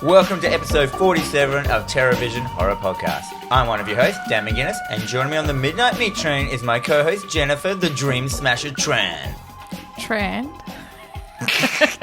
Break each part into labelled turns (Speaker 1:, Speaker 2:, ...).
Speaker 1: Welcome to episode 47 of TerrorVision Horror Podcast. I'm one of your hosts, Dan McGuinness, and joining me on the Midnight Meat Train is my co-host, Jennifer, the Dream Smasher Tran.
Speaker 2: Tran?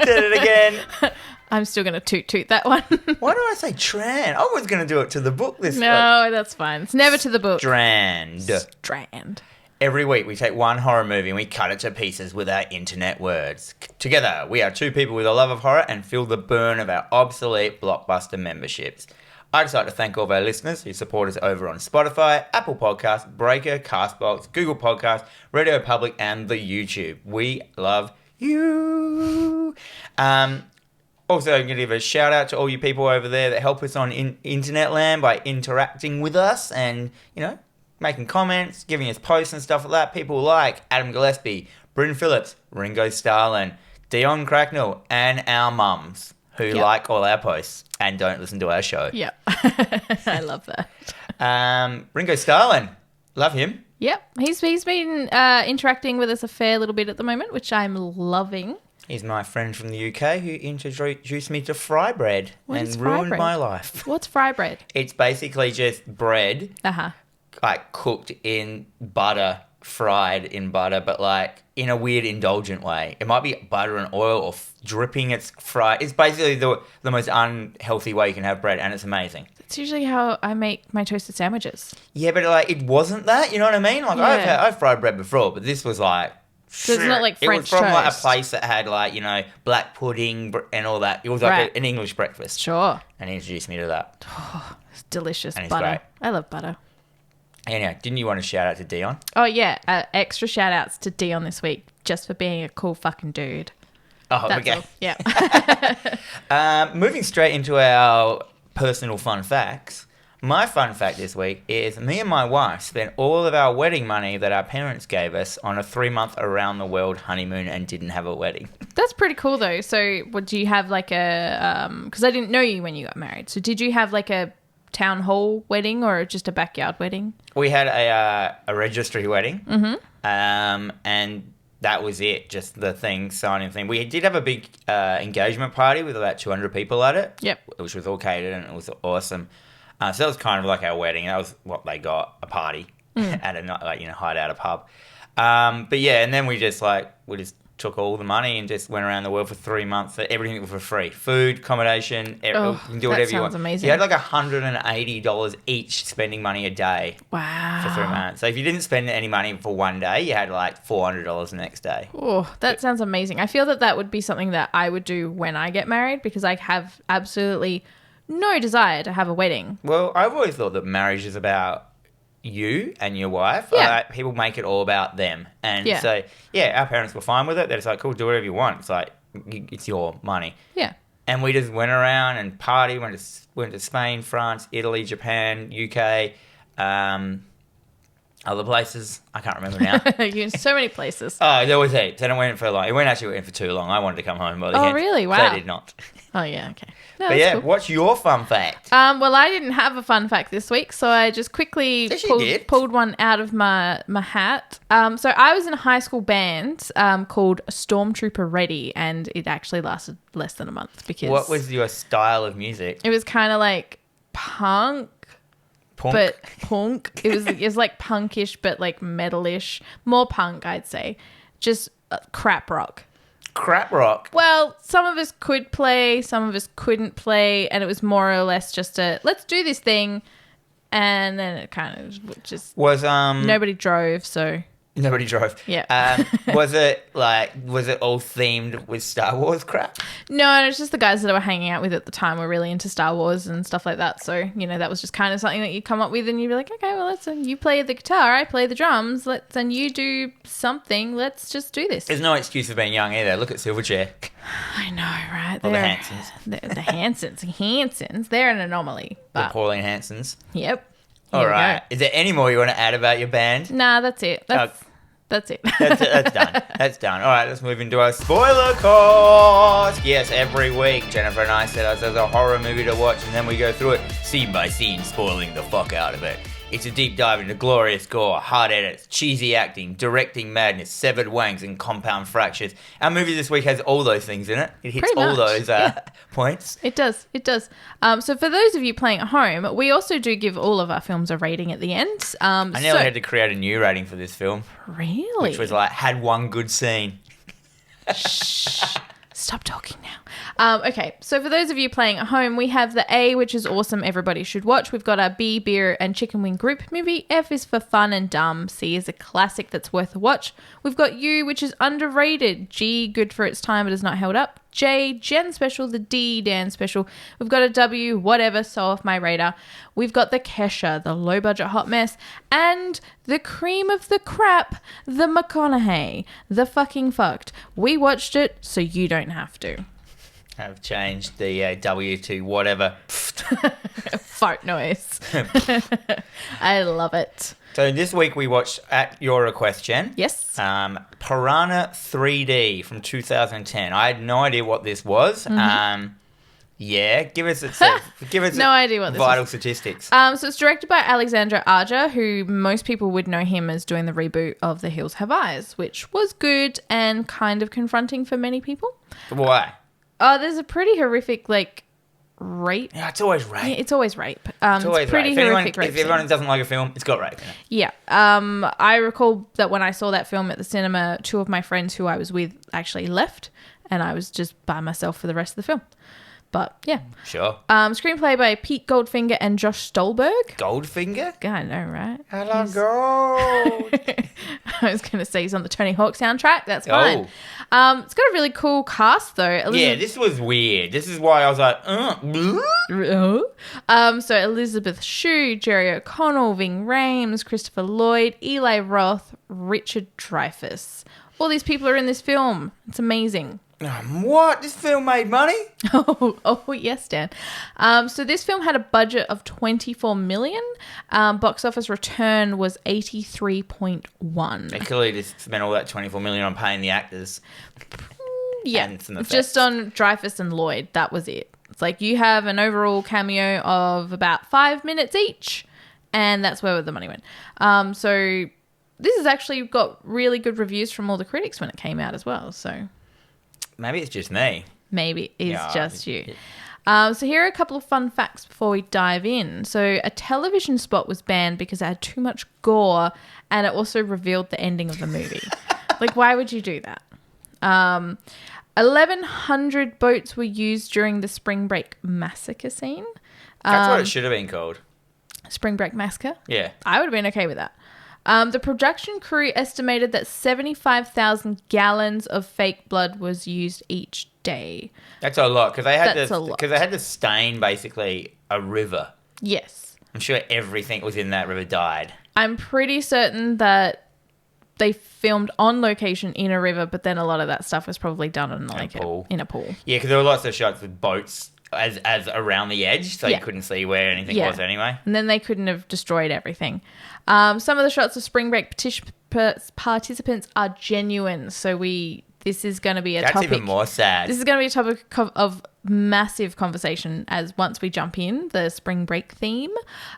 Speaker 1: Did it again.
Speaker 2: I'm still going to toot that one.
Speaker 1: Why do I say Tran? I was going to do it to the book this week.
Speaker 2: No, that's fine. It's never to the book.
Speaker 1: Strand. Every week we take one horror movie and we cut it to pieces with our internet words. Together, we are two people with a love of horror and feel the burn of our obsolete Blockbuster memberships. I'd just like to thank all of our listeners who support us over on Spotify, Apple Podcasts, Breaker, Castbox, Google Podcasts, Radio Public, and the YouTube. We love you. Also, I'm going to give a shout out to all you people over there that help us on internet land by interacting with us and, you know, making comments, giving us posts and stuff like that. People like Adam Gillespie, Bryn Phillips, Ringo Starlin, Dion Cracknell, and our mums who like all our posts and don't listen to our show.
Speaker 2: Yep. I love that.
Speaker 1: Ringo Starlin, love him.
Speaker 2: Yep. He's been interacting with us a fair little bit at the moment, which I'm loving.
Speaker 1: He's my friend from the UK who introduced me to fry bread and ruined my life.
Speaker 2: What's fry bread?
Speaker 1: It's basically just bread.
Speaker 2: Uh-huh.
Speaker 1: Like cooked in butter, fried in butter, but like in a weird indulgent way. It might be butter and oil or dripping. It's fried. It's basically the most unhealthy way you can have bread, and it's amazing.
Speaker 2: That's usually how I make my toasted sandwiches.
Speaker 1: Yeah, but like it wasn't that. You know what I mean? Like I've fried bread before, but this was like.
Speaker 2: So it's not like French toast.
Speaker 1: It was from like a place that had like, you know, black pudding and all that. It was like an English breakfast.
Speaker 2: Sure.
Speaker 1: And he introduced me to that.
Speaker 2: Oh, it's delicious.
Speaker 1: And
Speaker 2: butter.
Speaker 1: it's great.
Speaker 2: I love butter.
Speaker 1: Anyway, didn't you want to shout out to Dion?
Speaker 2: Oh, yeah. Extra shout outs to Dion this week just for being a cool fucking dude.
Speaker 1: Oh,
Speaker 2: That's
Speaker 1: okay.
Speaker 2: All. Yeah.
Speaker 1: Moving straight into our personal fun facts. My fun fact this week is me and my wife spent all of our wedding money that our parents gave us on a 3-month around-the-world honeymoon and didn't have a wedding.
Speaker 2: That's pretty cool, though. So do you have like a... Because I didn't know you when you got married. So did you have like a town hall wedding or just a backyard wedding?
Speaker 1: We had a registry wedding. Mm-hmm. And that was it, just the signing thing. We did have a big engagement party with about 200 people at it.
Speaker 2: Yep.
Speaker 1: Which was all catered and it was awesome. So that was kind of like our wedding. That was what they got, a party at a like, you know, hide out a pub. But yeah, and then we just took all the money and just went around the world for 3 months. Everything was for free. Food, accommodation, you can do whatever you want.
Speaker 2: That sounds amazing.
Speaker 1: You had like $180 each spending money a day.
Speaker 2: Wow.
Speaker 1: For 3 months. So if you didn't spend any money for one day, you had like $400 the next day.
Speaker 2: Oh, that sounds amazing. I feel that would be something that I would do when I get married because I have absolutely no desire to have a wedding.
Speaker 1: Well, I've always thought that marriage is about you and your wife.
Speaker 2: Yeah.
Speaker 1: People make it all about them. And so, yeah, our parents were fine with it. They're just like, cool, do whatever you want. It's like, it's your money.
Speaker 2: Yeah.
Speaker 1: And we just went around and partied, went to Spain, France, Italy, Japan, UK, other places. I can't remember now.
Speaker 2: You're so many places.
Speaker 1: Oh, there was heaps. And it went for like, it went for too long. I wanted to come home by the end.
Speaker 2: Oh, really? Wow.
Speaker 1: So I did not.
Speaker 2: Oh, yeah, okay. No,
Speaker 1: but yeah,
Speaker 2: cool.
Speaker 1: What's your fun fact?
Speaker 2: Well, I didn't have a fun fact this week, so I just quickly pulled one out of my hat. So I was in a high school band called Stormtrooper Ready, and it actually lasted less than a month because...
Speaker 1: What was your style of music?
Speaker 2: It was kind of like punk. But punk. It was like punkish, but like metalish. More punk, I'd say. Just crap rock.
Speaker 1: Crap rock?
Speaker 2: Well, some of us could play, some of us couldn't play, and it was more or less just let's do this thing, and then it kind of just... Nobody drove, so...
Speaker 1: Nobody drove.
Speaker 2: Yeah.
Speaker 1: Was it all themed with Star Wars crap?
Speaker 2: No, it's just the guys that I were hanging out with at the time were really into Star Wars and stuff like that. So, you know, that was just kind of something that you come up with and you'd be like, okay, well, you play the guitar, I play the drums, and you do something, let's just do this.
Speaker 1: There's no excuse for being young either. Look at Silverchair.
Speaker 2: I know, right?
Speaker 1: Or the Hansons.
Speaker 2: The Hansons, they're an anomaly.
Speaker 1: The Pauline Hansons.
Speaker 2: Yep.
Speaker 1: All right. Is there any more you want to add about your band?
Speaker 2: Nah, that's it. That's it.
Speaker 1: That's done. That's done. All right, let's move into our spoiler cast. Yes, every week Jennifer and I set ourselves a horror movie to watch, and then we go through it scene by scene, spoiling the fuck out of it. It's a deep dive into glorious gore, hard edits, cheesy acting, directing madness, severed wangs, and compound fractures. Our movie this week has all those things in it. It hits all those points.
Speaker 2: It does. So for those of you playing at home, we also do give all of our films a rating at the end.
Speaker 1: I nearly had to create a new rating for this film.
Speaker 2: Really?
Speaker 1: Which was like, had one good scene.
Speaker 2: Shh. Stop talking now. Okay, so for those of you playing at home, we have the A, which is awesome, everybody should watch. We've got our B, beer and chicken wing group movie. F is for fun and dumb. C is a classic that's worth a watch. We've got U, which is underrated. G, good for its time but is not held up. J, Jen special. The D, Dan special. We've got a W, whatever, so off my radar. We've got the Kesha, the low budget hot mess, and the cream of the crap, the McConaughey, the fucking fucked. We watched it so you don't have to.
Speaker 1: I've changed the W to whatever.
Speaker 2: Fart noise. I love it.
Speaker 1: So this week we watched, at your request, Jen.
Speaker 2: Yes.
Speaker 1: Piranha 3D from 2010. I had no idea what this was.
Speaker 2: Mm-hmm.
Speaker 1: Give us
Speaker 2: no idea what this
Speaker 1: vital
Speaker 2: was.
Speaker 1: Statistics.
Speaker 2: So it's directed by Alexandre Aja, who most people would know him as doing the reboot of The Hills Have Eyes, which was good and kind of confronting for many people.
Speaker 1: Why?
Speaker 2: There's a pretty horrific, rape.
Speaker 1: Yeah, it's always rape.
Speaker 2: Yeah, it's always rape.
Speaker 1: It's always
Speaker 2: pretty
Speaker 1: rape.
Speaker 2: horrific rape.
Speaker 1: If everyone doesn't like a film, it's got rape in it.
Speaker 2: Yeah. I recall that when I saw that film at the cinema, two of my friends who I was with actually left, and I was just by myself for the rest of the film. But, yeah.
Speaker 1: Sure.
Speaker 2: Screenplay by Pete Goldfinger and Josh Stolberg.
Speaker 1: Goldfinger?
Speaker 2: I know, right?
Speaker 1: I love gold.
Speaker 2: I was going to say he's on the Tony Hawk soundtrack. That's fine. It's got a really cool cast, though.
Speaker 1: This was weird. This is why I was like,
Speaker 2: So Elizabeth Shue, Jerry O'Connell, Ving Rhames, Christopher Lloyd, Eli Roth, Richard Dreyfuss. All these people are in this film. It's amazing.
Speaker 1: What? This film made money?
Speaker 2: Oh, yes, Dan. So this film had a budget of $24 million. Box office return was 83.1.
Speaker 1: They clearly just spent all that $24 million on paying the actors.
Speaker 2: Yeah,
Speaker 1: and some effects.
Speaker 2: Just on Dreyfuss and Lloyd. That was it. It's like you have an overall cameo of about 5 minutes each, and that's where the money went. So this has actually got really good reviews from all the critics when it came out as well, so...
Speaker 1: Maybe it's just me.
Speaker 2: Maybe it's just you. So here are a couple of fun facts before we dive in. So a television spot was banned because it had too much gore and it also revealed the ending of the movie. Why would you do that? 1,100 boats were used during the Spring Break Massacre scene.
Speaker 1: That's what it should have been called.
Speaker 2: Spring Break Massacre?
Speaker 1: Yeah.
Speaker 2: I would have been okay with that. The production crew estimated that 75,000 gallons of fake blood was used each day.
Speaker 1: That's a lot because they had to stain basically a river.
Speaker 2: Yes.
Speaker 1: I'm sure everything within that river died.
Speaker 2: I'm pretty certain that they filmed on location in a river, but then a lot of that stuff was probably done in a pool.
Speaker 1: Yeah, because there were lots of shots with boats as around the edge, so you couldn't see where anything was anyway. And
Speaker 2: then they couldn't have destroyed everything. Some of the shots of Spring Break participants are genuine, so this is going to be a topic.
Speaker 1: That's even more sad.
Speaker 2: This is going to be a topic of massive conversation as once we jump in, the Spring Break theme.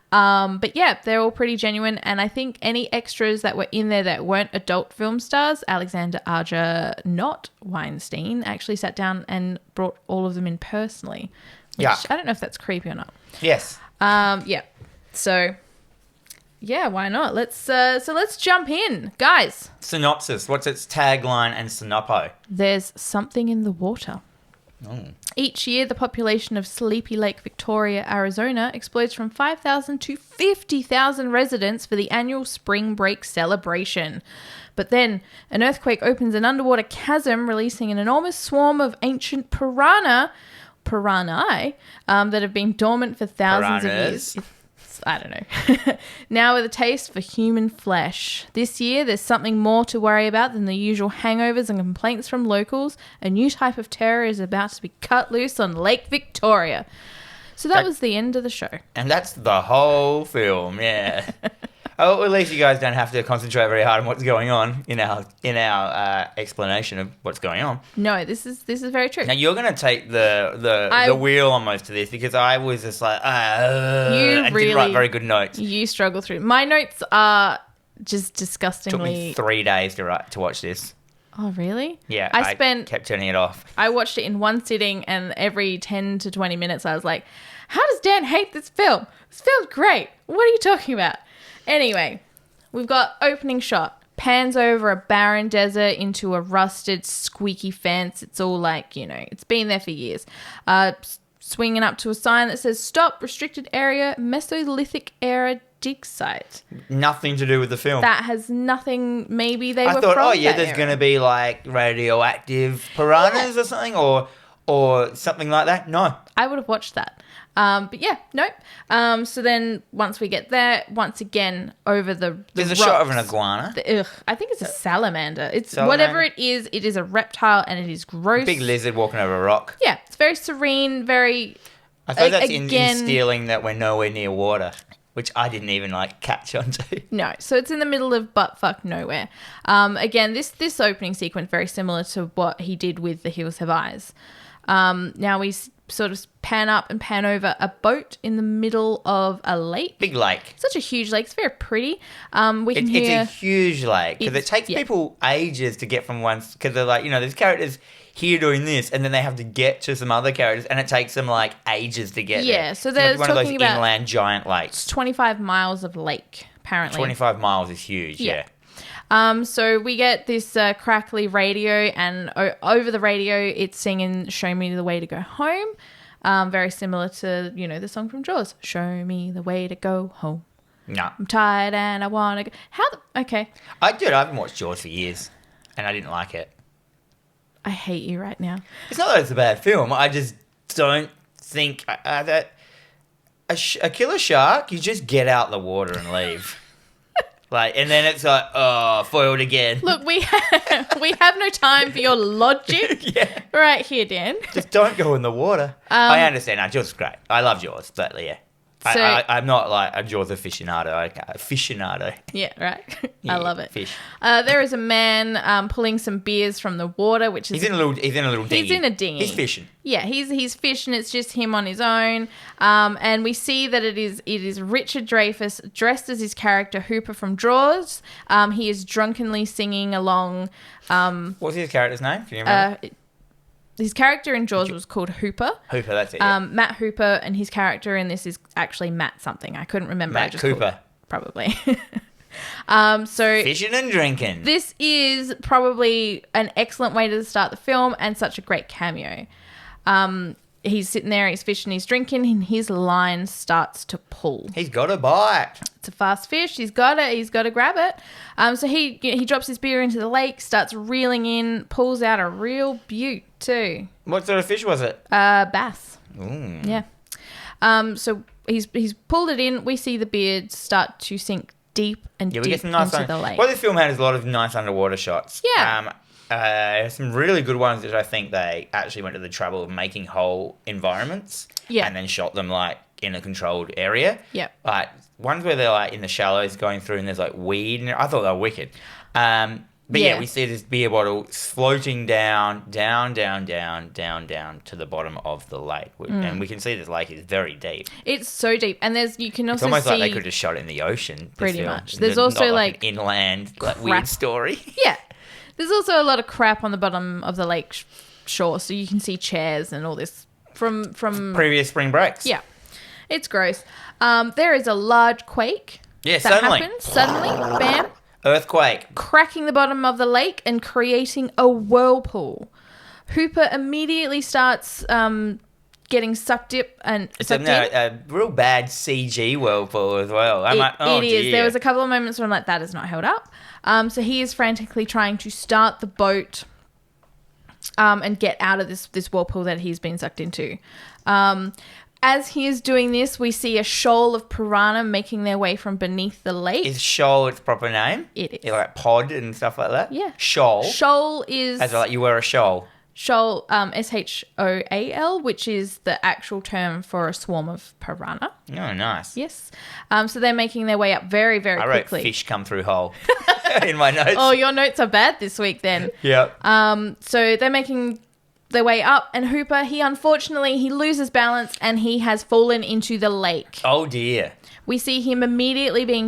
Speaker 2: But yeah, they're all pretty genuine, and I think any extras that were in there that weren't adult film stars, Alexander Aja, not Weinstein, actually sat down and brought all of them in personally. Which I don't know if that's creepy or not.
Speaker 1: Yes.
Speaker 2: Yeah. So... yeah, why not? Let's jump in, guys.
Speaker 1: Synopsis. What's its tagline and synoppo?
Speaker 2: There's something in the water.
Speaker 1: Oh.
Speaker 2: Each year, the population of Sleepy Lake, Victoria, Arizona explodes from 5,000 to 50,000 residents for the annual spring break celebration. But then an earthquake opens an underwater chasm, releasing an enormous swarm of ancient piranha that have been dormant for thousands of years. I don't know. Now with a taste for human flesh. This year, there's something more to worry about than the usual hangovers and complaints from locals. A new type of terror is about to be cut loose on Lake Victoria. So that was the end of the show.
Speaker 1: And that's the whole film, yeah. Oh, at least you guys don't have to concentrate very hard on what's going on in our explanation of what's going on.
Speaker 2: No, this is very true.
Speaker 1: Now you're going to take the wheel almost to this because I was just like, and didn't write very good notes.
Speaker 2: You struggle through. My notes are just disgustingly.
Speaker 1: Took me 3 days to watch this.
Speaker 2: Oh, really?
Speaker 1: Yeah, I kept turning it off.
Speaker 2: I watched it in one sitting, and every 10 to 20 minutes I was like, how does Dan hate this film? This film's great. What are you talking about? Anyway, we've got opening shot. Pans over a barren desert into a rusted, squeaky fence. It's all like, it's been there for years. Swinging up to a sign that says, stop, restricted area, Mesolithic era dig site.
Speaker 1: Nothing to do with the film.
Speaker 2: That has nothing. Maybe they were
Speaker 1: from
Speaker 2: from
Speaker 1: there's going to be like radioactive piranhas or something or something like that. No.
Speaker 2: I would have watched that. But yeah, nope. So then once we get there, once again over the
Speaker 1: There's a
Speaker 2: rocks,
Speaker 1: shot of an iguana.
Speaker 2: I think it's a salamander. It's whatever it is a reptile and it is gross.
Speaker 1: Big lizard walking over a rock.
Speaker 2: Yeah, it's very serene, very...
Speaker 1: I suppose that's instilling that we're nowhere near water, which I didn't even catch on to.
Speaker 2: No, so it's in the middle of buttfuck nowhere. Again, this opening sequence very similar to what he did with The Hills Have Eyes. Now we sort of pan up and pan over a boat in the middle of a lake.
Speaker 1: Big lake.
Speaker 2: Such a huge lake. It's very pretty.
Speaker 1: It's a huge lake because it takes people ages to get from one, because they're like, there's characters here doing this and then they have to get to some other characters and it takes them ages to get there.
Speaker 2: Yeah, so they're
Speaker 1: one
Speaker 2: talking
Speaker 1: of those
Speaker 2: about
Speaker 1: inland giant lakes.
Speaker 2: 25 miles of lake, apparently.
Speaker 1: 25 miles is huge, yeah.
Speaker 2: So we get this crackly radio, and over the radio it's singing "Show Me the Way to Go Home," very similar to the song from Jaws. Show me the way to go home.
Speaker 1: No,
Speaker 2: I'm tired and I want to go. Okay.
Speaker 1: I haven't watched Jaws for years, and I didn't like it.
Speaker 2: I hate you right now.
Speaker 1: It's not that it's a bad film. I just don't think that a killer shark, you just get out the water and leave. And then it's foiled again.
Speaker 2: Look, we have no time for your logic.
Speaker 1: Yeah.
Speaker 2: Right here, Dan.
Speaker 1: Just don't go in the water. I understand. Jaws is great. I love Jaws, but yeah. So, I'm not a Jaws aficionado.
Speaker 2: Yeah, right.
Speaker 1: Yeah,
Speaker 2: I love it.
Speaker 1: Fish.
Speaker 2: There is a man pulling some beers from the water, which is
Speaker 1: he's in a little dinghy.
Speaker 2: He's in a dinghy.
Speaker 1: He's fishing.
Speaker 2: Yeah, he's fishing. It's just him on his own. And we see that it is Richard Dreyfuss dressed as his character Hooper from Jaws. He is drunkenly singing along.
Speaker 1: What's his character's name? Can you remember?
Speaker 2: His character in Jaws was called Hooper.
Speaker 1: Hooper, that's it. Yeah.
Speaker 2: Matt Hooper, and his character in this is actually Matt something. I couldn't remember.
Speaker 1: Matt Cooper.
Speaker 2: Probably. So
Speaker 1: fishing and drinking.
Speaker 2: This is probably an excellent way to start the film and such a great cameo. He's sitting there, he's fishing, he's drinking, and his line starts to pull.
Speaker 1: He's got a bite.
Speaker 2: It's a fast fish. He's got to grab it. So he drops his beer into the lake, starts reeling in, pulls out a real beaut too.
Speaker 1: What sort of fish was it?
Speaker 2: Bass.
Speaker 1: Mm.
Speaker 2: Yeah. So he's pulled it in. We see the beard start to sink deep and deep into the lake.
Speaker 1: Well, this film has a lot of nice underwater shots.
Speaker 2: Yeah.
Speaker 1: Some really good ones that I think they actually went to the trouble of making whole environments.
Speaker 2: Yeah.
Speaker 1: And then shot them in a controlled area.
Speaker 2: Yeah.
Speaker 1: Ones where they're in the shallows going through and there's weed. I thought they were wicked. But yeah, we see this beer bottle floating down to the bottom of the lake. And we can see this lake is very deep.
Speaker 2: It's so deep. And you can also see...
Speaker 1: It's almost like they could have shot it in the ocean.
Speaker 2: Pretty much. There's also
Speaker 1: an inland weird story.
Speaker 2: Yeah. There's also a lot of crap on the bottom of the lake shore. So you can see chairs and all this from
Speaker 1: previous spring breaks.
Speaker 2: Yeah. It's gross. There is a large quake.
Speaker 1: Yeah,
Speaker 2: that happens. Suddenly, bam.
Speaker 1: Earthquake.
Speaker 2: Cracking the bottom of the lake and creating a whirlpool. Hooper immediately starts getting sucked in.
Speaker 1: It's a real bad CG whirlpool as well.
Speaker 2: It is. There was a couple of moments where I'm like, that is not held up. So he is frantically trying to start the boat and get out of this whirlpool that he's been sucked into. As he is doing this, we see a shoal of piranha making their way from beneath the lake.
Speaker 1: Is shoal its proper name?
Speaker 2: It is.
Speaker 1: Like pod and stuff like that?
Speaker 2: Yeah.
Speaker 1: Shoal?
Speaker 2: Shoal is...
Speaker 1: As you wear a shoal.
Speaker 2: shoal, SHOAL, which is the actual term for a swarm of piranha.
Speaker 1: Oh, nice.
Speaker 2: Yes. So they're making their way up very, very quickly.
Speaker 1: I wrote fish come through hole in my notes.
Speaker 2: Oh, your notes are bad this week then.
Speaker 1: Yep.
Speaker 2: So they're making their way up, and Hooper, he loses balance and he has fallen into the lake.
Speaker 1: Oh, dear.
Speaker 2: We see him immediately being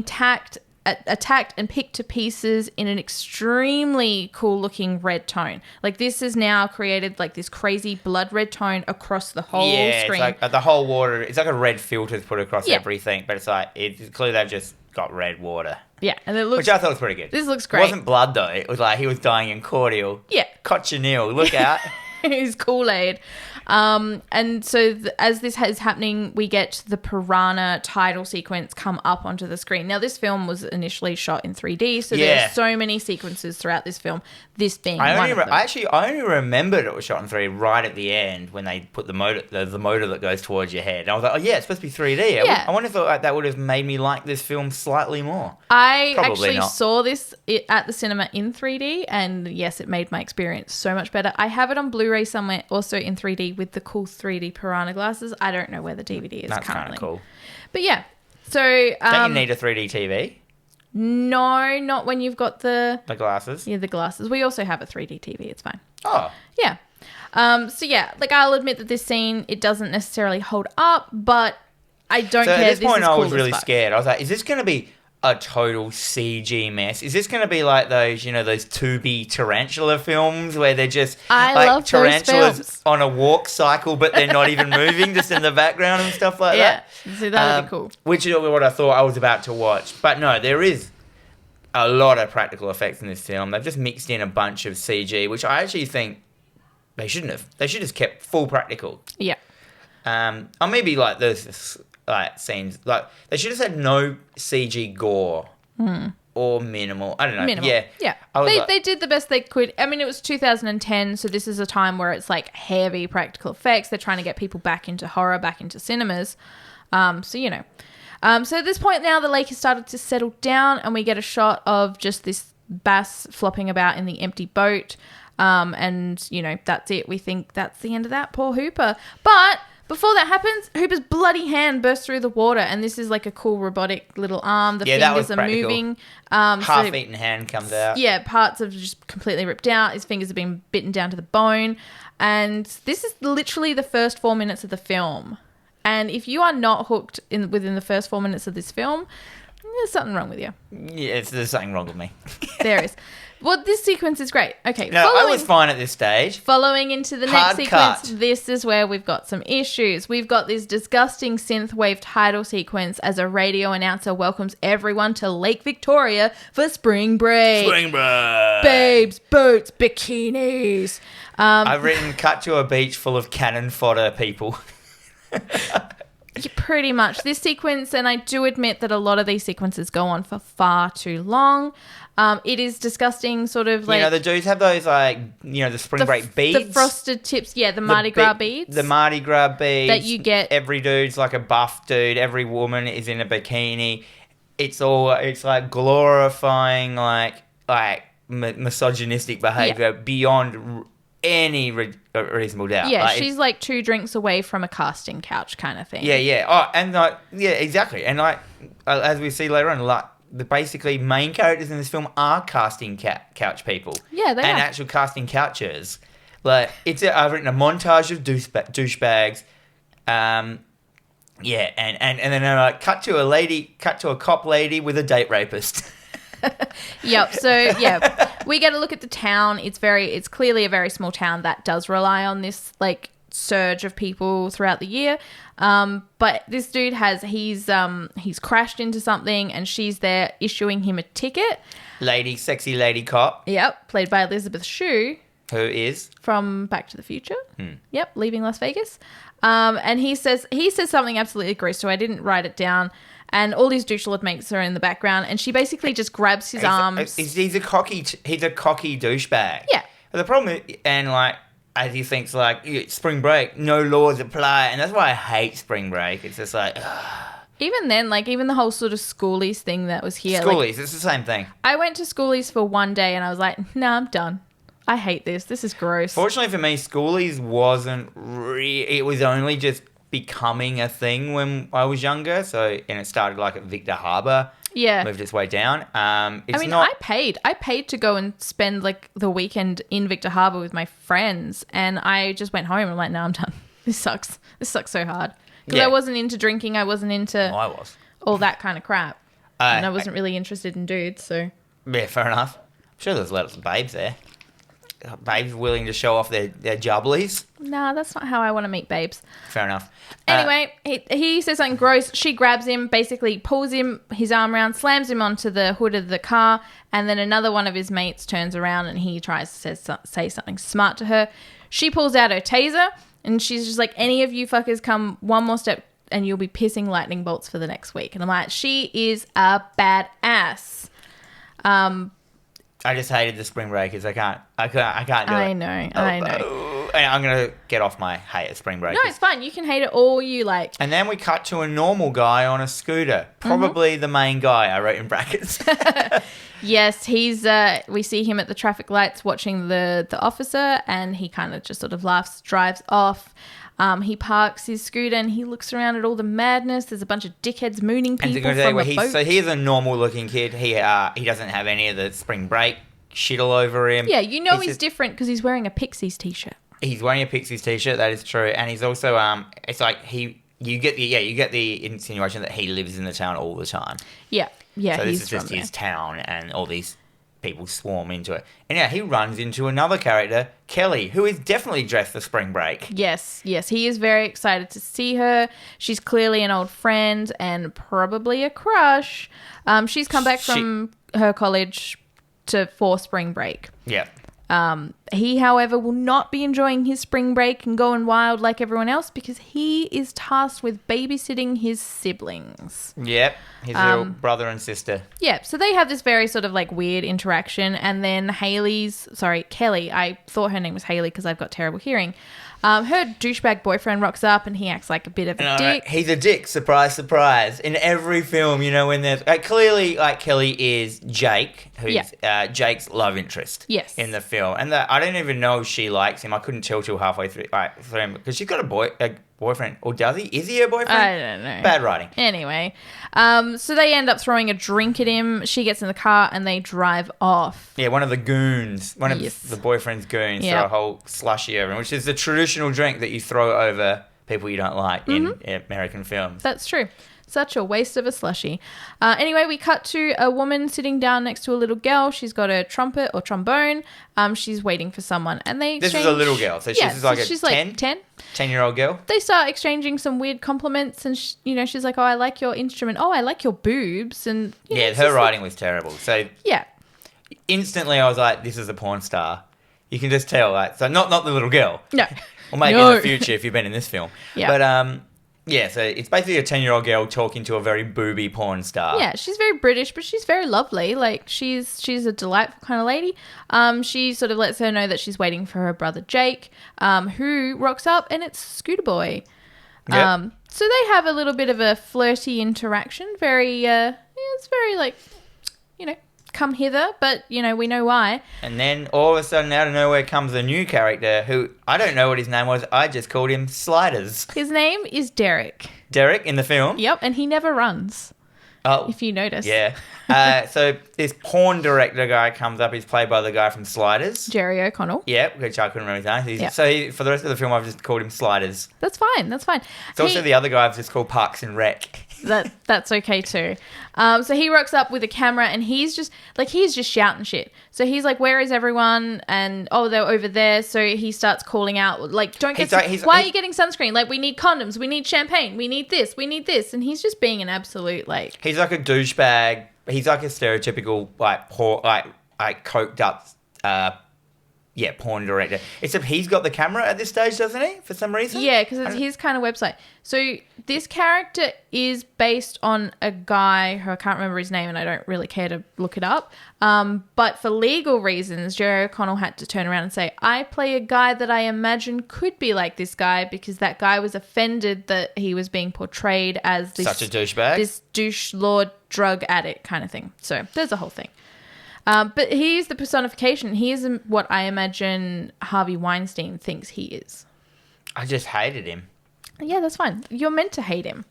Speaker 2: attacked and picked to pieces in an extremely cool looking red tone. Like, this has now created like this crazy blood red tone across the whole screen.
Speaker 1: It's like the whole water. It's like a red filter put across everything, but it's clear they've just got red water.
Speaker 2: Yeah, and it looks,
Speaker 1: which I thought was pretty good.
Speaker 2: This looks great.
Speaker 1: It wasn't blood though. It was like he was dying in cordial.
Speaker 2: Yeah,
Speaker 1: cochineal. Look out.
Speaker 2: His Kool-Aid. And so as this is happening, we get the Piranha title sequence come up onto the screen. Now, this film was initially shot in 3D, so there's so many sequences throughout this film, this being one of them.
Speaker 1: I only remembered it was shot in 3D right at the end when they put the motor that goes towards your head. And I was like, oh, yeah, it's supposed to be 3D. I wonder if that would have made me like this film slightly more.
Speaker 2: I actually saw this at the cinema in 3D, and yes, it made my experience so much better. I have it on Blu-ray somewhere, also in 3D with the cool 3D Piranha glasses. I don't know where the DVD is currently.
Speaker 1: That's kind of cool.
Speaker 2: But yeah, so...
Speaker 1: don't you need a 3D TV?
Speaker 2: No, not when you've got the
Speaker 1: glasses.
Speaker 2: Yeah, the glasses. We also have a 3D TV. It's fine.
Speaker 1: Oh.
Speaker 2: Yeah. So yeah, like, I'll admit that this scene, it doesn't necessarily hold up, but I don't care.
Speaker 1: At this point, I was really scared. I was like, is this going to be a total CG mess? Is this going to be like those, those Tubi tarantula films where they're just
Speaker 2: love
Speaker 1: tarantulas on a walk cycle, but they're not even moving, just in the background and stuff like that?
Speaker 2: Yeah, so that would be cool.
Speaker 1: Which is what I thought I was about to watch. But no, there is a lot of practical effects in this film. They've just mixed in a bunch of CG, which I actually think they shouldn't have. They should have kept full practical.
Speaker 2: Yeah.
Speaker 1: Or maybe like those scenes, like they should have said no CG gore or minimal. I don't know.
Speaker 2: Minimal.
Speaker 1: Yeah.
Speaker 2: They did the best they could. I mean, it was 2010, so this is a time where it's like heavy practical effects. They're trying to get people back into horror, back into cinemas. So at this point now, the lake has started to settle down, and we get a shot of just this bass flopping about in the empty boat. And that's it. We think that's the end of that. Poor Hooper. But before that happens, Hooper's bloody hand bursts through the water, and this is like a cool robotic little arm. The fingers are moving.
Speaker 1: Half-eaten hand comes out.
Speaker 2: Yeah, parts have just completely ripped out. His fingers have been bitten down to the bone. And this is literally the first 4 minutes of the film. And if you are not hooked within the first 4 minutes of this film, there's something wrong with you.
Speaker 1: Yeah, there's something wrong with me.
Speaker 2: There is. Well, this sequence is great. Okay.
Speaker 1: No, I was fine at this stage.
Speaker 2: Following into the next sequence, this is where we've got some issues. We've got this disgusting synthwave title sequence as a radio announcer welcomes everyone to Lake Victoria for spring break.
Speaker 1: Spring break.
Speaker 2: Babes, boats, bikinis.
Speaker 1: I've written cut to a beach full of cannon fodder people.
Speaker 2: Pretty much. This sequence, and I do admit that a lot of these sequences go on for far too long. It is disgusting, sort of like...
Speaker 1: the dudes have those, the spring break beads.
Speaker 2: The frosted tips, the Mardi Gras beads.
Speaker 1: The Mardi Gras beads.
Speaker 2: That you get...
Speaker 1: Every dude's like a buff dude. Every woman is in a bikini. It's like glorifying, misogynistic behaviour beyond any reasonable doubt.
Speaker 2: Yeah, she's like 2 drinks away from a casting couch kind of thing.
Speaker 1: Yeah. Oh, and exactly. And as we see later on, the basically main characters in this film are casting couch people.
Speaker 2: Yeah, they are.
Speaker 1: And actual casting couches. I've written a montage of douchebags. And then cut to a cop lady with a date rapist.
Speaker 2: Yep. So we get a look at the town. It's clearly a very small town that does rely on this surge of people throughout the year. But this dude he's crashed into something, and she's there issuing him a ticket.
Speaker 1: Sexy lady cop.
Speaker 2: Yep. Played by Elizabeth Shue.
Speaker 1: Who is?
Speaker 2: From Back to the Future. Yep. Leaving Las Vegas. And he says something absolutely gross, so I didn't write it down. And all these douche mates are in the background, and she basically just grabs his arms.
Speaker 1: He's a cocky douchebag.
Speaker 2: Yeah.
Speaker 1: But the problem is, as he thinks spring break, no laws apply, and that's why I hate spring break. It's just like, ugh.
Speaker 2: Even then, even the whole sort of schoolies thing that was here.
Speaker 1: Schoolies, it's the same thing.
Speaker 2: I went to schoolies for one day, and I was like, nah, I'm done. I hate this. This is gross.
Speaker 1: Fortunately for me, Schoolies wasn't it was only just becoming a thing when I was younger. So, and it started like at Victor Harbour.
Speaker 2: Yeah.
Speaker 1: Moved its way down.
Speaker 2: I paid to go and spend like the weekend in Victor Harbour with my friends, and I just went home. I'm like, no, I'm done. This sucks. This sucks so hard. Because I wasn't into drinking. I wasn't into all that kind of crap. And I wasn't really interested in dudes, so.
Speaker 1: Yeah, fair enough. I'm sure there's lots of babes there. Babes willing to show off their jubblies.
Speaker 2: Nah, that's not how I want to meet babes.
Speaker 1: Fair enough.
Speaker 2: Anyway, he says something gross. She grabs him, basically pulls his arm around, slams him onto the hood of the car, and then another one of his mates turns around and he tries to say something smart to her. She pulls out her taser, and she's just like, any of you fuckers come one more step and you'll be pissing lightning bolts for the next week. And I'm like, she is a badass.
Speaker 1: I just hated the Spring Breakers. I can't do it.
Speaker 2: I know.
Speaker 1: And I'm going to get off my hate of Spring Breakers.
Speaker 2: No, it's fine. You can hate it all you like.
Speaker 1: And then we cut to a normal guy on a scooter. Probably the main guy, I wrote in brackets.
Speaker 2: Yes, he's. We see him at the traffic lights watching the officer, and he kind of just sort of laughs, drives off. He parks his scooter and he looks around at all the madness. There's a bunch of dickheads mooning people from a boat.
Speaker 1: So he's a normal-looking kid. He doesn't have any of the Spring Break shit all over him.
Speaker 2: Yeah, he's different because he's wearing a Pixies t-shirt.
Speaker 1: He's wearing a Pixies t-shirt. That is true, and he's also it's like you get the insinuation that he lives in the town all the time.
Speaker 2: Yeah.
Speaker 1: So this is just his town, and all these people swarm into it. And he runs into another character, Kelly, who is definitely dressed for Spring Break.
Speaker 2: Yes. He is very excited to see her. She's clearly an old friend and probably a crush. She's come back from her college for Spring Break.
Speaker 1: Yeah.
Speaker 2: He, however, will not be enjoying his spring break and going wild like everyone else because he is tasked with babysitting his siblings.
Speaker 1: Yep, his little brother and sister.
Speaker 2: Yeah, so they have this very sort of like weird interaction, and then Kelly, I thought her name was Haley because I've got terrible hearing. Her douchebag boyfriend rocks up and he acts like a bit of a dick.
Speaker 1: He's a dick, surprise, surprise. In every film, when there's... clearly, Kelly is Jake, who's Jake's love interest in the film. And I don't even know if she likes him. I couldn't tell till halfway through him because she's got a boyfriend. Or does he? Is he her boyfriend?
Speaker 2: I don't know.
Speaker 1: Bad writing.
Speaker 2: Anyway, so they end up throwing a drink at him. She gets in the car and they drive off.
Speaker 1: Yeah, one of the goons, of the boyfriend's goons, throw a whole slushy over him, which is the traditional drink that you throw over people you don't like in American films.
Speaker 2: That's true. Such a waste of a slushie. Anyway, we cut to a woman sitting down next to a little girl. She's got a trumpet or trombone. She's waiting for someone. And this
Speaker 1: is a little girl. So she's like
Speaker 2: she's
Speaker 1: 10? 10-year-old girl.
Speaker 2: They start exchanging some weird compliments. And, she's like, oh, I like your instrument. Oh, I like your boobs. And
Speaker 1: her writing was terrible. So
Speaker 2: yeah.
Speaker 1: Instantly I was like, this is a porn star. You can just tell. So not the little girl.
Speaker 2: No.
Speaker 1: Or maybe in the future if you've been in this film.
Speaker 2: Yeah.
Speaker 1: But so it's basically a 10-year-old girl talking to a very booby porn star.
Speaker 2: Yeah, she's very British, but she's very lovely. Like, she's a delightful kind of lady. She sort of lets her know that she's waiting for her brother Jake, who rocks up, and it's Scooter Boy. Yep. So they have a little bit of a flirty interaction. Very, it's very like, come hither, but, we know why.
Speaker 1: And then all of a sudden, out of nowhere, comes a new character who, I don't know what his name was. I just called him Sliders.
Speaker 2: His name is Derek.
Speaker 1: Derek in the film?
Speaker 2: Yep, and he never runs.
Speaker 1: Oh.
Speaker 2: If you notice.
Speaker 1: Yeah. So this porn director guy comes up. He's played by the guy from Sliders.
Speaker 2: Jerry O'Connell.
Speaker 1: Yeah, which I couldn't remember his name. So for the rest of the film, I've just called him Sliders.
Speaker 2: That's fine. It's
Speaker 1: also the other guy I've just called Parks and Rec.
Speaker 2: That's okay too. So he rocks up with a camera and he's just shouting shit. So he's like, where is everyone? And they're over there. So he starts calling out like, why are you getting sunscreen? Like, we need condoms, we need champagne, we need this. And he's just being an absolute like.
Speaker 1: He's like a douchebag. He's like a stereotypical coked up porn director. Except he's got the camera at this stage, doesn't he? For some reason?
Speaker 2: Yeah, because it's his kind of website. So this character is based on a guy who I can't remember his name and I don't really care to look it up. But for legal reasons, Jerry O'Connell had to turn around and say, I play a guy that I imagine could be like this guy because that guy was offended that he was being portrayed as this...
Speaker 1: Such a douchebag?
Speaker 2: This douche lord drug addict kind of thing. So there's a whole thing. But he is the personification. He is what I imagine Harvey Weinstein thinks he is.
Speaker 1: I just hated him.
Speaker 2: Yeah, that's fine. You're meant to hate him.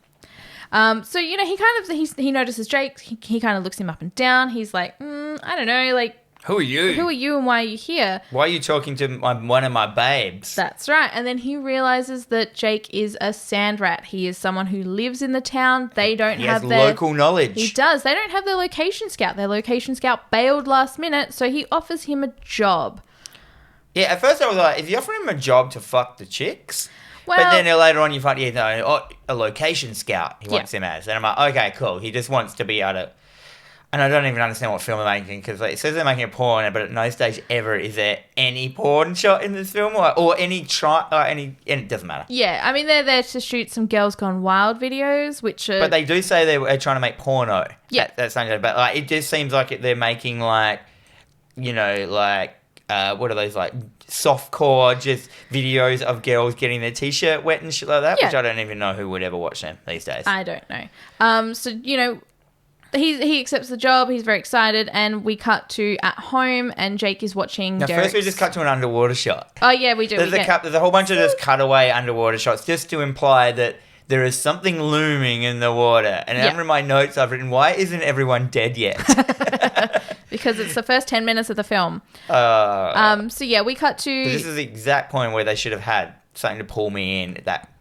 Speaker 2: So, you know, he notices Jake. He kind of looks him up and down. He's like, I don't know, like,
Speaker 1: who are you?
Speaker 2: Who are you and why are you here?
Speaker 1: Why are you talking to one of my babes?
Speaker 2: That's right. And then he realizes that Jake is a sand rat. He is someone who lives in the town. They don't have their
Speaker 1: local knowledge.
Speaker 2: He does. They don't have their location scout. Their location scout bailed last minute, so he offers him a job.
Speaker 1: Yeah, at first I was like, is he offering him a job to fuck the chicks?
Speaker 2: Well,
Speaker 1: but then later on you find, a location scout he wants him as. And I'm like, okay, cool. He just wants to be able to... And I don't even understand what film they're making because it says they're making a porn, but at no stage ever is there any porn shot in this film or any and it doesn't matter.
Speaker 2: Yeah, I mean they're there to shoot some Girls Gone Wild videos, which are...
Speaker 1: But they do say they're trying to make porno.
Speaker 2: Yeah,
Speaker 1: that's not good. But like it just seems like they're making like, what are those like softcore just videos of girls getting their t-shirt wet and shit like that, which I don't even know who would ever watch them these days.
Speaker 2: I don't know. So he accepts the job. He's very excited, and we cut to at home, and Jake is watching.
Speaker 1: Now, first we just cut to an underwater shot.
Speaker 2: Oh yeah, we do.
Speaker 1: There's a whole bunch of just cutaway underwater shots, just to imply that there is something looming in the water. And under my notes, I've written, "Why isn't everyone dead yet?"
Speaker 2: Because it's the first 10 minutes of the film. So yeah, we cut to.
Speaker 1: This is the exact point where they should have had something to pull me in. That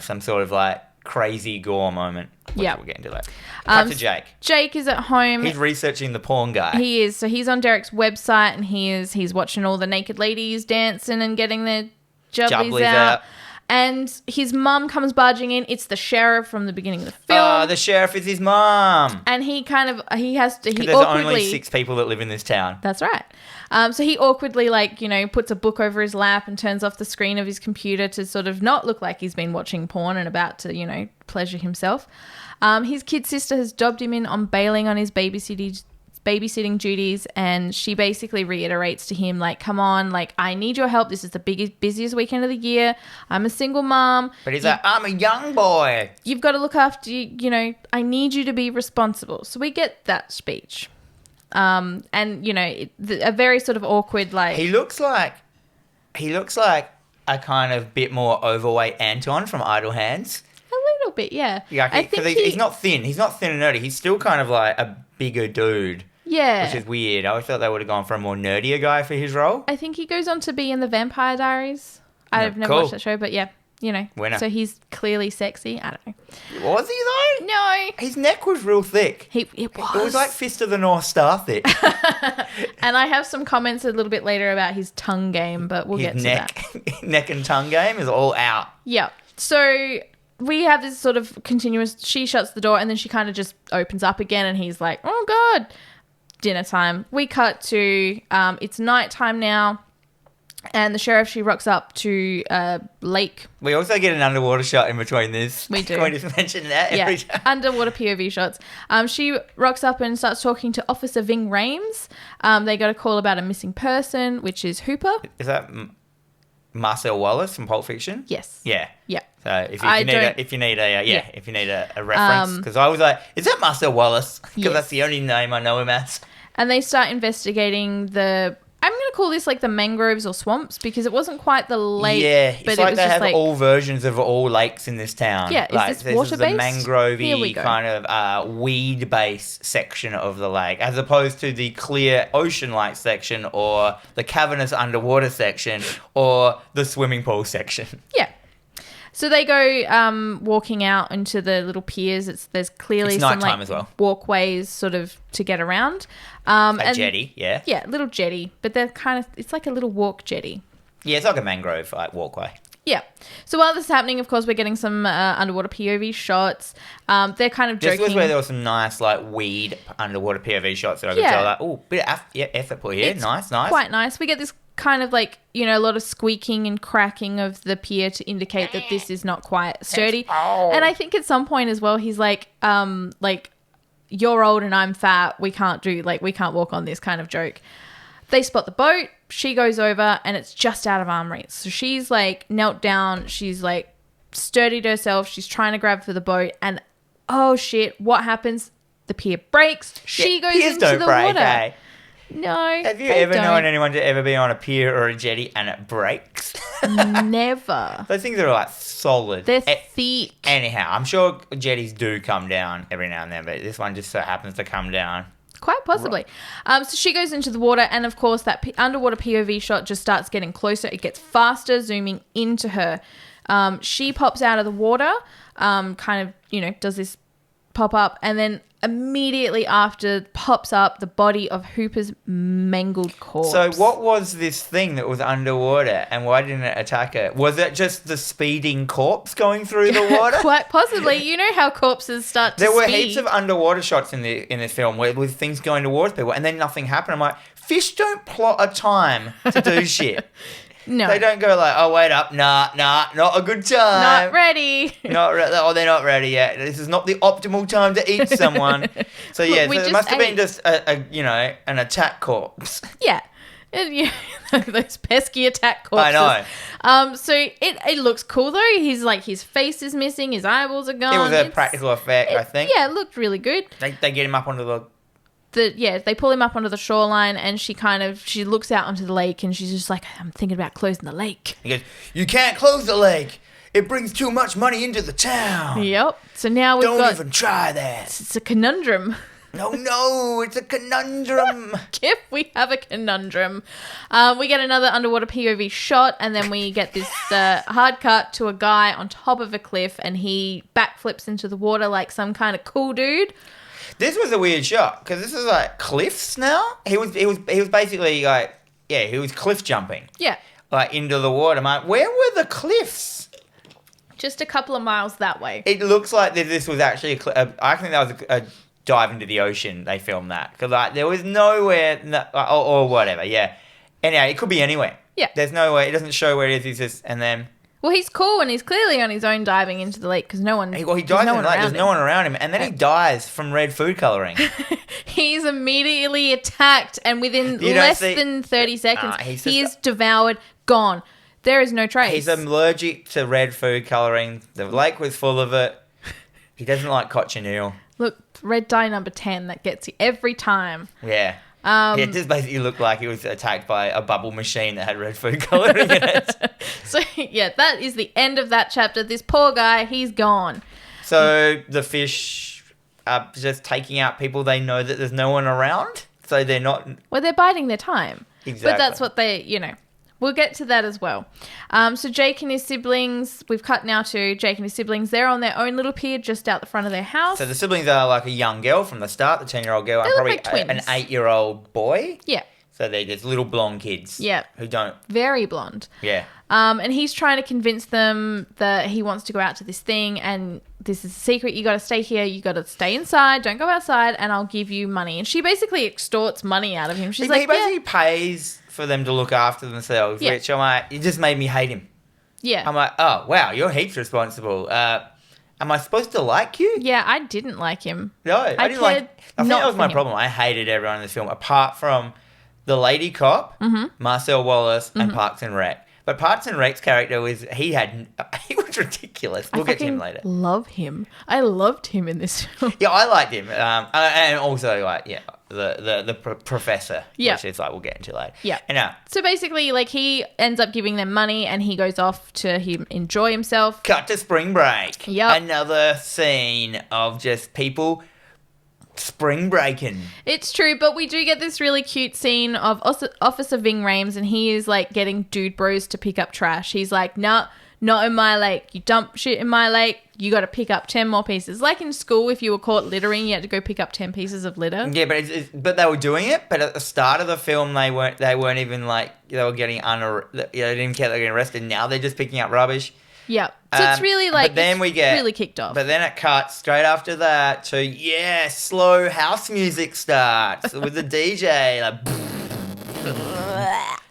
Speaker 1: some sort of like crazy gore moment.
Speaker 2: Yeah,
Speaker 1: we'll get into that. Cut to Jake.
Speaker 2: Jake is at home.
Speaker 1: He's researching the porn guy.
Speaker 2: He is. So he's on Derek's website and he's watching all the naked ladies dancing and getting their jubblies out. And his mum comes barging in. It's the sheriff from the beginning of the film.
Speaker 1: Oh, the sheriff is his mum.
Speaker 2: And he there's
Speaker 1: only 6 people that live in this town.
Speaker 2: That's right. So he awkwardly, puts a book over his lap and turns off the screen of his computer to sort of not look like he's been watching porn and about to, pleasure himself. His kid sister has dobbed him in on bailing on his babysitting duties, and she basically reiterates to him, like, come on, like, I need your help. This is the busiest weekend of the year. I'm a single mom.
Speaker 1: But he's like, I'm a young boy.
Speaker 2: You've got to look after, I need you to be responsible. So we get that speech. And, a very sort of awkward, like...
Speaker 1: He looks like a kind of bit more overweight Anton from Idle Hands.
Speaker 2: A little bit, yeah.
Speaker 1: Because he's not thin. He's not thin and nerdy. He's still kind of like a bigger dude.
Speaker 2: Yeah.
Speaker 1: Which is weird. I thought they would have gone for a more nerdier guy for his role.
Speaker 2: I think he goes on to be in the Vampire Diaries. I've never watched that show, but yeah,
Speaker 1: Winner.
Speaker 2: So he's clearly sexy. I don't know.
Speaker 1: Was he though?
Speaker 2: No.
Speaker 1: His neck was real thick.
Speaker 2: It was.
Speaker 1: It was like Fist of the North Star thick.
Speaker 2: And I have some comments a little bit later about his tongue game, but we'll get to that.
Speaker 1: Neck and tongue game is all out.
Speaker 2: Yeah. So... we have this sort of continuous... She shuts the door and then she kind of just opens up again and he's like, oh, God. Dinner time. We cut to... it's nighttime now and the sheriff, she rocks up to a lake.
Speaker 1: We also get an underwater shot in between this.
Speaker 2: We do.
Speaker 1: Can we just mention that every time?
Speaker 2: Underwater POV shots. She rocks up and starts talking to Officer Ving Rhames. They got a call about a missing person, which is Hooper.
Speaker 1: Is that Marcel Wallace from Pulp Fiction?
Speaker 2: Yes.
Speaker 1: Yeah.
Speaker 2: Yeah.
Speaker 1: So if you need a reference, because I was like, is that Marcel Wallace? Because that's the only name I know him as.
Speaker 2: And they start investigating I'm going to call this like the mangroves or swamps because it wasn't quite the lake.
Speaker 1: Yeah,
Speaker 2: but
Speaker 1: it's like they have all versions of all lakes in this town.
Speaker 2: Yeah,
Speaker 1: like,
Speaker 2: is this water-based?
Speaker 1: This is the mangrovey kind of weed-based section of the lake, as opposed to the clear ocean-like section or the cavernous underwater section or the swimming pool section.
Speaker 2: Yeah. So they go walking out into the little piers. There's clearly some like
Speaker 1: as well.
Speaker 2: walkways sort of to get around.
Speaker 1: A jetty, yeah.
Speaker 2: Yeah, little jetty, but they're it's like a little walk jetty.
Speaker 1: Yeah, it's like a mangrove walkway.
Speaker 2: Yeah. So while this is happening, of course, we're getting some underwater POV shots. They're kind of joking.
Speaker 1: This was where there was some nice like weed underwater POV shots that I could tell like, oh, bit of effort put here. It's nice.
Speaker 2: Quite nice. We get this kind of like, a lot of squeaking and cracking of the pier to indicate that this is not quite sturdy. And I think at some point as well, he's like, you're old and I'm fat. We can't walk on this kind of joke. They spot the boat. She goes over and it's just out of arm reach. So she's like knelt down. She's like sturdied herself. She's trying to grab for the boat and oh shit, what happens? The pier breaks. She goes into the water. No.
Speaker 1: Have you ever known anyone to ever be on a pier or a jetty and it breaks?
Speaker 2: Never.
Speaker 1: Those things are like solid.
Speaker 2: They're thick.
Speaker 1: Anyhow, I'm sure jetties do come down every now and then, but this one just so happens to come down.
Speaker 2: Quite possibly. So she goes into the water, and of course that underwater POV shot just starts getting closer. It gets faster, zooming into her. She pops out of the water, kind of, does this pop up, and then immediately after pops up the body of Hooper's mangled corpse.
Speaker 1: So what was this thing that was underwater, and why didn't it attack her? Was it just the speeding corpse going through the water?
Speaker 2: Quite possibly. You know how corpses start to
Speaker 1: There were
Speaker 2: speed.
Speaker 1: heaps of underwater shots in this film with things going towards people, and then nothing happened. I'm like, fish don't plot a time to do shit.
Speaker 2: No.
Speaker 1: They don't go like, oh, wait up, nah, not a good time.
Speaker 2: Not ready.
Speaker 1: They're not ready yet. This is not the optimal time to eat someone. So, yeah,
Speaker 2: Look,
Speaker 1: it must have been just, an attack corpse.
Speaker 2: Yeah. Those pesky attack corpses.
Speaker 1: I know.
Speaker 2: So it looks cool, though. He's like, his face is missing, his eyeballs are gone.
Speaker 1: It was a practical effect, I think.
Speaker 2: Yeah, it looked really good.
Speaker 1: They get him up onto
Speaker 2: they pull him up onto the shoreline, and she looks out onto the lake, and she's just like, I'm thinking about closing the lake.
Speaker 1: He goes, you can't close the lake. It brings too much money into the town.
Speaker 2: Yep. So now
Speaker 1: Don't even try that.
Speaker 2: It's a conundrum.
Speaker 1: No, it's a conundrum.
Speaker 2: If we have a conundrum. We get another underwater POV shot, and then we get this hard cut to a guy on top of a cliff, and he backflips into the water like some kind of cool dude.
Speaker 1: This was a weird shot because this is like cliffs now. He was basically like, yeah, he was cliff jumping.
Speaker 2: Yeah.
Speaker 1: Like into the water. I'm like, where were the cliffs?
Speaker 2: Just a couple of miles that way.
Speaker 1: It looks like this was actually I think that was a dive into the ocean. They filmed that because like there was nowhere or whatever. Yeah. Anyhow, it could be anywhere.
Speaker 2: Yeah.
Speaker 1: There's no way. It doesn't show where it is. He's just and then.
Speaker 2: Well, he's cool, and he's clearly on his own diving into the lake because he dives
Speaker 1: in the lake. There's no one around him, and then he dies from red food colouring.
Speaker 2: He's immediately attacked, and within less than 30 seconds, he is devoured, gone. There is no trace.
Speaker 1: He's allergic to red food colouring. The lake was full of it. He doesn't like cochineal.
Speaker 2: Look, red dye number 10, that gets you every time.
Speaker 1: Yeah. It just basically looked like he was attacked by a bubble machine that had red food colouring in it.
Speaker 2: So, yeah, that is the end of that chapter. This poor guy, he's gone.
Speaker 1: So the fish are just taking out people they know that there's no one around? So they're not...
Speaker 2: Well, they're biding their time.
Speaker 1: Exactly.
Speaker 2: But that's what they, We'll get to that as well. So Jake and his siblings, we've cut now to Jake and his siblings. They're on their own little pier just out the front of their house.
Speaker 1: So the siblings are like a young girl from the start, the 10-year-old girl, and probably like an 8-year-old boy.
Speaker 2: Yeah.
Speaker 1: So they're just little blonde kids.
Speaker 2: Yeah.
Speaker 1: Who don't...
Speaker 2: Very blonde.
Speaker 1: Yeah.
Speaker 2: And he's trying to convince them that he wants to go out to this thing, and this is a secret. You got to stay here. You got to stay inside. Don't go outside, and I'll give you money. And she basically extorts money out of him. She's like,
Speaker 1: he basically pays for them to look after themselves, which I'm like, it just made me hate him.
Speaker 2: Yeah.
Speaker 1: I'm like, oh, wow, you're heaps responsible. Am I supposed to like you?
Speaker 2: Yeah, I didn't like him.
Speaker 1: No, I didn't like... I think that was my problem. I hated everyone in this film, apart from the lady cop, Marcel Wallace, and Parks and Rec. But Parks and Rec's character was ridiculous. We'll get to him later.
Speaker 2: Love him. I loved him in this film.
Speaker 1: Yeah, I liked him. And also, like, yeah, the professor, which is like we'll get into later.
Speaker 2: Yeah.
Speaker 1: And
Speaker 2: so basically, like, he ends up giving them money, and he goes off to enjoy himself.
Speaker 1: Cut to spring break.
Speaker 2: Yep.
Speaker 1: Another scene of just people spring breaking. It's
Speaker 2: true, but we do get this really cute scene of Officer Ving Rhames, and he is like getting dude bros to pick up trash. He's like, nah, not in my lake. You dump shit in my lake, you got to pick up 10 more pieces. Like in school, if you were caught littering, you had to go pick up 10 pieces of litter.
Speaker 1: Yeah, but they were doing it. But at the start of the film, they weren't even like, they were getting they didn't care they were getting arrested. Now they're just picking up rubbish.
Speaker 2: Yeah. So it's really like,
Speaker 1: but then
Speaker 2: really kicked off.
Speaker 1: But then it cuts straight after that to, slow house music starts with the DJ. Like,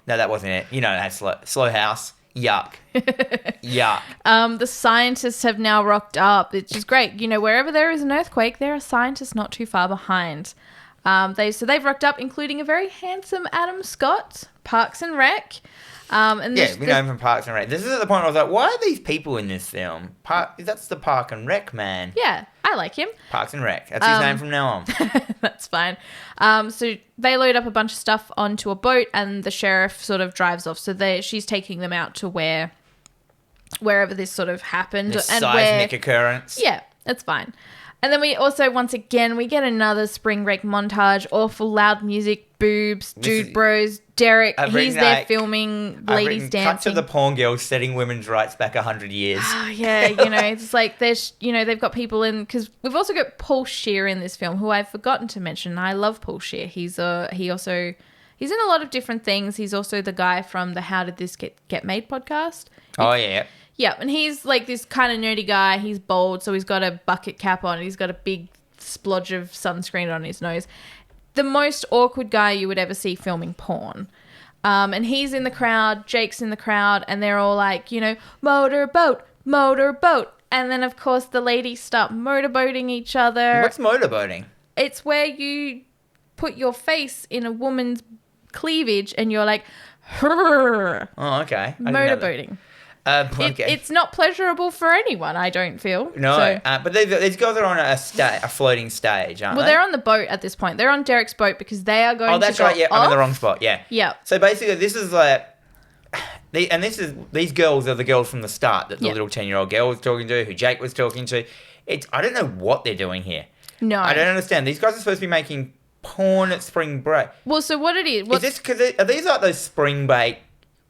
Speaker 1: no, that wasn't it. You know, that's slow house. Yuck. Yuck.
Speaker 2: The scientists have now rocked up. It's just great. You know, wherever there is an earthquake, there are scientists not too far behind. They've rocked up, including a very handsome Adam Scott, Parks and Rec.
Speaker 1: We know him from Parks and Rec. This is at the point where I was like, why are these people in this film? That's the Park and Rec man.
Speaker 2: Yeah, I like him.
Speaker 1: Parks and Rec. That's his name from now on.
Speaker 2: That's fine. So they load up a bunch of stuff onto a boat, and the sheriff sort of drives off. So she's taking them out to wherever this sort of happened.
Speaker 1: This seismic occurrence.
Speaker 2: Yeah, it's fine. And then we also, once again, we get another spring break montage. Awful loud music, boobs, dude bros, Derek. He's there filming ladies dancing.
Speaker 1: Cut to the porn girls setting women's rights back 100 years.
Speaker 2: Yeah, it's like there's, they've got people in, because we've also got Paul Scheer in this film, who I've forgotten to mention. I love Paul Scheer. He's in a lot of different things. He's also the guy from the How Did This Get Made podcast.
Speaker 1: Oh, yeah.
Speaker 2: Yeah, and he's like this kind of nerdy guy. He's bald, so he's got a bucket cap on. He's got a big splodge of sunscreen on his nose. The most awkward guy you would ever see filming porn. And he's in the crowd, Jake's in the crowd, and they're all like, motorboat, motorboat. And then, of course, the ladies start motorboating each other.
Speaker 1: What's motorboating?
Speaker 2: It's where you put your face in a woman's cleavage and you're like, "Hurr."
Speaker 1: Oh, okay.
Speaker 2: Motorboating.
Speaker 1: Okay.
Speaker 2: It's not pleasurable for anyone, I don't feel.
Speaker 1: No, but these girls are on a floating stage, aren't they?
Speaker 2: Well, they're on the boat at this point. They're on Derek's boat because they are going to go off. Oh, that's right.
Speaker 1: Yeah, I'm in the wrong spot. Yeah.
Speaker 2: Yeah.
Speaker 1: So basically, this is like... These girls are the girls from the start that the little 10-year-old girl was talking to, who Jake was talking to. I don't know what they're doing here.
Speaker 2: No.
Speaker 1: I don't understand. These guys are supposed to be making porn at spring break.
Speaker 2: Well, so what it is...
Speaker 1: Is this... Are these like those spring break...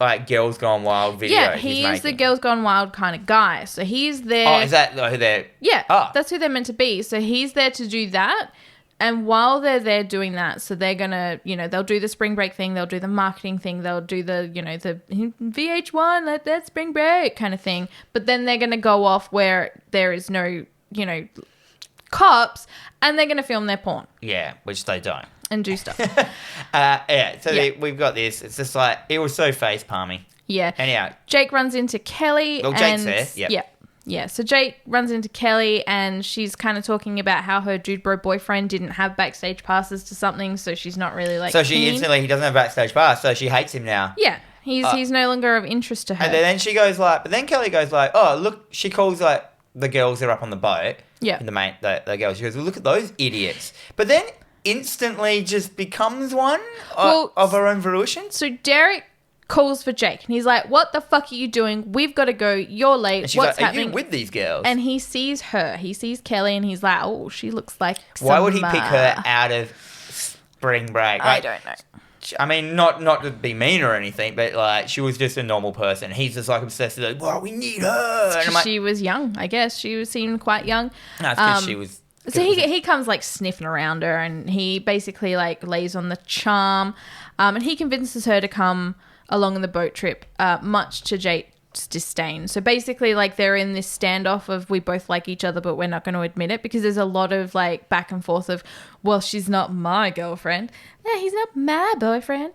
Speaker 1: like Girls Gone Wild videos?
Speaker 2: Yeah, he is the Girls Gone Wild kind of guy. So he's there...
Speaker 1: Oh, is that who they're...
Speaker 2: Yeah, that's who they're meant to be. So he's there to do that. And while they're there doing that, so they're going to, they'll do the spring break thing. They'll do the marketing thing. They'll do the, the VH1, let that spring break kind of thing. But then they're going to go off where there is no, cops, and they're going to film their porn.
Speaker 1: Yeah, which they don't.
Speaker 2: And do stuff.
Speaker 1: We've got this. It's just like, it was so face palmy.
Speaker 2: Yeah.
Speaker 1: Anyhow.
Speaker 2: Jake runs into Kelly.
Speaker 1: Well, Jake's there. Yep.
Speaker 2: Yeah. Yeah. So Jake runs into Kelly and she's kind of talking about how her dude bro boyfriend didn't have backstage passes to something, so she's not really like
Speaker 1: So he doesn't have backstage pass, so she hates him now.
Speaker 2: Yeah. He's no longer of interest to her.
Speaker 1: And then she goes like, but then Kelly goes like, oh, look, she calls like the girls that are up on the boat.
Speaker 2: Yeah.
Speaker 1: The girls. She goes, well, look at those idiots. But then instantly just becomes one of her own fruition.
Speaker 2: So Derek calls for Jake and he's like, what the fuck are you doing? We've got to go. You're late.
Speaker 1: And she's
Speaker 2: What's
Speaker 1: like,
Speaker 2: happening?
Speaker 1: Are you with these girls?
Speaker 2: And he sees her. He sees Kelly and he's like, oh, she looks like
Speaker 1: Why would he pick her out of spring break?
Speaker 2: I don't know.
Speaker 1: I mean, not to be mean or anything, but like she was just a normal person. He's just like obsessed with like, well, we need her. And
Speaker 2: she was young, I guess. She seemed quite young.
Speaker 1: No, it's because she was...
Speaker 2: So he comes like sniffing around her and he basically like lays on the charm and he convinces her to come along on the boat trip, much to Jake's disdain. So basically like they're in this standoff of we both like each other but we're not going to admit it, because there's a lot of like back and forth of, well, she's not my girlfriend. Yeah, he's not my boyfriend.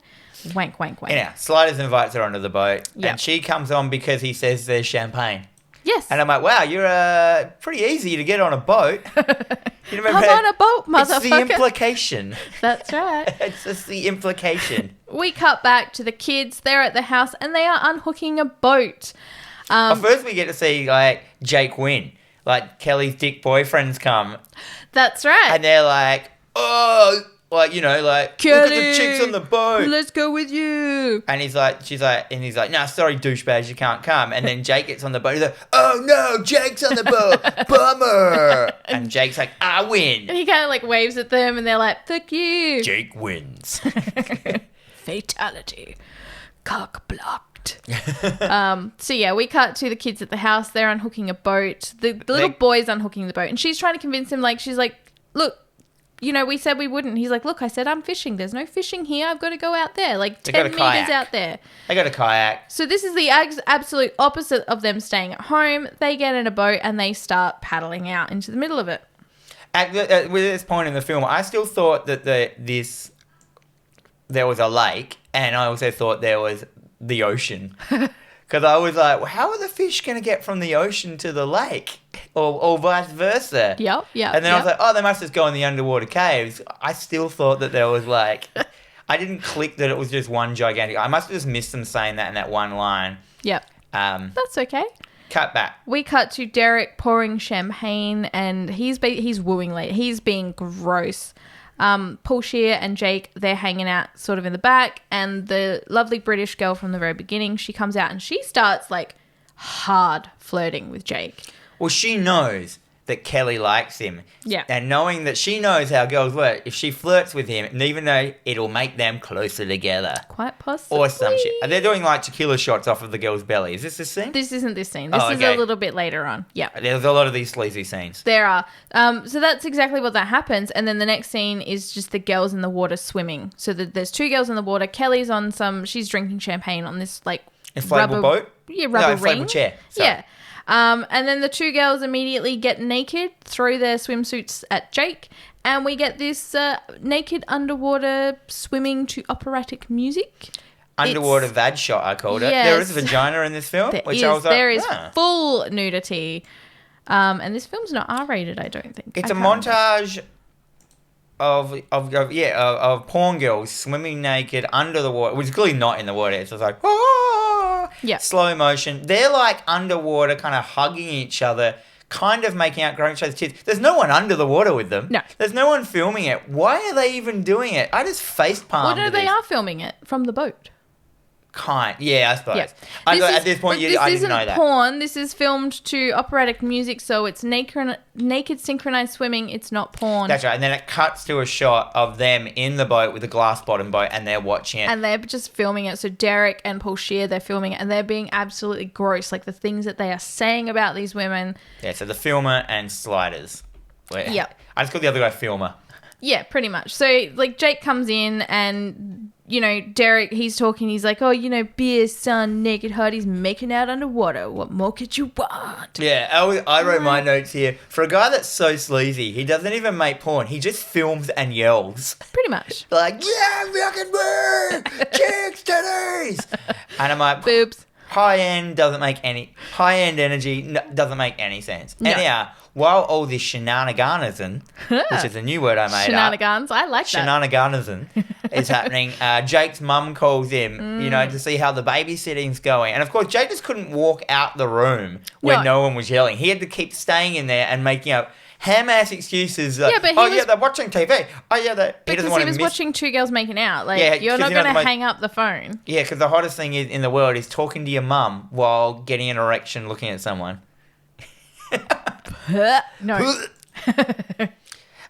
Speaker 2: Wank, wank, wank.
Speaker 1: Yeah, Sliders invites her onto the boat and she comes on because he says there's champagne.
Speaker 2: Yes.
Speaker 1: And I'm like, wow, you're pretty easy to get on a boat.
Speaker 2: I'm on a boat, motherfucker.
Speaker 1: It's the implication.
Speaker 2: That's right.
Speaker 1: It's just the implication.
Speaker 2: We cut back to the kids. They're at the house and they are unhooking a boat.
Speaker 1: First we get to see like Jake win. Like Kelly's dick boyfriends come.
Speaker 2: That's right.
Speaker 1: And they're like, oh... like, like, Kelly, look at the chicks on the boat.
Speaker 2: Let's go with you.
Speaker 1: And he's like, nah, sorry, douchebags, you can't come. And then Jake gets on the boat. He's like, oh no, Jake's on the boat. Bummer. And Jake's like, I win.
Speaker 2: And he kind of like waves at them and they're like, fuck you.
Speaker 1: Jake wins.
Speaker 2: Fatality. Cock blocked. So yeah, we cut to the kids at the house. They're unhooking a boat. The little boy's unhooking the boat. And she's trying to convince him, like, she's like, look, we said we wouldn't. He's like, look, I said I'm fishing. There's no fishing here. I've got to go out there, like 10 meters out there.
Speaker 1: They got a kayak.
Speaker 2: So this is the absolute opposite of them staying at home. They get in a boat and they start paddling out into the middle of it.
Speaker 1: With this point in the film, I still thought that there was a lake, and I also thought there was the ocean. Because I was like, well, how are the fish going to get from the ocean to the lake? Or vice versa.
Speaker 2: Yep.
Speaker 1: And then I was like, oh, they must just go in the underwater caves. I still thought that there was like... I didn't click that it was just one gigantic... I must have just missed them saying that in that one line.
Speaker 2: Yep. That's okay.
Speaker 1: Cut back.
Speaker 2: We cut to Derek pouring champagne, and he's wooing late. He's being gross. Paul Scheer and Jake, they're hanging out sort of in the back, and the lovely British girl from the very beginning, she comes out and she starts like hard flirting with Jake.
Speaker 1: Well, she knows that Kelly likes him.
Speaker 2: Yeah.
Speaker 1: And knowing that she knows how girls work, if she flirts with him, and even though it'll make them closer together.
Speaker 2: Quite possibly.
Speaker 1: Or some shit. They're doing like tequila shots off of the girl's belly. Is this the scene?
Speaker 2: This isn't this scene. This is a little bit later on. Yeah.
Speaker 1: There's a lot of these sleazy scenes.
Speaker 2: There are. So that's exactly what that happens. And then the next scene is just the girls in the water swimming. So there's two girls in the water. Kelly's on she's drinking champagne on this like...
Speaker 1: Inflatable boat?
Speaker 2: Yeah, rubber ring.
Speaker 1: Inflatable chair. Sorry.
Speaker 2: Yeah. And then the two girls immediately get naked, throw their swimsuits at Jake, and we get this naked underwater swimming to operatic music.
Speaker 1: Underwater vag shot, I called it.
Speaker 2: Yes.
Speaker 1: There is a vagina in this film,
Speaker 2: There is full nudity. And this film's not R-rated, I don't think.
Speaker 1: It's a montage of porn girls swimming naked under the water, which is clearly not in the water. It's just like,
Speaker 2: yeah,
Speaker 1: slow motion. They're like underwater, kind of hugging each other, kind of making out growing each other's tits. There's no one under the water with them.
Speaker 2: No.
Speaker 1: There's no one filming it. Why are they even doing it? I just facepalmed.
Speaker 2: Well, no, they are filming it from the boat.
Speaker 1: Yeah, I suppose. Yeah. At this point, I didn't know that.
Speaker 2: This isn't porn. This is filmed to operatic music, so it's naked synchronized swimming. It's not porn.
Speaker 1: That's right. And then it cuts to a shot of them in the boat with a glass bottom boat, and they're watching it.
Speaker 2: And they're just filming it. So Derek and Paul Scheer, they're filming it, and they're being absolutely gross. Like the things that they are saying about these women.
Speaker 1: Yeah, so the filmer and sliders.
Speaker 2: Yeah.
Speaker 1: I just call the other guy filmer.
Speaker 2: Yeah, pretty much. So, like, Jake comes in and, you know, Derek, he's talking. He's like, oh, you know, beer, sun, naked hot. He's making out underwater. What more could you want?
Speaker 1: Yeah, I wrote my notes here. For a guy that's so sleazy, he doesn't even make porn. He just films and yells.
Speaker 2: Pretty much.
Speaker 1: Like, yeah, fucking burn! Chicks, titties! And I'm like...
Speaker 2: Boobs.
Speaker 1: High-end energy doesn't make any sense.
Speaker 2: No.
Speaker 1: Anyhow, while all this shenaniganism, which is a new word I made
Speaker 2: Shenanigans, I like that.
Speaker 1: Shenaniganism is happening. Jake's mum calls him, you know, to see how the babysitting's going. And, of course, Jake just couldn't walk out the room when no one was yelling. He had to keep staying in there and making up ham-ass excuses. Like, they're watching TV.
Speaker 2: Because he was watching two girls making out. Like, you're not going to hang up the phone.
Speaker 1: Yeah, because the hottest thing in the world is talking to your mum while getting an erection looking at someone.
Speaker 2: No.
Speaker 1: And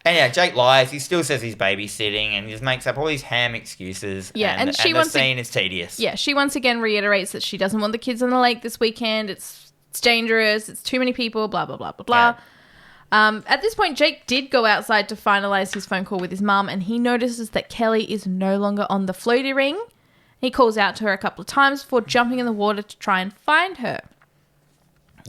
Speaker 1: yeah, Jake lies. He still says he's babysitting and he just makes up all these ham excuses.
Speaker 2: Yeah, and
Speaker 1: the scene is tedious.
Speaker 2: Yeah, she once again reiterates that she doesn't want the kids on the lake this weekend. It's dangerous. It's too many people. Blah blah blah blah blah.
Speaker 1: Yeah.
Speaker 2: At this point, Jake did go outside to finalize his phone call with his mum, and he notices that Kelly is no longer on the floaty ring. He calls out to her a couple of times before jumping in the water to try and find her.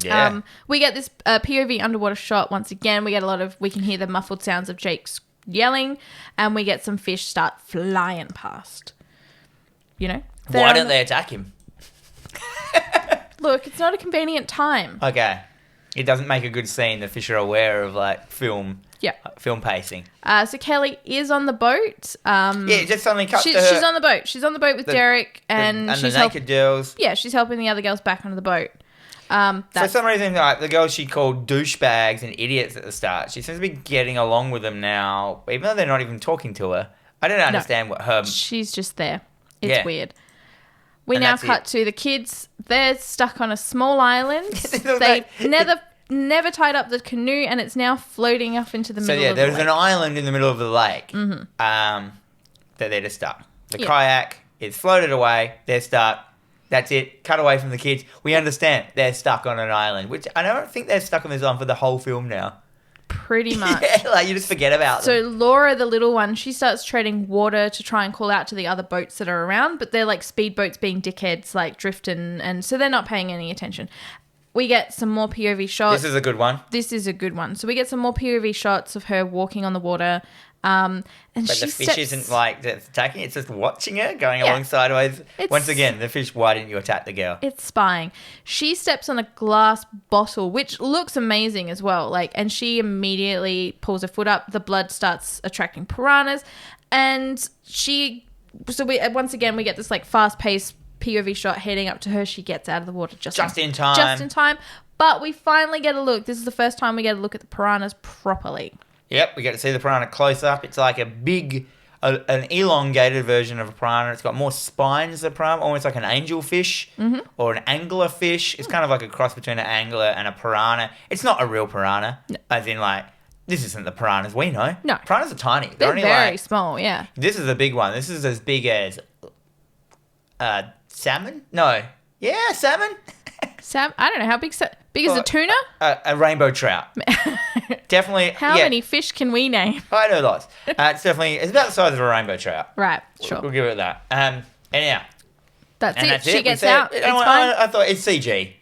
Speaker 1: Yeah.
Speaker 2: We get this POV underwater shot once again. We can hear the muffled sounds of Jake's yelling, and we get some fish start flying past. You know?
Speaker 1: Why don't they attack him?
Speaker 2: Look, it's not a convenient time.
Speaker 1: Okay. It doesn't make a good scene. The fish are aware of like film pacing.
Speaker 2: So Kelly is on the boat.
Speaker 1: It just suddenly cuts to her.
Speaker 2: She's on the boat. She's on the boat with Derek and
Speaker 1: she's the naked girls.
Speaker 2: Yeah, she's helping the other girls back onto the boat.
Speaker 1: For some reason, like the girls she called douchebags and idiots at the start, she seems to be getting along with them now, even though they're not even talking to her. I don't understand what her...
Speaker 2: She's just there. It's weird. We now cut to the kids. They're stuck on a small island. They never tied up the canoe, and it's now floating off into the middle of the lake.
Speaker 1: There's an island in the middle of the lake that they're just stuck. The kayak is floated away. They're stuck. That's it. Cut away from the kids. We understand they're stuck on an island, which I don't think they're stuck on this island for the whole film now.
Speaker 2: Pretty much.
Speaker 1: Yeah, like you just forget about them.
Speaker 2: So Laura, the little one, she starts treading water to try and call out to the other boats that are around, but they're like speedboats being dickheads, like drifting, and so they're not paying any attention. We get some more POV shots.
Speaker 1: This is a good one.
Speaker 2: So we get some more POV shots of her walking on the water. And
Speaker 1: but
Speaker 2: she
Speaker 1: the fish isn't like attacking; it's just watching her going along sideways.
Speaker 2: It's,
Speaker 1: Once again, the fish. Why didn't you attack the girl?
Speaker 2: It's spying. She steps on a glass bottle, which looks amazing as well. And she immediately pulls her foot up. The blood starts attracting piranhas, and once again we get this fast-paced POV shot heading up to her. She gets out of the water just in time. But we finally get a look. This is the first time we get a look at the piranhas properly.
Speaker 1: Yep, we get to see the piranha close up. It's like a big, an elongated version of a piranha. It's got more spines than a piranha, almost like an angelfish or an anglerfish. It's kind of like a cross between an angler and a piranha. It's not a real piranha, as in this isn't the piranhas we know.
Speaker 2: No.
Speaker 1: Piranhas are tiny.
Speaker 2: They're only very small, yeah.
Speaker 1: This is a big one. This is as big as salmon? No. Yeah, salmon.
Speaker 2: I don't know how big is a tuna?
Speaker 1: A rainbow trout. Definitely.
Speaker 2: How many fish can we name?
Speaker 1: I know lots. It's about the size of a rainbow trout.
Speaker 2: Right, sure.
Speaker 1: We'll give it that. Anyhow.
Speaker 2: That's it. She gets out. It's fine.
Speaker 1: I thought it's CG.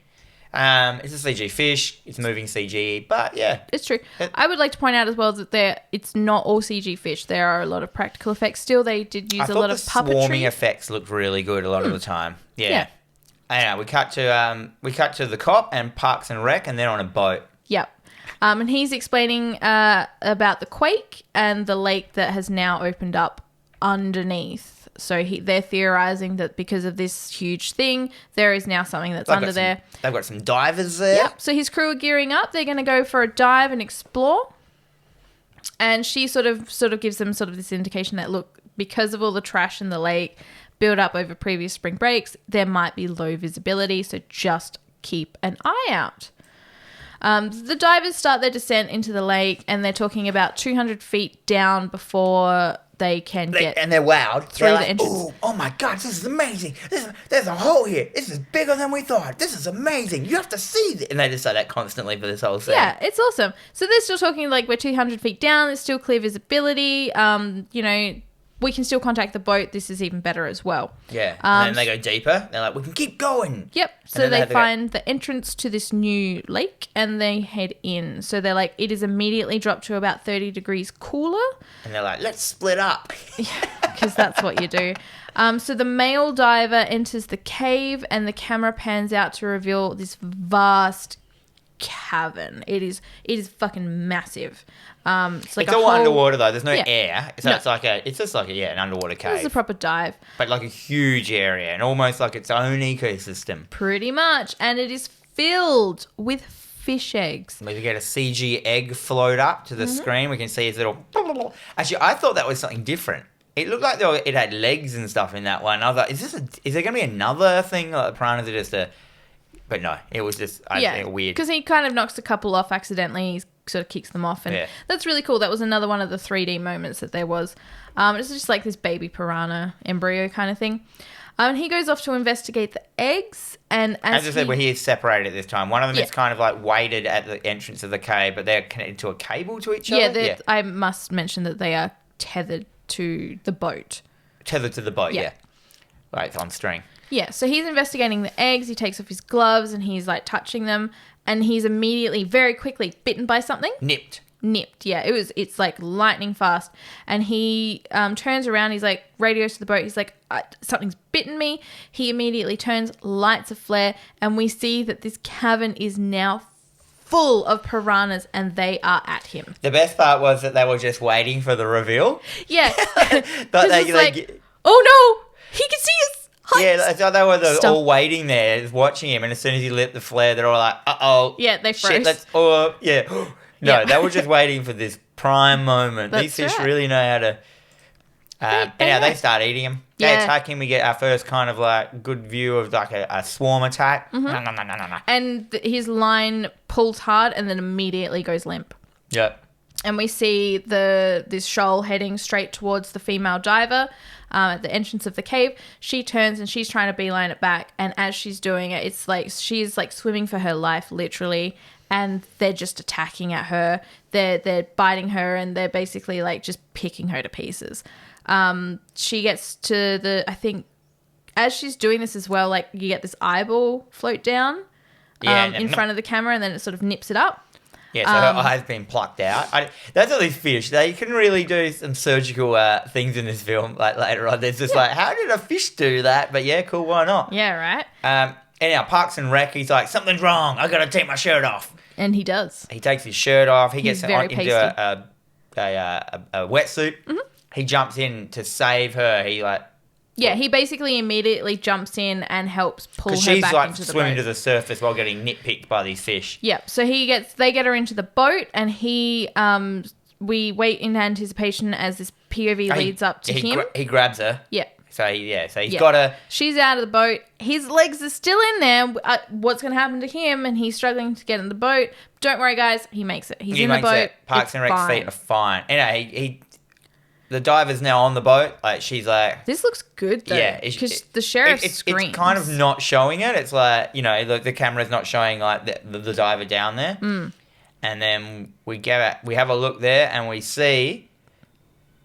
Speaker 1: It's a CG fish. It's moving CG, but yeah.
Speaker 2: It's true. I would like to point out as well that it's not all CG fish. There are a lot of practical effects still. They did use a lot of puppetry.
Speaker 1: The swarming effects looked really good a lot of the time. Yeah. Anyway, we cut to the cop and Parks and Rec, and they're on a boat.
Speaker 2: Yep. And he's explaining about the quake and the lake that has now opened up underneath. So they're theorizing that because of this huge thing, there is now something that's under there.
Speaker 1: They've got some divers there.
Speaker 2: Yep. So his crew are gearing up. They're going to go for a dive and explore. And she sort of gives them this indication that, look, because of all the trash in the lake built up over previous spring breaks, there might be low visibility. So just keep an eye out. The divers start their descent into the lake, and they're talking about 200 feet down before they can get...
Speaker 1: And they're wowed.
Speaker 2: Through the entrance.
Speaker 1: Oh my God, this is amazing. There's a hole here. This is bigger than we thought. This is amazing. You have to see this. And they just say that constantly for this whole scene.
Speaker 2: Yeah, it's awesome. So they're still talking we're 200 feet down. There's still clear visibility. We can still contact the boat. This is even better as well.
Speaker 1: Yeah. And then they go deeper. They're like, we can keep going.
Speaker 2: Yep. So they find the entrance to this new lake and they head in. So they're like, it is immediately dropped to about 30 degrees cooler.
Speaker 1: And they're like, let's split up.
Speaker 2: Yeah, because that's what you do. So the male diver enters the cave and the camera pans out to reveal this vast cavern. It is fucking massive. It's
Speaker 1: all underwater though. There's no air, so it's just like an underwater cave.
Speaker 2: It's a proper dive,
Speaker 1: but like a huge area and almost like its own ecosystem.
Speaker 2: Pretty much, and it is filled with fish eggs.
Speaker 1: We get a CG egg float up to the screen. We can see its little. Actually, I thought that was something different. It looked like it had legs and stuff in that one. I was like, is there going to be another thing? Like the piranhas are just But no, it was just weird.
Speaker 2: Because he kind of knocks a couple off accidentally. He sort of kicks them off. And that's really cool. That was another one of the 3D moments that there was. It's just like this baby piranha embryo kind of thing. And he goes off to investigate the eggs. And as I said,
Speaker 1: we're here separated this time. One of them is kind of like weighted at the entrance of the cave, but they're connected to a cable to each other.
Speaker 2: Yeah, I must mention that they are tethered to the boat.
Speaker 1: Tethered to the boat, yeah. Like on string.
Speaker 2: Yeah, so he's investigating the eggs. He takes off his gloves and he's touching them, and he's immediately, very quickly, bitten by something.
Speaker 1: Nipped.
Speaker 2: Yeah, it's like lightning fast. And he turns around. He's like, radios to the boat. He's like, something's bitten me. He immediately turns, lights a flare, and we see that this cavern is now full of piranhas, and they are at him.
Speaker 1: The best part was that they were just waiting for the reveal.
Speaker 2: Yeah.
Speaker 1: But
Speaker 2: oh no, he can see us.
Speaker 1: Yeah, they were all waiting there, watching him, and as soon as he lit the flare, they're all like, uh-oh.
Speaker 2: Yeah, they froze.
Speaker 1: Shit, they were just waiting for this prime moment. These fish really know how to... anyhow, they start eating him. They attack him. We get our first kind of good view of a swarm attack.
Speaker 2: Mm-hmm. And his line pulls hard and then immediately goes limp.
Speaker 1: Yep.
Speaker 2: And we see this shoal heading straight towards the female diver at the entrance of the cave. She turns and she's trying to beeline it back. And as she's doing it, it's like she's swimming for her life, literally. And they're just attacking at her. They're biting her, and they're basically just picking her to pieces. She gets to I think as she's doing this as well, you get this eyeball float down in front of the camera, and then it sort of nips it up.
Speaker 1: Yeah, so her eye's been plucked out. That's all these fish. They can really do some surgical things in this film. Like later on, there's just like, how did a fish do that? But yeah, cool, why not?
Speaker 2: Yeah, right.
Speaker 1: Anyhow, Parks and Rec, he's like, something's wrong. I got to take my shirt off.
Speaker 2: And he does.
Speaker 1: He takes his shirt off. He
Speaker 2: He's
Speaker 1: gets
Speaker 2: very
Speaker 1: into
Speaker 2: pasty.
Speaker 1: a wetsuit. Mm-hmm. He jumps in to save her.
Speaker 2: He basically immediately jumps in and helps pull her
Speaker 1: she's
Speaker 2: back
Speaker 1: like
Speaker 2: into the
Speaker 1: swimming
Speaker 2: boat.
Speaker 1: to the surface while getting nitpicked by these fish.
Speaker 2: Yep. So they get her into the boat, and we wait in anticipation as this POV leads up to him.
Speaker 1: He grabs her.
Speaker 2: Yep.
Speaker 1: So he's got her.
Speaker 2: She's out of the boat. His legs are still in there. What's going to happen to him? And he's struggling to get in the boat. Don't worry, guys. He makes it. He's in the boat.
Speaker 1: Parks and Rec's feet are fine. Anyway, the diver's now on the boat. Like, she's like,
Speaker 2: this looks good though. Yeah, because the sheriff screams.
Speaker 1: It's kind of not showing it. It's like, the camera's not showing like the diver down there. Mm. And then we have a look there, and we see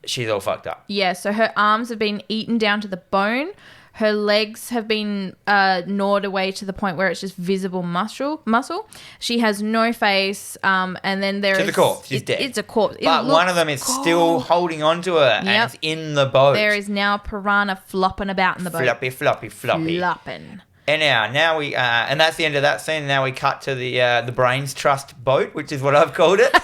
Speaker 1: she's all fucked up. Yeah,
Speaker 2: so her arms have been eaten down to the bone. Her legs have been gnawed away to the point where it's just visible muscle. She has no face, and then
Speaker 1: she's a corpse. She's dead.
Speaker 2: It's a corpse.
Speaker 1: But one of them is still holding onto her, and it's in the boat.
Speaker 2: There is now a piranha flopping about in the boat.
Speaker 1: Floppy.
Speaker 2: Flopping.
Speaker 1: And now we, and that's the end of that scene. Now we cut to the Brains Trust boat, which is what I've called it.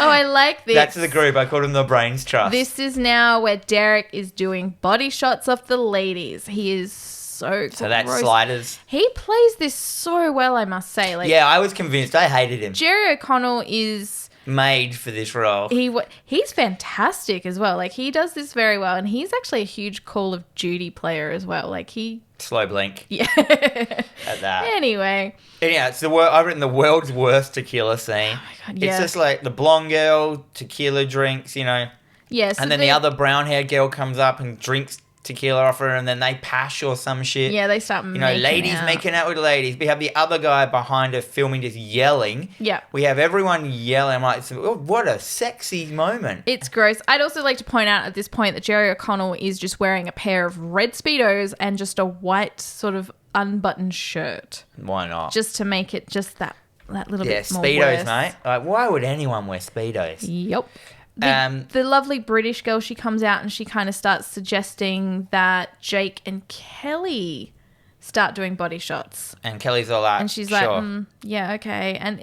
Speaker 2: Oh, I like this.
Speaker 1: That's the group. I called them the Brains Trust.
Speaker 2: This is now where Derek is doing body shots of the ladies. He is so
Speaker 1: that's Sliders.
Speaker 2: He plays this so well, I must say.
Speaker 1: Yeah, I was convinced. I hated him.
Speaker 2: Jerry O'Connell is
Speaker 1: made for this role.
Speaker 2: He's fantastic as well. Like, he does this very well, and he's actually a huge Call of Duty player as well. Like,
Speaker 1: slow blink.
Speaker 2: Yeah.
Speaker 1: At that.
Speaker 2: Anyway.
Speaker 1: Yeah, I've written the world's worst tequila scene. Oh my God, yeah. It's just like the blonde girl, tequila drinks, Yes.
Speaker 2: Yeah, so
Speaker 1: and then the other brown-haired girl comes up and drinks tequila off her, and then they pash or some shit.
Speaker 2: Yeah, they start
Speaker 1: making out with ladies. We have the other guy behind her filming, just yelling.
Speaker 2: Yeah. We
Speaker 1: have everyone yelling. I'm like, what a sexy moment.
Speaker 2: It's gross. I'd also like to point out at this point that Jerry O'Connell is just wearing a pair of red Speedos and just a white sort of unbuttoned shirt.
Speaker 1: Why not?
Speaker 2: Just to make it just that little bit more
Speaker 1: Speedos,
Speaker 2: worse.
Speaker 1: mate. Like, why would anyone wear Speedos?
Speaker 2: Yep. The lovely British girl, she comes out and she kind of starts suggesting that Jake and Kelly start doing body shots.
Speaker 1: And Kelly's all like,
Speaker 2: and she's
Speaker 1: sure.
Speaker 2: like, yeah, okay. And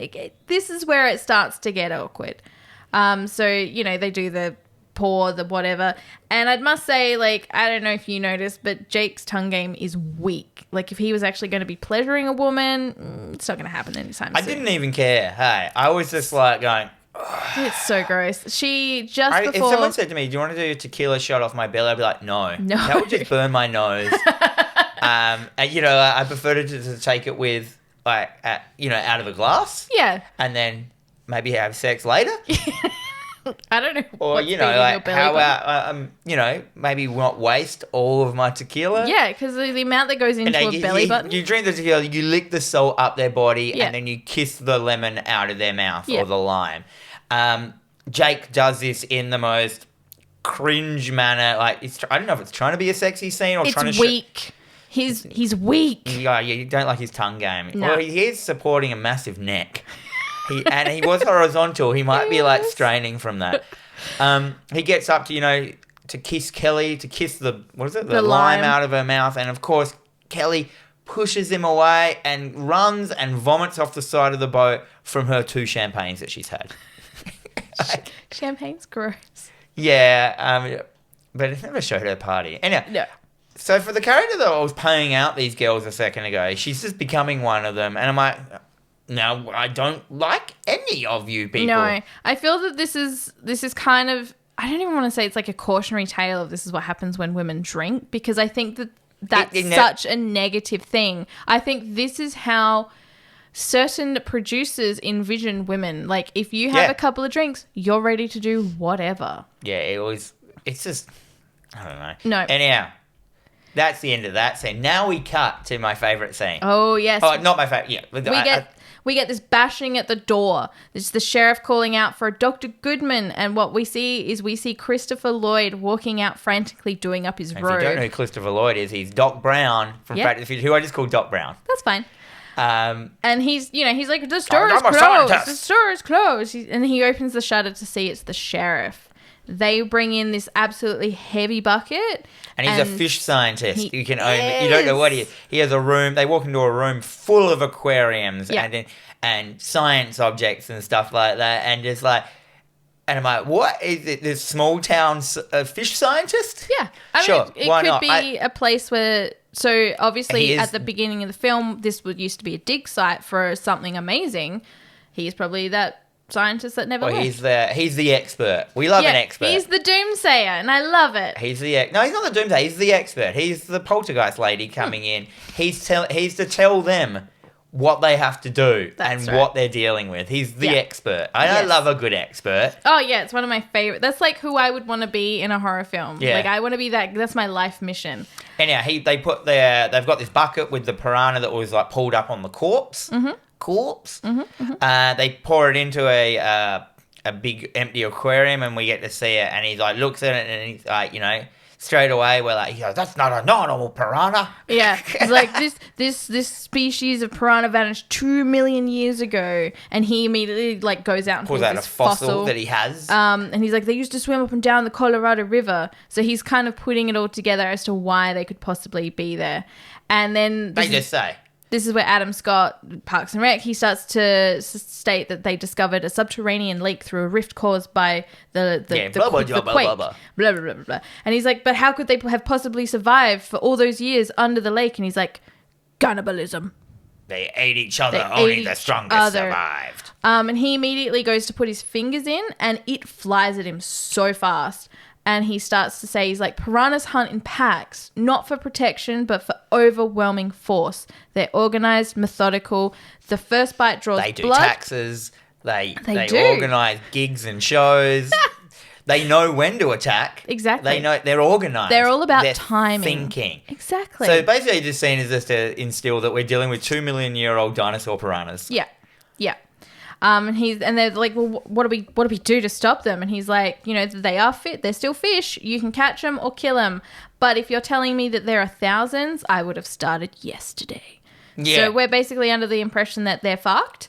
Speaker 2: this is where it starts to get awkward. So, they do the paw, the whatever. And I must say, like, I don't know if you noticed, but Jake's tongue game is weak. Like, if he was actually going to be pleasuring a woman, it's not going to happen anytime soon.
Speaker 1: I didn't even care. Hey, I was just like going...
Speaker 2: It's so gross. If
Speaker 1: someone said to me, do you want to do a tequila shot off my belly? I'd be like, no. That would just burn my nose. I prefer to take it with, like, out of a glass.
Speaker 2: Yeah.
Speaker 1: And then maybe have sex later.
Speaker 2: I don't know.
Speaker 1: Or, how about, maybe not waste all of my tequila.
Speaker 2: Yeah, because the amount that goes into a belly button.
Speaker 1: You drink the tequila, you lick the salt up their body, and then you kiss the lemon out of their mouth or the lime. Jake does this in the most cringe manner. Like, I don't know if it's trying to be a sexy scene or trying to...
Speaker 2: It's weak. He's weak.
Speaker 1: Yeah, you don't like his tongue game.
Speaker 2: No.
Speaker 1: Well, he is supporting a massive neck. He was horizontal. He might be like straining from that. He gets up to to kiss Kelly, to kiss the lime out of her mouth, and of course Kelly pushes him away and runs and vomits off the side of the boat from her 2 champagnes that she's had.
Speaker 2: Champagne's gross.
Speaker 1: Yeah, but it never showed her party. Anyway,
Speaker 2: no.
Speaker 1: So for the character that I was paying out these girls a second ago, she's just becoming one of them, and I'm like. No, I don't like any of you people.
Speaker 2: No, I feel that this is kind of, I don't even want to say it's like a cautionary tale of this is what happens when women drink, because I think that's such a negative thing. I think this is how certain producers envision women. Like, if you have a couple of drinks, you're ready to do whatever.
Speaker 1: Yeah, it's just, I don't know.
Speaker 2: No.
Speaker 1: Anyhow. That's the end of that scene. Now we cut to my favourite scene.
Speaker 2: Oh, yes.
Speaker 1: Oh, not my favourite. Yeah.
Speaker 2: We get this bashing at the door. It's the sheriff calling out for Dr. Goodman. And what we see Christopher Lloyd walking out frantically doing up his robe.
Speaker 1: If you don't know who Christopher Lloyd is, he's Doc Brown from Back to the Future, who I just call Doc Brown.
Speaker 2: That's fine. And he's like, the store is closed. The store is closed. And he opens the shutter to see it's the sheriff. They bring in this absolutely heavy bucket.
Speaker 1: And he's a fish scientist. You don't know what he is. He has a room. They walk into a room full of aquariums and science objects and stuff like that. And just like, and I'm like, what is it? This small town fish scientist?
Speaker 2: Yeah. I mean, it could be a place where. So obviously, at the beginning of the film, this used to be a dig site for something amazing. He's probably that scientist that never left.
Speaker 1: He's the expert. We love an expert.
Speaker 2: He's the doomsayer, and I love it.
Speaker 1: No, he's not the doomsayer. He's the expert. He's the poltergeist lady coming in. He's to tell them what they have to do what they're dealing with. He's the expert. I love a good expert.
Speaker 2: Oh yeah, it's one of my favorite. That's like who I would want to be in a horror film. Yeah. Like I want to be that. That's my life mission.
Speaker 1: Anyhow, they've got this bucket with the piranha that was like pulled up on the corpse.
Speaker 2: Mm-hmm.
Speaker 1: They pour it into a big empty aquarium, and we get to see it. And he like looks at it, and he's like, straight away we're like, that's not a normal piranha.
Speaker 2: Yeah, it's like this species of piranha vanished 2 million years ago, and he immediately like goes out and
Speaker 1: pulls out a fossil that he has.
Speaker 2: And he's like, they used to swim up and down the Colorado River, so he's kind of putting it all together as to why they could possibly be there. And then this is where Adam Scott, Parks and Rec, he starts to state that they discovered a subterranean leak through a rift caused by the quake. Blah, blah, blah, blah. And he's like, but how could they have possibly survived for all those years under the lake? And he's like, cannibalism.
Speaker 1: They ate each other. Only the strongest survived.
Speaker 2: And he immediately goes to put his fingers in, and it flies at him so fast. And he starts to say, he's like, piranhas hunt in packs, not for protection, but for overwhelming force. They're organized, methodical. The first bite draws blood.
Speaker 1: They do taxes. They organize gigs and shows. They know when to attack.
Speaker 2: Exactly.
Speaker 1: They know they're organized.
Speaker 2: They're all about timing.
Speaker 1: Thinking.
Speaker 2: Exactly.
Speaker 1: So basically, this scene is just to instill that we're dealing with 2 million year old dinosaur piranhas.
Speaker 2: Yeah. And they're like, well, what do we do to stop them? And he's like, they are fit. They're still fish. You can catch them or kill them. But if you're telling me that there are thousands, I would have started yesterday. Yeah. So we're basically under the impression that they're fucked.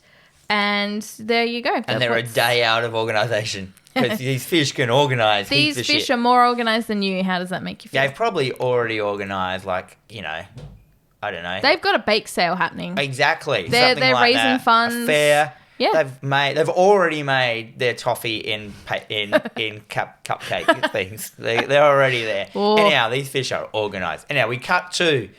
Speaker 2: And there you go.
Speaker 1: And they're a day out of organisation. Because these fish can organise.
Speaker 2: These fish are more organised than you. How does that make you feel?
Speaker 1: They've probably already organised, I don't know.
Speaker 2: They've got a bake sale happening.
Speaker 1: Exactly.
Speaker 2: They're raising funds.
Speaker 1: A fair.
Speaker 2: Yeah.
Speaker 1: They've already made their toffee in cupcake things. They're already there.
Speaker 2: Oh.
Speaker 1: Anyhow, these fish are organised. Anyhow, we cut to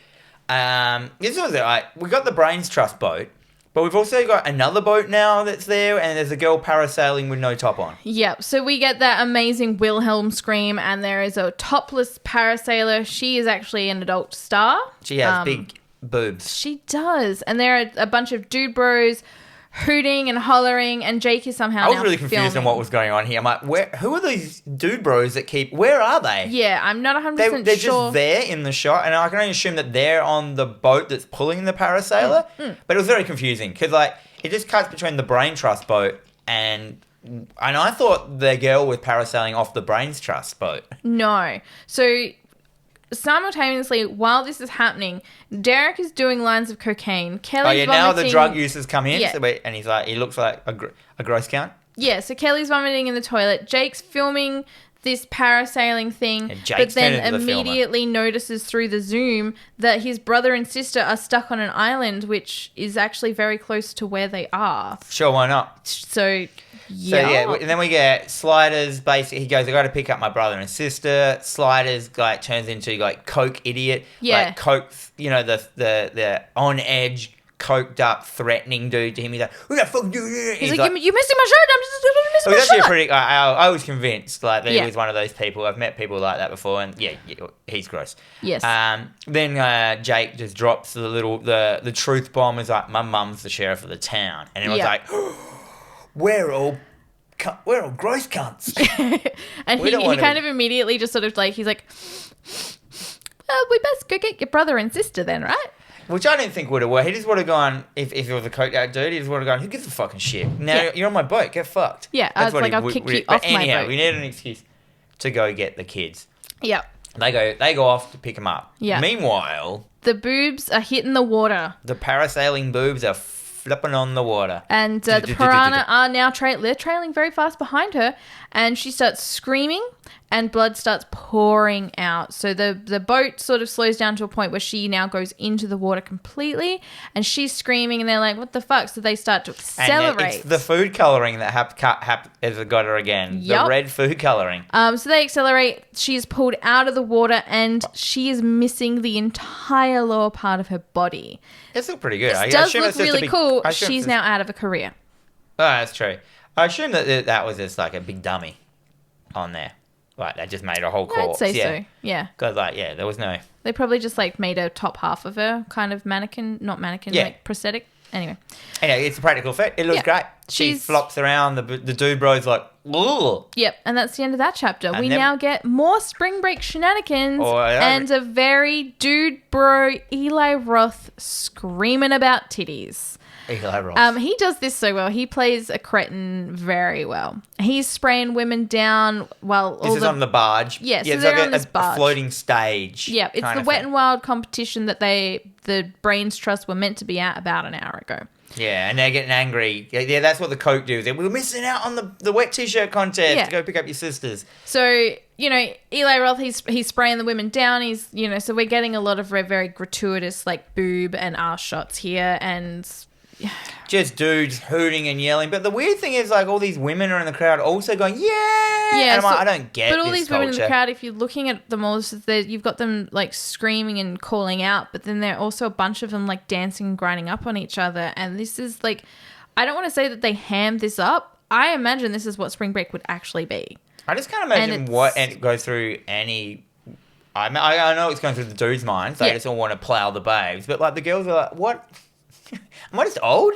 Speaker 1: this was it. We got the Brains Trust boat, but we've also got another boat now that's there, and there's a girl parasailing with no top on.
Speaker 2: Yep. So we get that amazing Wilhelm scream, and there is a topless parasailer. She is actually an adult star.
Speaker 1: She has big boobs.
Speaker 2: She does, and there are a bunch of dude bros hooting and hollering, and Jake is somehow
Speaker 1: I was really confused on what was going on here. I'm like, who are these dude bros that where are they?
Speaker 2: Yeah, I'm not 100% sure.
Speaker 1: They're just there in the shot, and I can only assume that they're on the boat that's pulling the parasailer. But it was very confusing, because it just cuts between the Brain Trust boat and I thought the girl was parasailing off the Brains Trust boat. No.
Speaker 2: So simultaneously, while this is happening, Derek is doing lines of cocaine. Kelly's vomiting.
Speaker 1: Now the drug users come in, and he looks like a gross count.
Speaker 2: Yeah, so Kelly's vomiting in the toilet. Jake's filming this parasailing thing, but then immediately notices through the Zoom that his brother and sister are stuck on an island, which is actually very close to where they are.
Speaker 1: Sure, why not?
Speaker 2: So
Speaker 1: and then we get Sliders. Basically, he goes, I got to pick up my brother and sister. Sliders turns into Coke idiot.
Speaker 2: Yeah.
Speaker 1: Like Coke, the on edge, coked up, threatening dude to him. He's like, "Who the fuck do you?"
Speaker 2: He's like, "You're missing my shirt. I'm just missing my shirt."
Speaker 1: Actually I was convinced that he was one of those people. I've met people like that before, and he's gross.
Speaker 2: Yes.
Speaker 1: Then Jake just drops the truth bomb. Is like, my mum's the sheriff of the town, and it was like. We're all gross cunts.
Speaker 2: And he kind of immediately just sort of he's like, we best go get your brother and sister then, right?
Speaker 1: Which I didn't think would have worked. He just would have gone, if it was a coked out dude, he just would have gone, who gives a fucking shit? Now you're on my boat, get fucked.
Speaker 2: Yeah, I was like, I'll kick you off my boat.
Speaker 1: We need an excuse to go get the kids.
Speaker 2: Yeah.
Speaker 1: They go off to pick him up.
Speaker 2: Yeah.
Speaker 1: Meanwhile,
Speaker 2: the boobs are hitting the water.
Speaker 1: The parasailing boobs are flipping on the water.
Speaker 2: And the piranha are now they're trailing very fast behind her, and she starts screaming and blood starts pouring out. So the boat sort of slows down to a point where she now goes into the water completely, and she's screaming, and they're like, what the fuck? So they start to accelerate.
Speaker 1: And it's the food colouring that has got her again.
Speaker 2: Yep.
Speaker 1: The red food colouring.
Speaker 2: So they accelerate. She's pulled out of the water, and she is missing the entire lower part of her body.
Speaker 1: It's still pretty good.
Speaker 2: It does look really cool. She's now out of a career.
Speaker 1: Oh, that's true. I assume that was just like a big dummy on there. Like, they just made a whole corpse.
Speaker 2: I'd say so, yeah.
Speaker 1: Because, there was no...
Speaker 2: They probably just, made a top half of her kind of mannequin, not mannequin, prosthetic. Anyway,
Speaker 1: it's a practical effect. It looks great. She flops around. The dude bro's like, ooh.
Speaker 2: Yep, and that's the end of that chapter. We now get more Spring Break shenanigans and a very dude bro Eli Roth screaming about titties.
Speaker 1: Eli Roth.
Speaker 2: He does this so well. He plays a cretin very well. He's spraying women down while
Speaker 1: this is on the barge.
Speaker 2: Yeah, so they're on this barge.
Speaker 1: A floating stage.
Speaker 2: Yeah, it's the Wet and Wild competition that the Brains Trust were meant to be at about an hour ago.
Speaker 1: Yeah, and they're getting angry. Yeah, that's what the Coke do. We're missing out on the wet t-shirt contest. Yeah. Go pick up your sisters.
Speaker 2: So, Eli Roth, he's spraying the women down. He's, so we're getting a lot of very gratuitous, boob and arse shots here, and...
Speaker 1: just dudes hooting and yelling. But the weird thing is, all these women are in the crowd also going, yeah!
Speaker 2: Yeah,
Speaker 1: and I'm I don't get
Speaker 2: But all
Speaker 1: this
Speaker 2: these
Speaker 1: culture.
Speaker 2: women in the crowd, if you're looking at them all, you've got them, screaming and calling out, but then there are also a bunch of them, dancing and grinding up on each other. And this is, I don't want to say that they hammed this up. I imagine this is what Spring Break would actually be.
Speaker 1: I just can't imagine it goes through any... I know it's going through the dudes' minds. They just all want to plow the babes. But, the girls are like, what... Am I just old?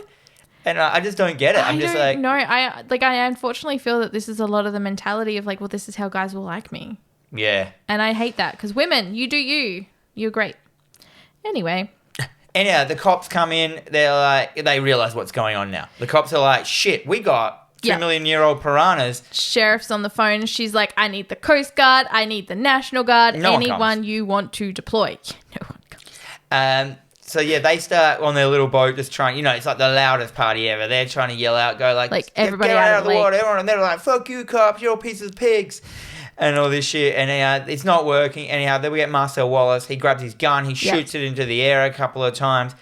Speaker 1: And I just don't get it. I'm just like...
Speaker 2: No, I unfortunately feel that this is a lot of the mentality of well, this is how guys will like me.
Speaker 1: Yeah.
Speaker 2: And I hate that because women, you do you. You're great. Anyway.
Speaker 1: Anyhow, the cops come in. They're they realise what's going on now. The cops are like, shit, we got 2 million-year-old piranhas.
Speaker 2: Sheriff's on the phone. She's like, I need the Coast Guard. I need the National Guard. Anyone you want to deploy. No one comes.
Speaker 1: So, they start on their little boat just trying, it's the loudest party ever. They're trying to yell out, go
Speaker 2: everybody
Speaker 1: get out of the water.
Speaker 2: lake.
Speaker 1: Everyone, and they're like, fuck you, cops, you're all pieces of pigs. And all this shit. And it's not working. Anyhow, then we get Marcel Wallace. He grabs his gun. He shoots it into the air a couple of times.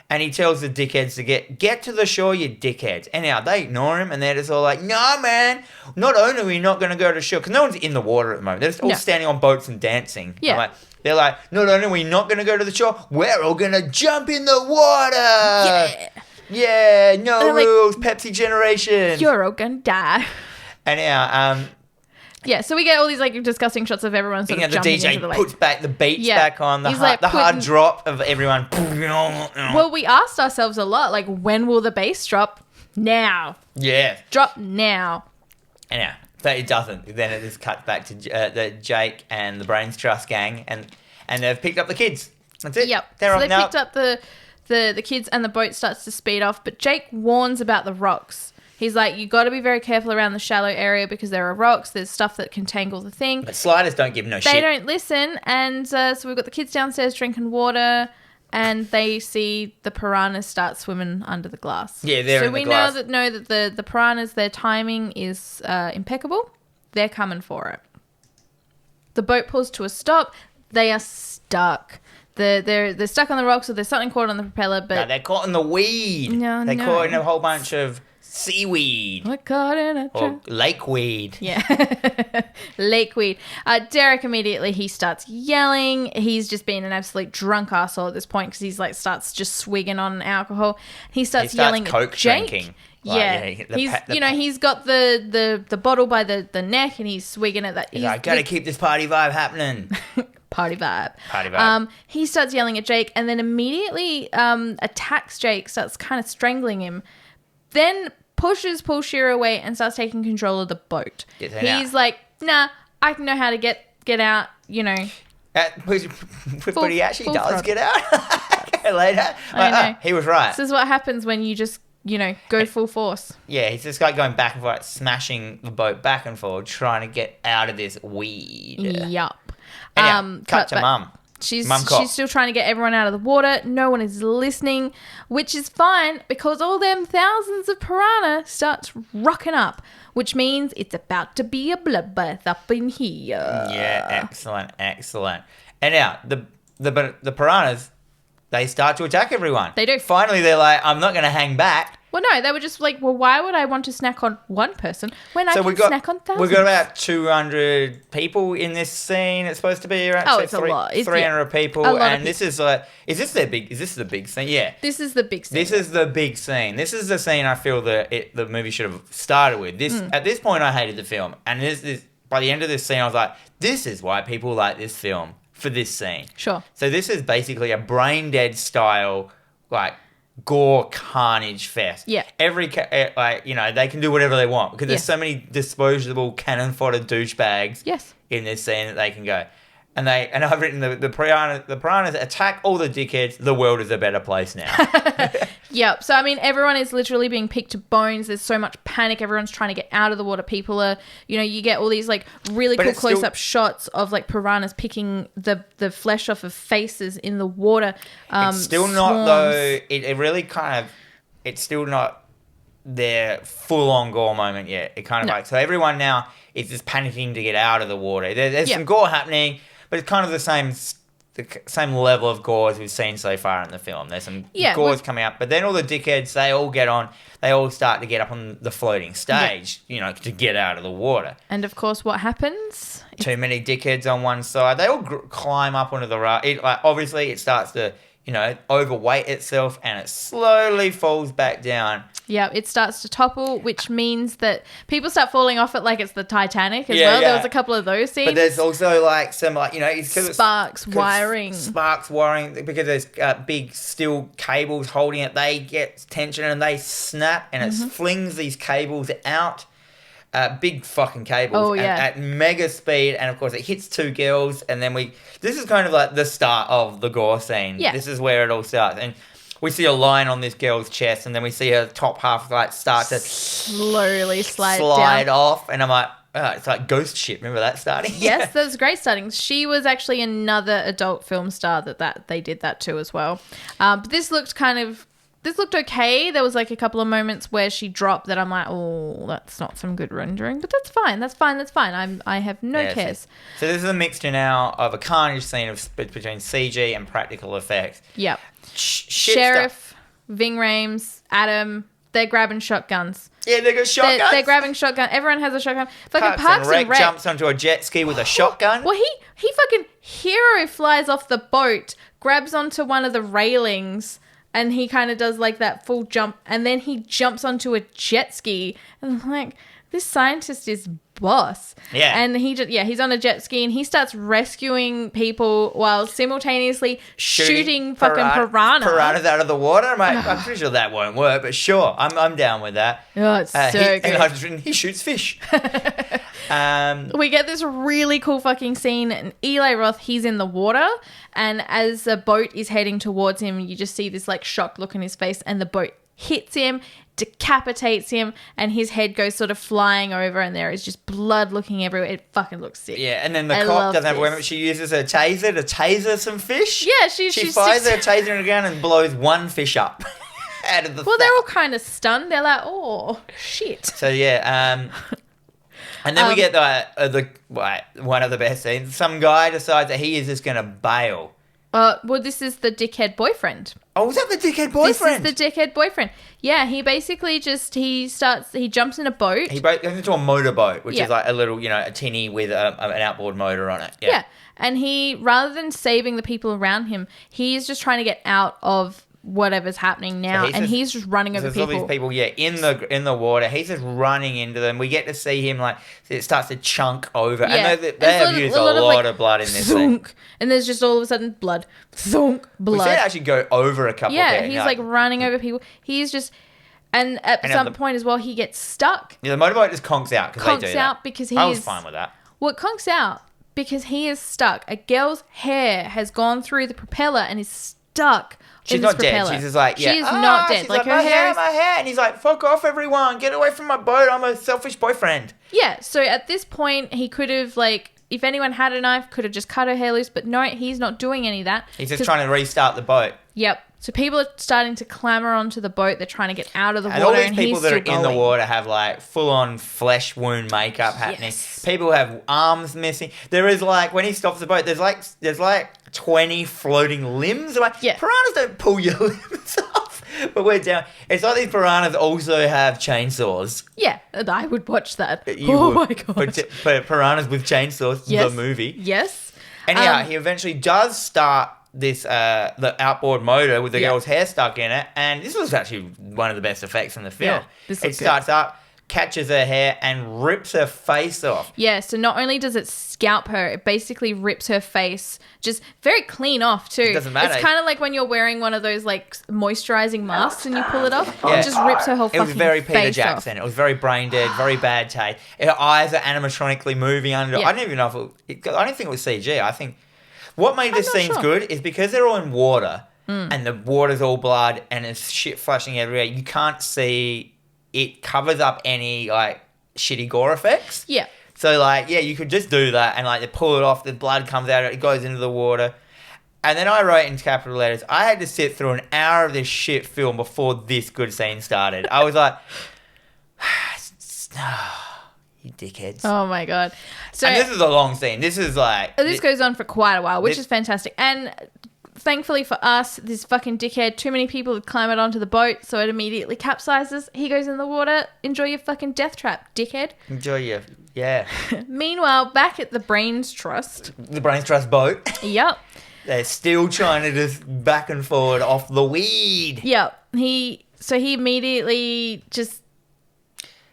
Speaker 1: And he tells the dickheads to get to the shore, you dickheads. Anyhow, they ignore him. And they're just all like, no, man. Not only are we not going to go to shore. Because no one's in the water at the moment. They're just all standing on boats and dancing.
Speaker 2: Yeah.
Speaker 1: They're like, not only are we not going to go to the shore, we're all going to jump in the water. Yeah. Yeah, no rules, Pepsi generation.
Speaker 2: You're all going to die.
Speaker 1: And now,
Speaker 2: so we get all these disgusting shots of everyone sort of jumping into the lake.
Speaker 1: The DJ puts back the beats back on, the hard drop of everyone.
Speaker 2: Well, we asked ourselves a lot, when will the bass drop? Now.
Speaker 1: Yeah.
Speaker 2: Drop now.
Speaker 1: Anyhow. But it doesn't. Then it just cuts back to Jake and the Brains Trust gang, and they've picked up the kids. That's it.
Speaker 2: Yep. So they picked up the kids, and the boat starts to speed off. But Jake warns about the rocks. He's like, you got to be very careful around the shallow area because there are rocks. There's stuff that can tangle the thing.
Speaker 1: But sliders don't give no shit.
Speaker 2: They don't listen, and so we've got the kids downstairs drinking water. And they see the piranhas start swimming under the glass.
Speaker 1: Yeah, they're in the glass.
Speaker 2: So we know that the piranhas, their timing is impeccable. They're coming for it. The boat pulls to a stop. They are stuck. They're stuck on the rocks, or there's something caught on the propeller. But
Speaker 1: no, they're caught in the weed. They're caught in a whole bunch of seaweed.
Speaker 2: We're caught in a
Speaker 1: or lakeweed.
Speaker 2: Yeah. Lakeweed. Derek immediately, he starts yelling. He's just being an absolute drunk arsehole at this point because he's starts just swigging on alcohol. He starts yelling
Speaker 1: Coke
Speaker 2: at Jake.
Speaker 1: Drinking.
Speaker 2: He's got the bottle by the neck and he's swigging at that.
Speaker 1: He's like, gotta keep this party vibe happening.
Speaker 2: Party vibe. He starts yelling at Jake and then immediately attacks Jake, starts kind of strangling him. Then pushes Paul Shearer away and starts taking control of the boat. He's like, nah, I know how to get out,
Speaker 1: But he actually does get out later. He was right.
Speaker 2: This is what happens when you just, go full force.
Speaker 1: Yeah, he's just going back and forth, smashing the boat back and forth, trying to get out of this weed.
Speaker 2: Yup.
Speaker 1: Cut to mum.
Speaker 2: She's still trying to get everyone out of the water. No one is listening, which is fine because all them thousands of piranha starts rocking up, which means it's about to be a bloodbath up in here.
Speaker 1: Yeah, excellent. And now the piranhas, they start to attack everyone.
Speaker 2: They do.
Speaker 1: Finally, they're like, I'm not going to hang back.
Speaker 2: Well, no, they were just like, well, why would I want to snack on one person when I can snack on thousands?
Speaker 1: We've got about 200 people in this scene. It's supposed to be around
Speaker 2: it's a lot.
Speaker 1: 300 people. And this is like, is this the big scene? Yeah.
Speaker 2: This is the big scene.
Speaker 1: This is the big scene. This is the scene I feel that the movie should have started with. At this point, I hated the film. And by the end of this scene, I was like, this is why people like this film, for this scene.
Speaker 2: Sure.
Speaker 1: So this is basically a brain dead style, like, gore carnage fest.
Speaker 2: Yeah.
Speaker 1: They can do whatever they want because there's so many disposable cannon fodder douchebags in this scene that they can go. And I've written the piranhas attack all the dickheads. The world is a better place now.
Speaker 2: Yep. So, I mean, everyone is literally being picked to bones. There's so much panic. Everyone's trying to get out of the water. People are, you get all these, like, really cool close-up shots of, like, piranhas picking the flesh off of faces in the water.
Speaker 1: It's still not, though, it really kind of, it's still not their full-on gore moment yet. It kind of like, so everyone now is just panicking to get out of the water. There's some gore happening, but it's kind of the same level of gore as we've seen so far in the film. There's some gores coming up, but then all the dickheads, they all start to get up on the floating stage, to get out of the water.
Speaker 2: And of course, what happens?
Speaker 1: Too many dickheads on one side. They all climb up onto the raft. Obviously, it starts to, overweight itself, and it slowly falls back down.
Speaker 2: Yeah, it starts to topple, which means that people start falling off it like it's the Titanic as well. Yeah. There was a couple of those scenes.
Speaker 1: But there's also like some
Speaker 2: sparks wiring
Speaker 1: because there's big steel cables holding it. They get tension and they snap and it flings these cables out. Big fucking cables at mega speed, and of course it hits two girls, and then this is kind of like the start of the gore scene.
Speaker 2: Yeah.
Speaker 1: This is where it all starts, and we see a line on this girl's chest, and then we see her top half start to
Speaker 2: slowly slide down.
Speaker 1: Off, and I'm like, it's like ghost shit. Remember that starting?
Speaker 2: Yes, that was great starting. She was actually another adult film star that they did that too as well. But this looked okay. There was like a couple of moments where she dropped that I'm like, oh, that's not some good rendering, but that's fine. I have no cares.
Speaker 1: So this is a mixture now of a carnage scene between CG and practical effects.
Speaker 2: Yep. Sheriff, Ving Rhames, Adam, they're grabbing shotguns.
Speaker 1: Yeah, they got shotguns.
Speaker 2: They're grabbing shotgun. Everyone has a shotgun. Fucking Parks and Rec
Speaker 1: jumps onto a jet ski with a shotgun.
Speaker 2: Well, he fucking hero flies off the boat, grabs onto one of the railings, and he kind of does like that full jump, and then he jumps onto a jet ski, and I'm like, this scientist is boss.
Speaker 1: Yeah.
Speaker 2: And he's on a jet ski and he starts rescuing people while simultaneously shooting fucking
Speaker 1: piranhas out of the water. I'm pretty sure that won't work, but sure, I'm down with that.
Speaker 2: Oh, it's so good.
Speaker 1: And I've just written, he shoots fish.
Speaker 2: We get this really cool fucking scene, and Eli Roth, he's in the water, and as the boat is heading towards him, you just see this like shocked look on his face, and the boat hits him, decapitates him, and his head goes sort of flying over, and there is just blood looking everywhere. It fucking looks sick.
Speaker 1: Yeah, and then the cop doesn't have a weapon. She uses her taser to taser some fish.
Speaker 2: Yeah, she
Speaker 1: fires her taser in the ground and blows one fish up out of the
Speaker 2: they're all kind of stunned. They're like, oh, shit.
Speaker 1: So, yeah, and then we get one of the best scenes. Some guy decides that he is just going to bail.
Speaker 2: Well, this is the dickhead boyfriend.
Speaker 1: Oh, was that the dickhead boyfriend?
Speaker 2: This is the dickhead boyfriend. Yeah, he basically he jumps in a boat.
Speaker 1: He goes into a motorboat, which is like a little, a tinny with an outboard motor on it.
Speaker 2: Yeah. And he, rather than saving the people around him, he's just trying to get out of whatever's happening now, he's just running over people.
Speaker 1: All these people, in the water. He's just running into them. We get to see him it starts to chunk over, and they have used a lot of blood in this thing.
Speaker 2: And there's just all of a sudden blood, thunk, blood.
Speaker 1: We see it actually go over a couple.
Speaker 2: Yeah, he's like running over people. He's just, and at some point as well, he gets stuck.
Speaker 1: Yeah, the motorbike just conks out
Speaker 2: because
Speaker 1: I was fine with that.
Speaker 2: Well, it conks out because he is stuck. A girl's hair has gone through the propeller and is stuck.
Speaker 1: She's not dead. She's just like,
Speaker 2: She's not dead.
Speaker 1: She's like, her hair. My hair. And he's like, fuck off, everyone. Get away from my boat. I'm a selfish boyfriend.
Speaker 2: Yeah. So at this point, he could have if anyone had a knife, could have just cut her hair loose. But no, he's not doing any of that.
Speaker 1: He's just trying to restart the boat.
Speaker 2: Yep. So people are starting to clamber onto the boat. They're trying to get out of the water.
Speaker 1: And all these people that are in the water have like full-on flesh wound makeup happening.
Speaker 2: Yes.
Speaker 1: People have arms missing. There is like, when he stops the boat, there's like 20 floating limbs. Like, piranhas don't pull your limbs off. But we're down. It's like these piranhas also have chainsaws.
Speaker 2: Yeah, I would watch that.
Speaker 1: My
Speaker 2: God.
Speaker 1: But piranhas with chainsaws, the movie.
Speaker 2: Yes.
Speaker 1: Anyhow, he eventually does start this the outboard motor with the girl's hair stuck in it, and this was actually one of the best effects in the film. It starts up, catches her hair, and rips her face off.
Speaker 2: Yeah, so not only does it scalp her, it basically rips her face just very clean off too.
Speaker 1: It doesn't matter.
Speaker 2: It's kind of like when you're wearing one of those like moisturizing masks and you pull it off. It just rips her whole fucking face off.
Speaker 1: It was very Peter Jackson. It was very brain dead, very bad taste. Her eyes are animatronically moving under. I don't even know if I don't think it was CG. I think what made this scene good is because they're all in water and the water's all blood and there's shit flashing everywhere. You can't see. It covers up any like shitty gore effects.
Speaker 2: Yeah.
Speaker 1: So like, you could just do that and like they pull it off, the blood comes out, it goes into the water. And then I wrote in capital letters, I had to sit through an hour of this shit film before this good scene started. I was like, you dickheads.
Speaker 2: Oh my God. So,
Speaker 1: and this is a long scene. This is like...
Speaker 2: This goes on for quite a while, which is fantastic. And thankfully for us, this fucking dickhead, too many people had climbed onto the boat, so it immediately capsizes. He goes in the water. Enjoy your fucking death trap, dickhead.
Speaker 1: Enjoy your... Yeah.
Speaker 2: Meanwhile, back at the Brains Trust.
Speaker 1: The Brains Trust boat.
Speaker 2: Yep.
Speaker 1: They're still trying to just back and forward off the weed.
Speaker 2: Yep. He immediately just...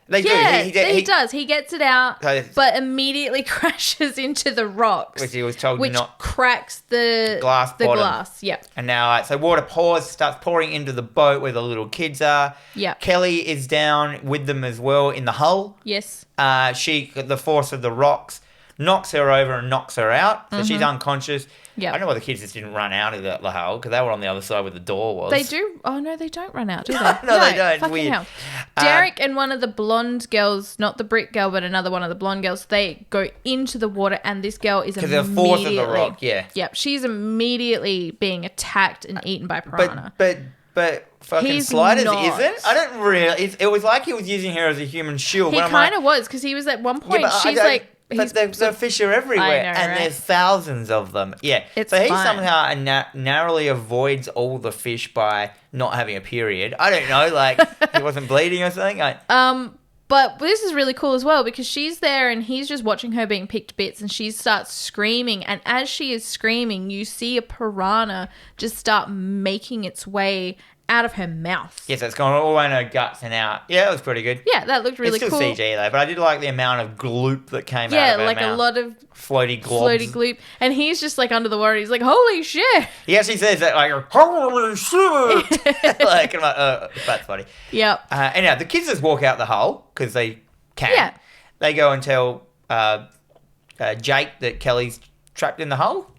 Speaker 1: They do.
Speaker 2: He does. He gets it out, but immediately crashes into the rocks.
Speaker 1: Which he was told not...
Speaker 2: cracks the
Speaker 1: glass bottom.
Speaker 2: Glass, yeah.
Speaker 1: And now, so water starts pouring into the boat where the little kids are.
Speaker 2: Yeah.
Speaker 1: Kelly is down with them as well in the hull.
Speaker 2: Yes.
Speaker 1: The force of the rocks knocks her over and knocks her out. So she's unconscious.
Speaker 2: Yeah.
Speaker 1: I don't know why the kids just didn't run out of the hull because they were on the other side where the door was.
Speaker 2: They do? Oh, no, they don't run out, do they?
Speaker 1: no, they don't.
Speaker 2: Fucking
Speaker 1: weird.
Speaker 2: hell. Derek and one of the blonde girls, not the brick girl, but another one of the blonde girls, they go into the water and this girl is immediately...
Speaker 1: Because the force of the rock, yeah.
Speaker 2: Yep, she's immediately being attacked and eaten by piranha.
Speaker 1: But fucking Sliders isn't? I don't really... It was like he was using her as a human shield.
Speaker 2: He kind of was because he was at one point, she's like...
Speaker 1: But the fish are everywhere, and there's thousands of them. Yeah, so he somehow narrowly avoids all the fish by not having a period. I don't know, like he wasn't bleeding or something.
Speaker 2: But this is really cool as well because she's there and he's just watching her being picked to bits and she starts screaming. And as she is screaming, you see a piranha just start making its way out of her mouth.
Speaker 1: Yes, it's gone all in her guts and out. Yeah, it was pretty good.
Speaker 2: Yeah, that looked really cool.
Speaker 1: It's still CG though, but I did like the amount of gloop that came out of her mouth.
Speaker 2: Yeah, like a lot of
Speaker 1: floaty globs.
Speaker 2: Floaty gloop. And he's just like under the water. He's like, holy shit.
Speaker 1: He actually says that like, holy shit. Like, I'm like, that's funny.
Speaker 2: Yep.
Speaker 1: Anyhow, the kids just walk out the hole because they can.
Speaker 2: Yeah.
Speaker 1: They go and tell Jake that Kelly's trapped in the hole.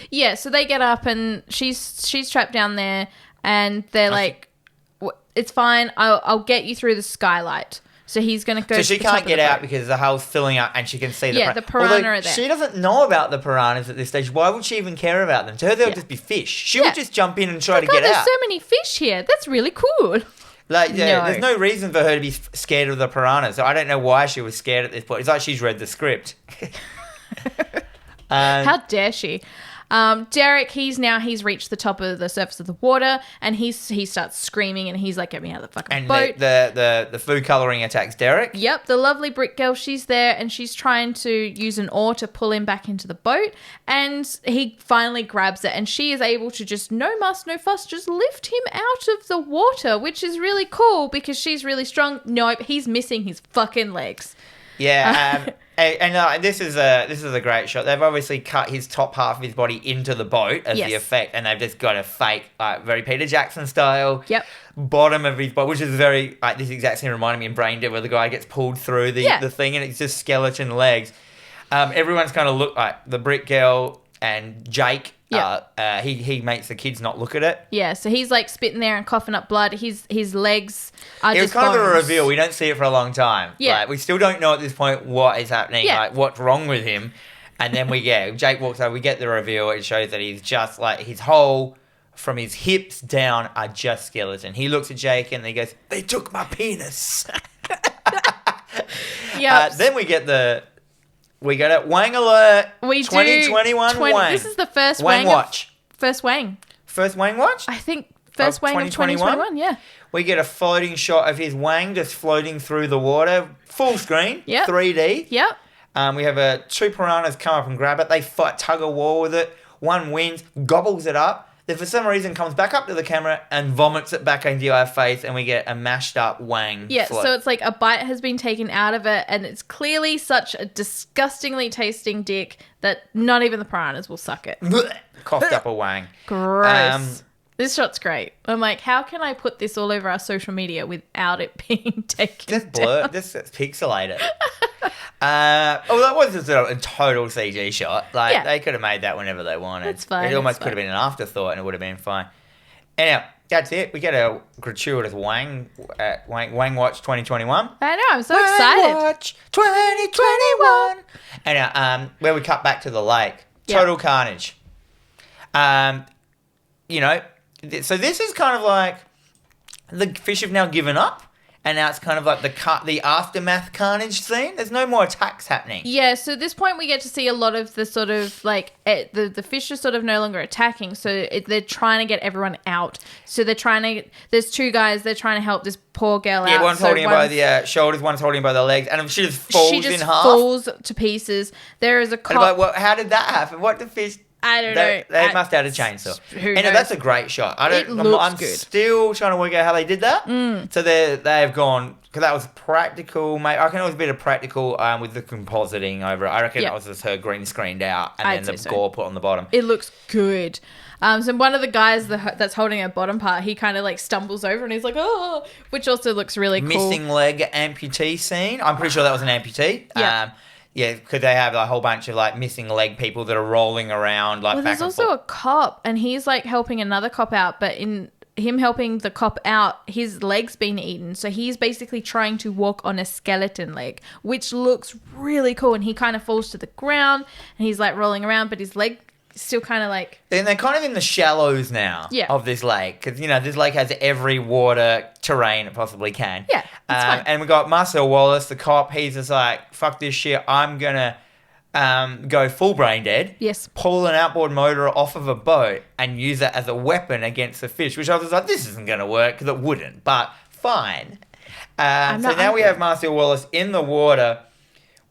Speaker 2: Yeah, so they get up and she's trapped down there. And they're like, it's fine. I'll get you through the skylight. So he's going to go.
Speaker 1: So she can't get out because the hull's filling up and she can see the piranha.
Speaker 2: The piranha are there.
Speaker 1: She doesn't know about the piranhas at this stage. Why would she even care about them? To her, they'll just be fish. She would just jump in and try to get out.
Speaker 2: There's so many fish here. That's really cool.
Speaker 1: Like, there's no reason for her to be scared of the piranhas. So I don't know why she was scared at this point. It's like she's read the script.
Speaker 2: How dare she? Derek, he's reached the top of the surface of the water and he starts screaming and he's like, get me out of the fucking boat.
Speaker 1: And the food colouring attacks Derek.
Speaker 2: Yep, the lovely brick girl, she's there and she's trying to use an oar to pull him back into the boat and he finally grabs it and she is able to just, no muss, no fuss, just lift him out of the water, which is really cool because she's really strong. Nope, he's missing his fucking legs.
Speaker 1: Yeah, and this is a great shot. They've obviously cut his top half of his body into the boat as the effect, and they've just got a fake, very Peter Jackson style bottom of his body, which is very this exact scene reminded me in Brain Dead where the guy gets pulled through the thing and it's just skeleton legs. Everyone's kind of look like the brick girl and Jake. He makes the kids not look at it.
Speaker 2: Yeah, so he's like spitting there and coughing up blood. His legs are just
Speaker 1: It was kind
Speaker 2: bones.
Speaker 1: of a reveal. We don't see it for a long time.
Speaker 2: Yeah.
Speaker 1: Like, we still don't know at this point what is happening, like what's wrong with him. And then Jake walks over, we get the reveal. It shows that he's just like, his whole, from his hips down are just skeleton. He looks at Jake and he goes, "They took my penis."
Speaker 2: Yeah.
Speaker 1: Then we get Wang Alert.
Speaker 2: We
Speaker 1: 2021 Wang.
Speaker 2: This is the first
Speaker 1: Wang watch.
Speaker 2: First Wang.
Speaker 1: First Wang watch?
Speaker 2: I think first Wang of 2021, yeah.
Speaker 1: We get a floating shot of his Wang just floating through the water. Full screen.
Speaker 2: Yep.
Speaker 1: 3D.
Speaker 2: Yep.
Speaker 1: We have two piranhas come up and grab it. They fight tug of war with it. One wins, gobbles it up. Then for some reason comes back up to the camera and vomits it back into our face, and we get a mashed up Wang.
Speaker 2: Yeah,
Speaker 1: float.
Speaker 2: so it's like a bite has been taken out of it, and it's clearly such a disgustingly tasting dick that not even the piranhas will suck it.
Speaker 1: Coughed up a Wang.
Speaker 2: Gross. This shot's great. I'm like, how can I put this all over our social media without it being taken
Speaker 1: Just blur,
Speaker 2: down?
Speaker 1: just pixelate it. That was just a total CG shot. Like, they could have made that whenever they wanted.
Speaker 2: It's fine.
Speaker 1: It almost could have been an afterthought and it would have been fine. Anyhow, that's it. We get a gratuitous Wang Watch 2021.
Speaker 2: I know, I'm so excited.
Speaker 1: Wang Watch 2021. Anyhow, where we cut back to the lake. Total carnage. So this is kind of like the fish have now given up, and now it's kind of like the aftermath carnage scene. There's no more attacks happening.
Speaker 2: Yeah, so at this point we get to see a lot of the sort of like the fish are sort of no longer attacking, so they're trying to get everyone out. So there's two guys, they're trying to help this poor girl out.
Speaker 1: Yeah, one's holding him by the shoulders, one's holding him by the legs, and she just falls in half. She just falls
Speaker 2: to pieces. There is a cop.
Speaker 1: And I'm like, well, how did that happen? What the fish...
Speaker 2: I don't know.
Speaker 1: They must have had a chainsaw. That's a great shot. I'm
Speaker 2: good.
Speaker 1: Still trying to work out how they did that. So they've gone, because that was practical. Mate, I reckon it was a bit of practical with the compositing over it. I reckon that was just her green screened out and then the gore put on the bottom.
Speaker 2: It looks good. So one of the guys that's holding her bottom part, he kind of like stumbles over and he's like, oh, which also looks really cool.
Speaker 1: Missing leg amputee scene. I'm pretty sure that was an amputee. Yeah. Yeah, because they have a whole bunch of like missing leg people that are rolling around like back and forth.
Speaker 2: There's also a cop, and he's like helping another cop out, but in him helping the cop out, his leg's been eaten. So he's basically trying to walk on a skeleton leg, which looks really cool. And he kind of falls to the ground and he's like rolling around, but his leg still kind of like...
Speaker 1: And they're kind of in the shallows now of this lake. Because, this lake has every water terrain it possibly can.
Speaker 2: Yeah, it's fine.
Speaker 1: And we got Marcel Wallace, the cop. He's just like, fuck this shit. I'm going to go full brain dead.
Speaker 2: Yes.
Speaker 1: Pull an outboard motor off of a boat and use it as a weapon against the fish. Which I was just like, this isn't going to work because it wouldn't. But fine. So now we have Marcel Wallace in the water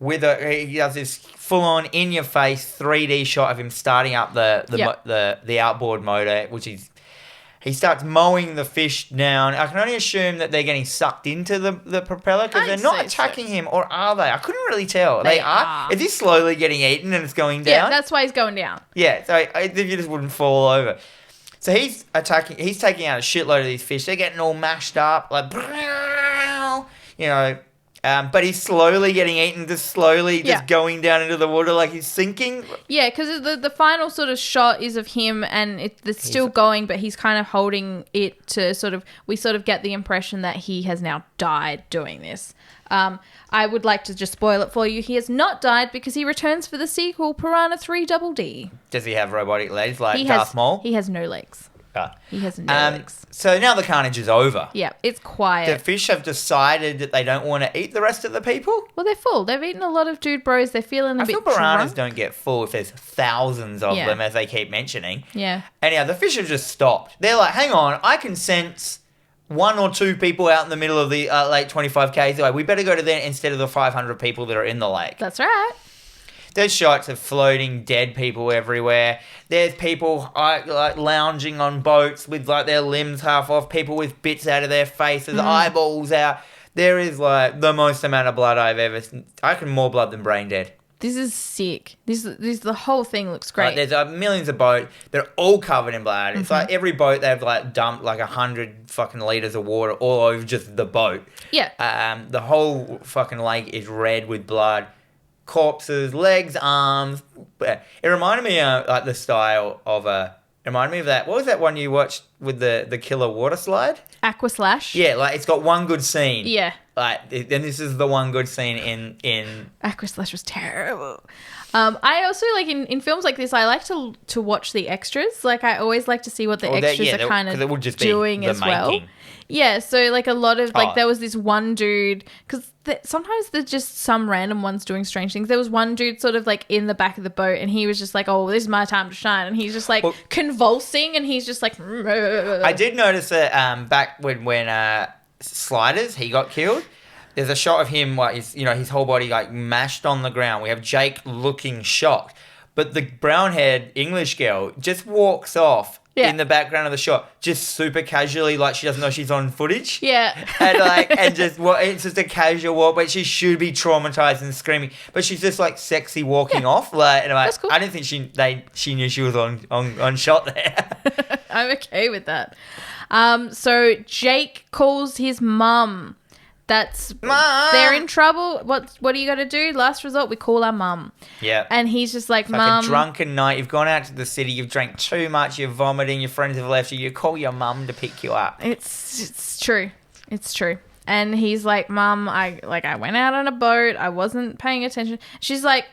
Speaker 1: with he does this full-on in-your-face 3D shot of him starting up the outboard motor, which he starts mowing the fish down. I can only assume that they're getting sucked into the propeller because they're not attacking him, or are they? I couldn't really tell. They are. Is he slowly getting eaten and it's going down?
Speaker 2: Yeah, that's why he's going down.
Speaker 1: Yeah, so you just wouldn't fall over. So he's attacking. He's taking out a shitload of these fish. They're getting all mashed up, like, but he's slowly getting eaten, just going down into the water like he's sinking. Yeah,
Speaker 2: because the final sort of shot is of him and it's still going, but he's kind of holding it to we get the impression that he has now died doing this. I would like to just spoil it for you. He has not died because he returns for the sequel, Piranha 3 Double D.
Speaker 1: Does he have robotic legs like Darth Maul?
Speaker 2: He has no legs. He has no legs.
Speaker 1: So now the carnage is over.
Speaker 2: Yeah, it's quiet.
Speaker 1: The fish have decided that they don't want to eat the rest of the people.
Speaker 2: Well, they're full. They've eaten a lot of dude bros. They're feeling a bit drunk.
Speaker 1: Piranhas don't get full if there's thousands of them, as they keep mentioning.
Speaker 2: Yeah.
Speaker 1: Anyhow, the fish have just stopped. They're like, hang on, I can sense one or two people out in the middle of the lake 25 k's away. We better go to there instead of the 500 people that are in the lake.
Speaker 2: That's right.
Speaker 1: There's shots of floating dead people everywhere. There's people like lounging on boats with like their limbs half off. People with bits out of their faces, eyeballs out. There is like the most amount of blood I've ever seen. I reckon more blood than brain dead.
Speaker 2: This is sick. The whole thing looks great.
Speaker 1: Like, there's millions of boats. They're all covered in blood. It's like every boat they've like dumped like 100 fucking liters of water all over just the boat.
Speaker 2: Yeah.
Speaker 1: The whole fucking lake is red with blood. Corpses, legs, arms. It reminded me like the style of it reminded me of that. What was that one you watched with the killer water slide?
Speaker 2: Aquaslash.
Speaker 1: Yeah, like it's got one good scene.
Speaker 2: Yeah.
Speaker 1: Like, and this is the one good scene in.
Speaker 2: Aquaslash was terrible. I also like in films like this, I like to watch the extras. Like I always like to see what the extras are kind of doing as well. Yeah, so like a lot of like there was this one dude because sometimes there's just some random ones doing strange things. There was one dude sort of like in the back of the boat and he was just like, "Oh, this is my time to shine," and he's just like convulsing and he's just like.
Speaker 1: I did notice that back when Sliders he got killed. There's a shot of him, like his whole body like mashed on the ground. We have Jake looking shocked, but the brown-haired English girl just walks off in the background of the shot, just super casually, like she doesn't know she's on footage.
Speaker 2: Yeah,
Speaker 1: and it's just a casual walk, but she should be traumatized and screaming, but she's just like sexy walking off. Like, and
Speaker 2: that's cool.
Speaker 1: I didn't think she knew she was on shot there.
Speaker 2: I'm okay with that. So Jake calls his mum.
Speaker 1: Mom!
Speaker 2: They're in trouble. What do you got to do? Last resort, we call our mum.
Speaker 1: Yeah.
Speaker 2: And he's just like,
Speaker 1: it's
Speaker 2: Mum.
Speaker 1: Like a drunken night. You've gone out to the city. You've drank too much. You're vomiting. Your friends have left you. You call your mum to pick you up.
Speaker 2: It's true. It's true. And he's like, Mum, I went out on a boat. I wasn't paying attention. She's like,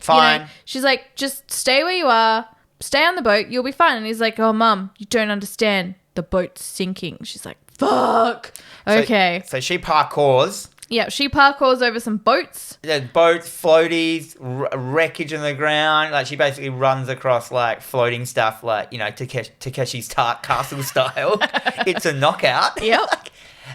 Speaker 1: fine.
Speaker 2: She's like, just stay where you are. Stay on the boat. You'll be fine. And he's like, oh, Mum, you don't understand. The boat's sinking. She's like, fuck. Okay.
Speaker 1: So she parkours.
Speaker 2: Yeah, she parkours over some boats.
Speaker 1: There's boats, floaties, wreckage on the ground. Like she basically runs across like floating stuff, like Takeshi's Castle style. It's a knockout.
Speaker 2: Yep.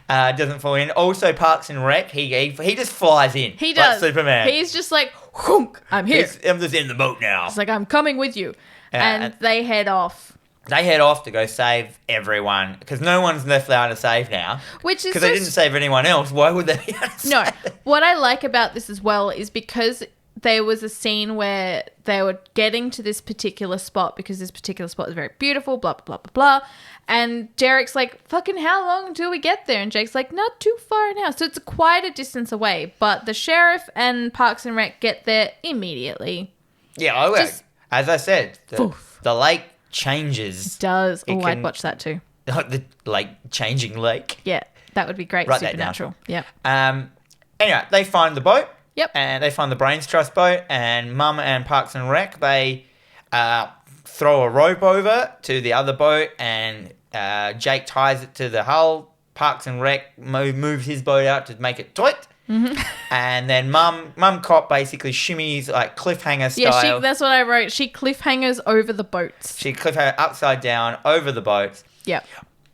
Speaker 1: Doesn't fall in. Also, Parks and Rec. He just flies in.
Speaker 2: He does.
Speaker 1: Like Superman.
Speaker 2: He's just like, whoonk, I'm here.
Speaker 1: I'm just in the boat now.
Speaker 2: It's like I'm coming with you, and they head off.
Speaker 1: They head off to go save everyone because no one's left there to save now.
Speaker 2: Which is
Speaker 1: because they didn't save anyone else. Why would they be able to
Speaker 2: No. What I like about this as well is because there was a scene where they were getting to this particular spot because this particular spot is very beautiful, blah, blah, blah, blah, blah. And Derek's like, fucking how long till we get there? And Jake's like, not too far now. So it's quite a distance away. But the sheriff and Parks and Rec get there immediately.
Speaker 1: Yeah, as I said, the lake changes.
Speaker 2: It does. I'd watch that too.
Speaker 1: The changing lake.
Speaker 2: Yeah, that would be great.
Speaker 1: Write
Speaker 2: Supernatural.
Speaker 1: Yep. Anyway, they find the boat.
Speaker 2: Yep.
Speaker 1: And they find the Brains Trust boat, and Mum and Parks and Rec, they throw a rope over to the other boat, and Jake ties it to the hull. Parks and Rec moves his boat out to make it tight. Mm-hmm. And then Mum Cop basically shimmies like cliffhanger style.
Speaker 2: Yeah, that's what I wrote. She cliffhangers over the boats.
Speaker 1: She cliffhanger upside down over the boats.
Speaker 2: Yep.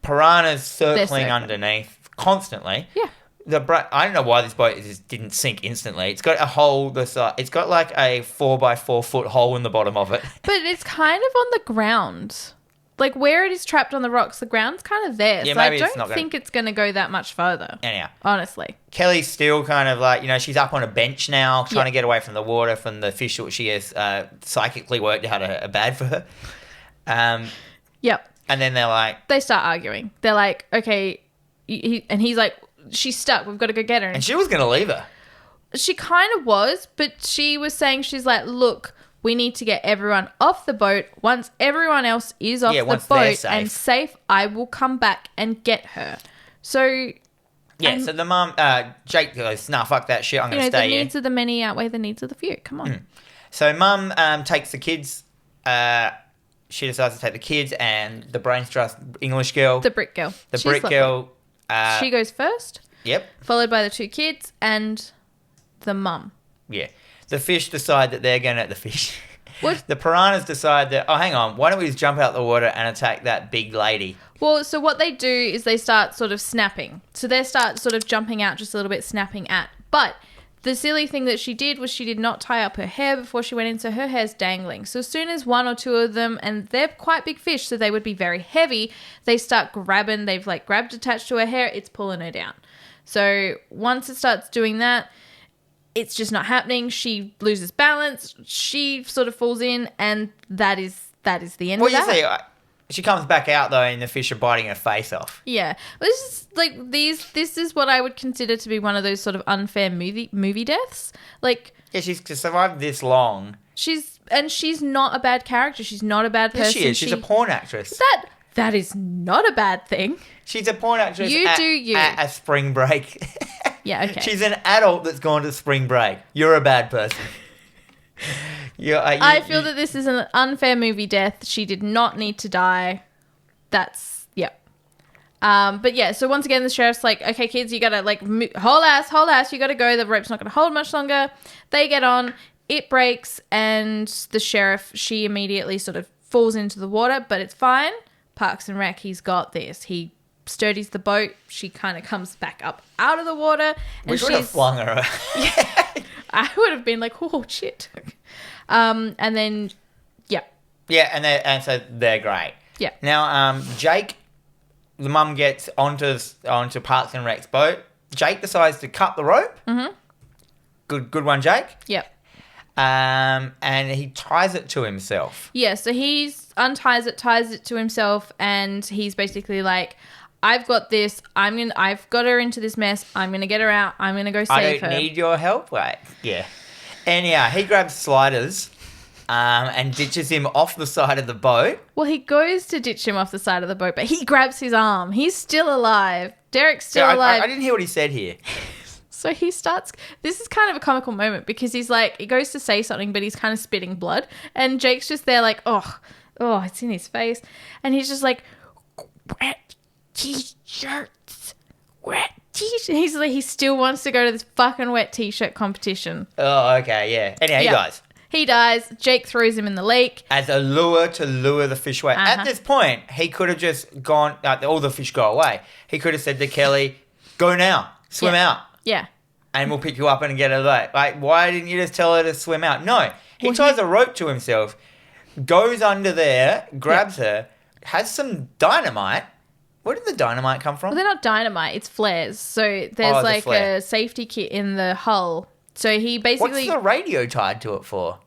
Speaker 1: Piranhas circling underneath constantly.
Speaker 2: Yeah.
Speaker 1: I don't know why this boat didn't sink instantly. It's got a hole. It's got like a 4x4 foot hole in the bottom of it.
Speaker 2: But it's kind of on the ground. Like where it is trapped on the rocks, the ground's kind of there.
Speaker 1: Yeah,
Speaker 2: so I don't think it's going to go that much further.
Speaker 1: Anyhow.
Speaker 2: Honestly.
Speaker 1: Kelly's still kind of like, she's up on a bench now, trying to get away from the water, from the fish that she has psychically worked out are bad for her.
Speaker 2: Yep.
Speaker 1: And then they're like...
Speaker 2: They start arguing. They're like, okay... and he's like, she's stuck. We've got to go get her.
Speaker 1: And she was going to leave her.
Speaker 2: She kind of was, but she was saying, she's like, look... We need to get everyone off the boat. Once everyone else is off the boat and safe, I will come back and get her. So...
Speaker 1: Yeah, so the mum... Jake goes, nah, fuck that shit. I'm going to stay here.
Speaker 2: The needs of the many outweigh the needs of the few. Come on.
Speaker 1: So Mum takes the kids... she decides to take the kids and the Brains Trust English girl.
Speaker 2: The brick girl.
Speaker 1: She's brick girl.
Speaker 2: She goes first.
Speaker 1: Yep.
Speaker 2: Followed by the two kids and the mum.
Speaker 1: Yeah. The fish decide that they're going to... The fish...
Speaker 2: What?
Speaker 1: The piranhas decide that, oh, hang on, why don't we just jump out the water and attack that big lady?
Speaker 2: Well, so what they do is they start sort of snapping. So they start sort of jumping out just a little bit, snapping at. But the silly thing that she did was she did not tie up her hair before she went in, so her hair's dangling. So as soon as one or two of them, and they're quite big fish, so they would be very heavy, they start grabbing. They've like grabbed attached to her hair. It's pulling her down. So once it starts doing that, it's just not happening. She loses balance. She sort of falls in, and that is the end of that.
Speaker 1: You see, she comes back out though, and the fish are biting her face off.
Speaker 2: Yeah, this is like This is what I would consider to be one of those sort of unfair movie deaths. Like,
Speaker 1: yeah, she's survived this long.
Speaker 2: She's not a bad character. She's not a bad person.
Speaker 1: Yes, she is. She's a porn actress.
Speaker 2: That is not a bad thing.
Speaker 1: She's a porn actress.
Speaker 2: You
Speaker 1: at a spring break.
Speaker 2: Yeah, okay.
Speaker 1: She's an adult that's gone to spring break. You're a bad person.
Speaker 2: I feel that this is an unfair movie death. She did not need to die. That's, yeah. But yeah, so once again, the sheriff's like, okay, kids, you gotta like, whole ass, you gotta go. The rope's not gonna hold much longer. They get on, it breaks, and the sheriff, she immediately sort of falls into the water, but it's fine. Parks and Rec, he's got this. He sturdies the boat. She kind of comes back up out of the water. And
Speaker 1: we would have flung her.
Speaker 2: Yeah, I would have been like, oh, shit. And then, yeah.
Speaker 1: Yeah, and so they're great.
Speaker 2: Yeah.
Speaker 1: Now, Jake, the mum gets onto Parks and Rec's boat. Jake decides to cut the rope.
Speaker 2: Mm-hmm.
Speaker 1: Good one, Jake.
Speaker 2: Yep.
Speaker 1: And he ties it to himself.
Speaker 2: Yeah, so he ties it to himself, and he's basically like, I've got this. I've got her into this mess. I'm gonna get her out. I'm gonna go save her.
Speaker 1: I don't need your help. Right? Yeah. Anyhow, he grabs Sliders, and ditches him off the side of the boat.
Speaker 2: Well, he goes to ditch him off the side of the boat, but he grabs his arm. He's still alive. Derek's still alive.
Speaker 1: I didn't hear what he said here.
Speaker 2: So he starts, this is kind of a comical moment because he's like, he goes to say something, but he's kind of spitting blood. And Jake's just there like, oh, it's in his face. And he's just like, wet t-shirts. He's like, he still wants to go to this fucking wet t-shirt competition.
Speaker 1: Oh, okay, yeah. Anyhow, he dies.
Speaker 2: He dies. Jake throws him in the lake.
Speaker 1: As a lure to lure the fish away. At this point, he could have just gone, all the fish go away. He could have said to Kelly, go now, swim out.
Speaker 2: Yeah.
Speaker 1: And we'll pick you up and get her back. Like, why didn't you just tell her to swim out? No. He ties a rope to himself, goes under there, grabs her, has some dynamite. Where did the dynamite come from?
Speaker 2: Well, they're not dynamite. It's flares. So there's like a safety kit in the hull. So he basically...
Speaker 1: What's the radio tied to it for?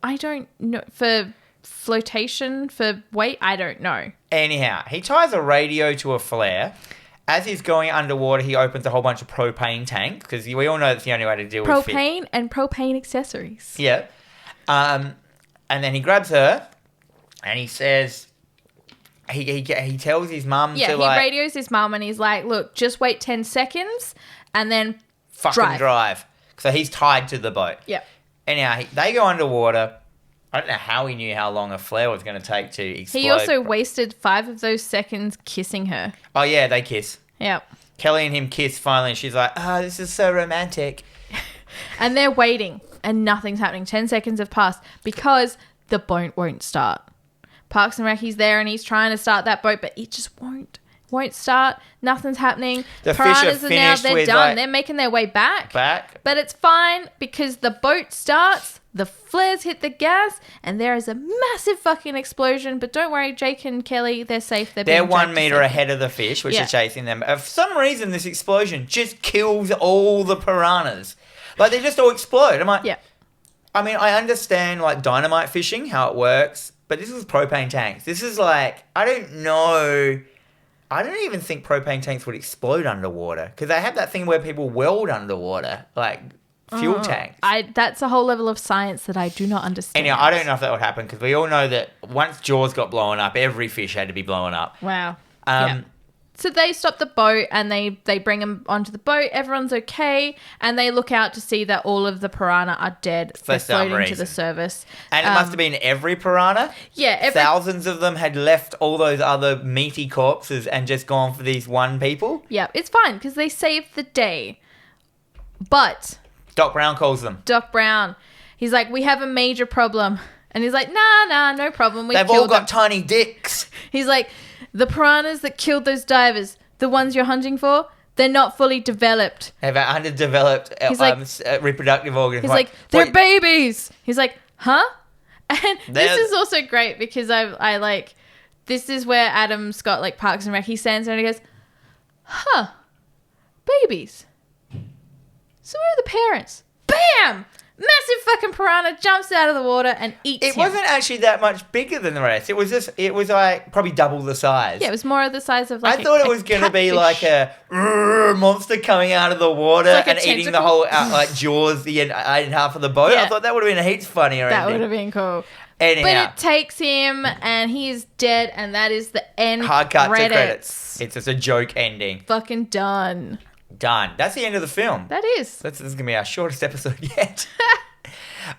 Speaker 2: I don't know. For flotation, for weight, I don't know.
Speaker 1: Anyhow, he ties a radio to a flare. As he's going underwater, he opens a whole bunch of propane tanks because we all know that's the only way to deal with fish.
Speaker 2: Propane and propane accessories.
Speaker 1: Yeah. And then he grabs her and he says... He tells his mum to
Speaker 2: he radios his mum and he's like, look, just wait 10 seconds and then
Speaker 1: drive. So he's tied to the boat.
Speaker 2: Yep.
Speaker 1: Anyhow, they go underwater. I don't know how he knew how long a flare was going to take to explode.
Speaker 2: He also wasted 5 of those seconds kissing her.
Speaker 1: Oh, yeah, they kiss.
Speaker 2: Yep.
Speaker 1: Kelly and him kiss finally and she's like, this is so romantic.
Speaker 2: And they're waiting and nothing's happening. 10 seconds have passed because the boat won't start. Parks and Rec, he's there and he's trying to start that boat, but it just won't start. Nothing's happening.
Speaker 1: The Piranhas
Speaker 2: fish are now, they're done. They're making their way back. But it's fine because the boat starts, the flares hit the gas, and there is a massive fucking explosion. But don't worry, Jake and Kelly, they're safe.
Speaker 1: They're 1 meter ahead of the fish, which are chasing them. For some reason, this explosion just kills all the piranhas. Like, they just all explode. I'm like, I mean, I understand, like, dynamite fishing, how it works. But this is propane tanks. This is like, I don't know. I don't even think propane tanks would explode underwater. Because they have that thing where people weld underwater, like fuel tanks.
Speaker 2: That's a whole level of science that I do not understand.
Speaker 1: Anyhow, I don't know if that would happen. Because we all know that once Jaws got blown up, every fish had to be blown up.
Speaker 2: Wow. So they stop the boat and they bring them onto the boat. Everyone's okay. And they look out to see that all of the piranha are dead.
Speaker 1: For some reason.
Speaker 2: To the surface.
Speaker 1: And it must have been every piranha?
Speaker 2: Yeah.
Speaker 1: Thousands of them had left all those other meaty corpses and just gone for these one people?
Speaker 2: Yeah, it's fine because they saved the day. But...
Speaker 1: Doc Brown calls them.
Speaker 2: Doc Brown. He's like, we have a major problem. And he's like, nah, no problem.
Speaker 1: They've all got tiny dicks.
Speaker 2: He's like... The piranhas that killed those divers, the ones you're hunting for, they're not fully developed.
Speaker 1: They have underdeveloped reproductive organs.
Speaker 2: He's like, they're babies. He's like, huh? And this is also great because I like, this is where Adam Scott, like Parks and Rec, he stands there and he goes, huh, babies. So where are the parents? Bam! Massive fucking piranha jumps out of the water and eats him.
Speaker 1: It wasn't actually that much bigger than the rest. It was like probably double the size.
Speaker 2: Yeah, it was more of the size of like
Speaker 1: I thought it was going to be like a monster coming out of the water and eating the whole, like Jaws, the half of the boat. Yeah. I thought that would have been heaps funnier.
Speaker 2: That would have been cool.
Speaker 1: Anyhow.
Speaker 2: But it takes him and he is dead and that is the end
Speaker 1: hard cut to credits. It's just a joke ending.
Speaker 2: Fucking done.
Speaker 1: That's the end of the film.
Speaker 2: That is.
Speaker 1: This is going to be our shortest episode yet.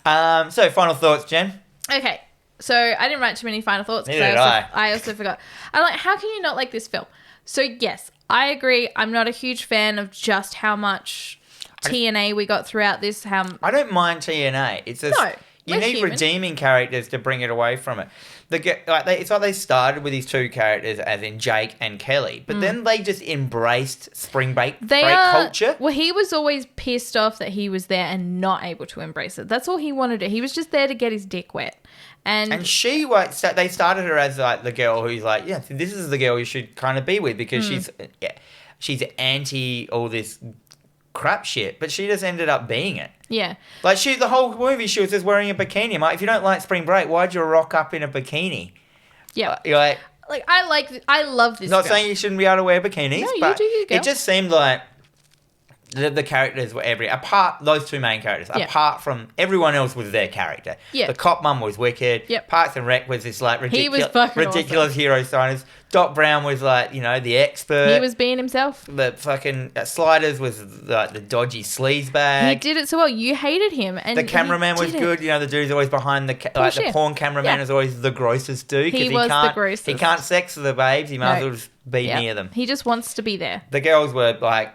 Speaker 1: So, final thoughts, Jen?
Speaker 2: Okay. So, I didn't write too many final thoughts.
Speaker 1: Neither did I.
Speaker 2: I also forgot. I'm like, how can you not like this film? So, yes, I agree. I'm not a huge fan of just how much TNA we got throughout this.
Speaker 1: I don't mind TNA. It's just...
Speaker 2: No.
Speaker 1: You need
Speaker 2: human.
Speaker 1: redeeming characters to bring it away from it. It's like they started with these two characters, as in Jake and Kelly, but then they just embraced spring break culture.
Speaker 2: Well, he was always pissed off that he was there and not able to embrace it. That's all he wanted to do. He was just there to get his dick wet. And
Speaker 1: she, they started her as like the girl who's like, yeah, this is the girl you should kind of be with because she's anti all this crap shit, but she just ended up being it.
Speaker 2: Yeah.
Speaker 1: Like the whole movie she was just wearing a bikini. I'm like, if you don't like spring break, why'd you rock up in a bikini?
Speaker 2: Yeah.
Speaker 1: You're like
Speaker 2: I love this.
Speaker 1: Not saying you shouldn't be able to wear bikinis,
Speaker 2: no,
Speaker 1: but
Speaker 2: you do,
Speaker 1: it just seemed like the characters were those two main characters, apart from everyone else was their character.
Speaker 2: Yeah.
Speaker 1: The cop mum was wicked.
Speaker 2: Yep.
Speaker 1: Parks and Rec was this like ridiculous
Speaker 2: awesome.
Speaker 1: hero signers. Doc Brown was like, the expert.
Speaker 2: He was being himself.
Speaker 1: The fucking Sliders was like the dodgy sleaze bag.
Speaker 2: He did it so well. You hated him. And
Speaker 1: the cameraman was good. The dude's always behind the porn cameraman is always the grossest dude.
Speaker 2: He was the grossest.
Speaker 1: He can't sex with the babes. He might as well just be near them.
Speaker 2: He just wants to be there.
Speaker 1: The girls were like,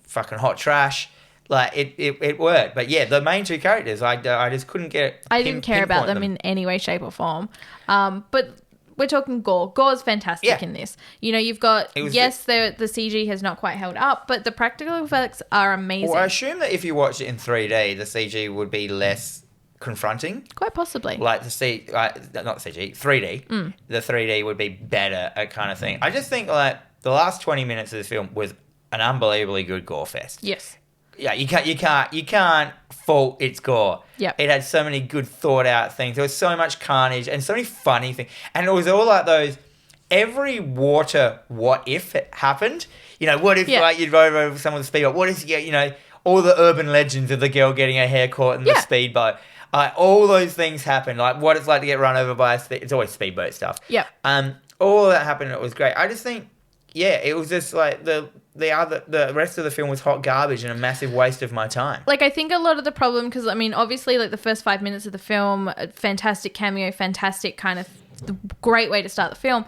Speaker 1: fucking hot trash. Like it worked. But yeah, the main two characters, I just couldn't get.
Speaker 2: I didn't care about them in any way, shape, or form. But we're talking gore. Gore's fantastic in this. You've got the CG has not quite held up, but the practical effects are amazing.
Speaker 1: Well, I assume that if you watch it in 3D, the CG would be less confronting.
Speaker 2: Quite possibly.
Speaker 1: Like not CG, 3D. The 3D would be better, kind of thing. I just think like the last 20 minutes of this film was an unbelievably good gore fest.
Speaker 2: Yes.
Speaker 1: Yeah, you can't fault its gore.
Speaker 2: Yep.
Speaker 1: It had so many good thought out things. There was so much carnage and so many funny things. And it was all like those every water what if it happened. What if like you'd ride over someone with a speedboat? What if all the urban legends of the girl getting her hair caught in the speedboat. All those things happened. Like what it's like to get run over by it's always speedboat stuff.
Speaker 2: Yeah.
Speaker 1: All that happened and it was great. I just think it was just like the rest of the film was hot garbage and a massive waste of my time.
Speaker 2: Like, I think a lot of the problem, because, obviously, like, the first 5 minutes of the film, fantastic cameo, fantastic kind of great way to start the film.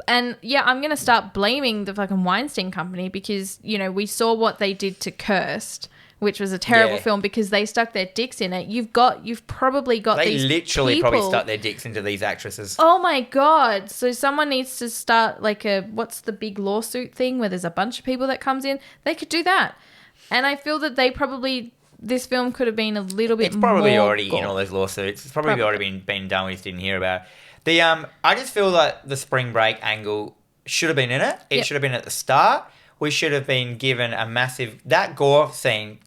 Speaker 2: And, I'm going to start blaming the fucking Weinstein Company because, we saw what they did to Cursed, which was a terrible film because they stuck their dicks in it. You've probably got these
Speaker 1: They literally
Speaker 2: people.
Speaker 1: probably stuck their dicks into these actresses.
Speaker 2: Oh my God. So someone needs to start like what's the big lawsuit thing where there's a bunch of people that comes in? They could do that. And I feel that this film could have been a little bit more...
Speaker 1: It's probably already in all those lawsuits. It's probably already been done. We just didn't hear about it. I just feel like the spring break angle should have been in it. It should have been at the start. We should have been given a massive... That gore scene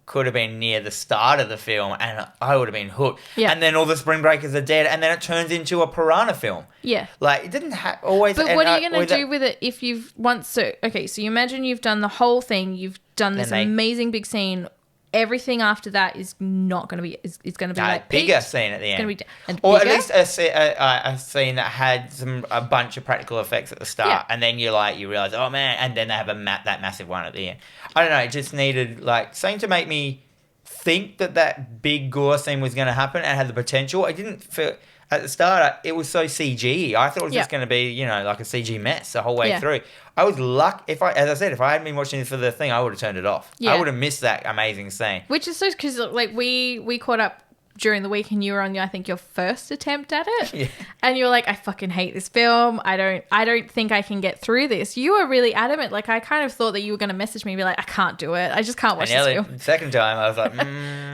Speaker 1: could have been near the start of the film and I would have been hooked. Yeah. And then all the spring breakers are dead and then it turns into a Piranha film.
Speaker 2: Yeah.
Speaker 1: Like, it didn't always...
Speaker 2: But what are you going to do with it if you've once... So you imagine you've done the whole thing. You've done this amazing big scene. Everything after that is not going to be... It's going to be like...
Speaker 1: bigger scene at the end.
Speaker 2: It's going to be...
Speaker 1: Or at least a scene that had a bunch of practical effects at the start. Yeah. And then you realise, oh man, and then they have that massive one at the end. I don't know, it just needed something to make me think that big gore scene was going to happen and had the potential. I didn't feel... At the start, it was so CG. I thought it was just going to be, like a CG mess the whole way through. I was lucky. If I hadn't been watching this for the thing, I would have turned it off. Yeah. I would have missed that amazing scene.
Speaker 2: Which is so because we caught up during the week and you were on your first attempt at it. Yeah. And you were like, I fucking hate this film. I don't think I can get through this. You were really adamant. Like I kind of thought that you were going to message me and be like, I can't do it. I just can't watch this film.
Speaker 1: Second time, I was like,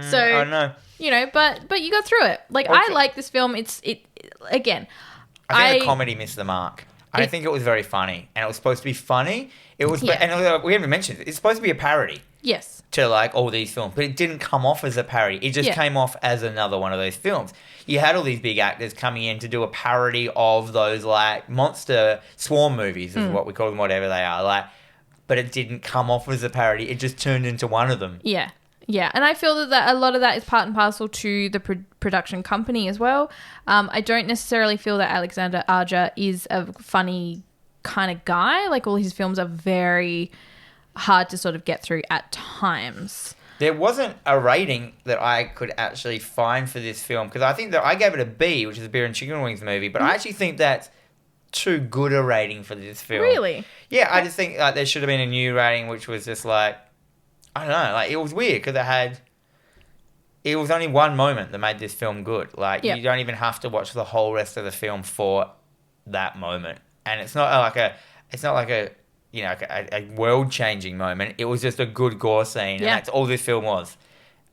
Speaker 2: so,
Speaker 1: I don't know.
Speaker 2: But you got through it. Like I like this film. Again.
Speaker 1: I think the comedy missed the mark. I don't think it was very funny, and it was supposed to be funny. It was, and we haven't mentioned it. It's supposed to be a parody.
Speaker 2: Yes.
Speaker 1: To all these films, but it didn't come off as a parody. It just came off as another one of those films. You had all these big actors coming in to do a parody of those monster swarm movies, is what we call them, whatever they are. But it didn't come off as a parody. It just turned into one of them.
Speaker 2: Yeah. Yeah, and I feel that a lot of that is part and parcel to the production company as well. I don't necessarily feel that Alexandre Aja is a funny kind of guy. Like all his films are very hard to sort of get through at times.
Speaker 1: There wasn't a rating that I could actually find for this film because I think that I gave it a B, which is a beer and chicken wings movie, but I actually think that's too good a rating for this film.
Speaker 2: Really?
Speaker 1: Yeah, I just think there should have been a new rating, which was just like, I don't know, like it was weird because it was only one moment that made this film good. Like you don't even have to watch the whole rest of the film for that moment, and it's not like a world changing moment. It was just a good gore scene, and that's all this film was.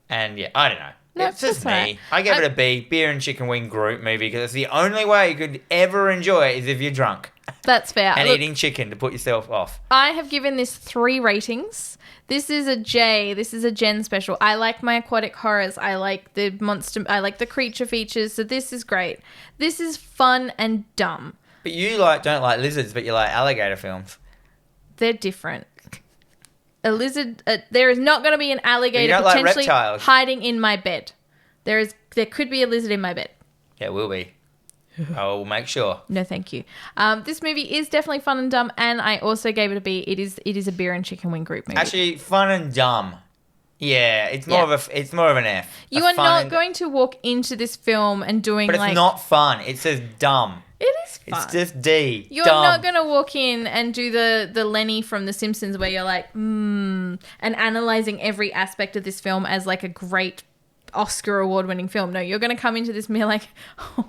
Speaker 1: And I don't know.
Speaker 2: No,
Speaker 1: it's just me.
Speaker 2: Right.
Speaker 1: I gave it a B, beer and chicken wing group movie, because it's the only way you could ever enjoy it is if you're drunk.
Speaker 2: That's fair.
Speaker 1: And eating chicken to put yourself off.
Speaker 2: I have given this 3 ratings. This is a J. This is a Jen special. I like my aquatic horrors. I like the monster. I like the creature features. So this is great. This is fun and dumb.
Speaker 1: But you don't like lizards, but you like alligator films.
Speaker 2: They're different. A lizard. There is not going to be an alligator potentially hiding in my bed. There could be a lizard in my bed.
Speaker 1: There will be. I will make sure.
Speaker 2: No, thank you. This movie is definitely fun and dumb, and I also gave it a B. It is a beer and chicken wing group movie.
Speaker 1: Actually, fun and dumb. Yeah, it's more of an F.
Speaker 2: You are not going to walk into this film and doing
Speaker 1: But it's not fun. It says dumb.
Speaker 2: It is fun.
Speaker 1: It's just D.
Speaker 2: You're not going to walk in and do the Lenny from The Simpsons where you're like, and analysing every aspect of this film as like a great Oscar award-winning film. No, you're going to come into this and be like,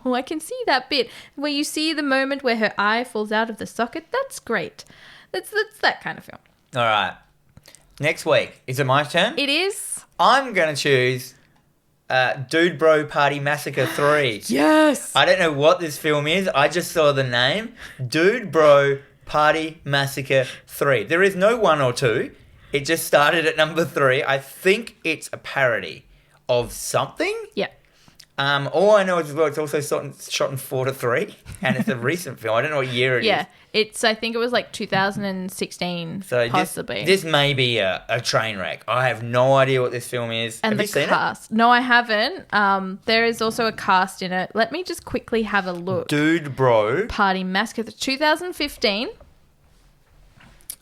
Speaker 2: oh, I can see that bit where you see the moment where her eye falls out of the socket. That's great. That's that kind of film.
Speaker 1: All right. Next week. Is it my turn?
Speaker 2: It is.
Speaker 1: I'm going to choose Dude Bro Party Massacre 3.
Speaker 2: Yes.
Speaker 1: I don't know what this film is. I just saw the name. Dude Bro Party Massacre 3. There is no 1 or 2. It just started at number 3. I think it's a parody of something.
Speaker 2: Yeah.
Speaker 1: All I know is it's also shot in 4:3, and it's a recent film. I don't know what year it is.
Speaker 2: Yeah, I think it was like 2016, so possibly.
Speaker 1: This may be a train wreck. I have no idea what this film is.
Speaker 2: And
Speaker 1: have you seen it?
Speaker 2: No, I haven't. There is also a cast in it. Let me just quickly have a look.
Speaker 1: Dude Bro
Speaker 2: Party Massacre 2015.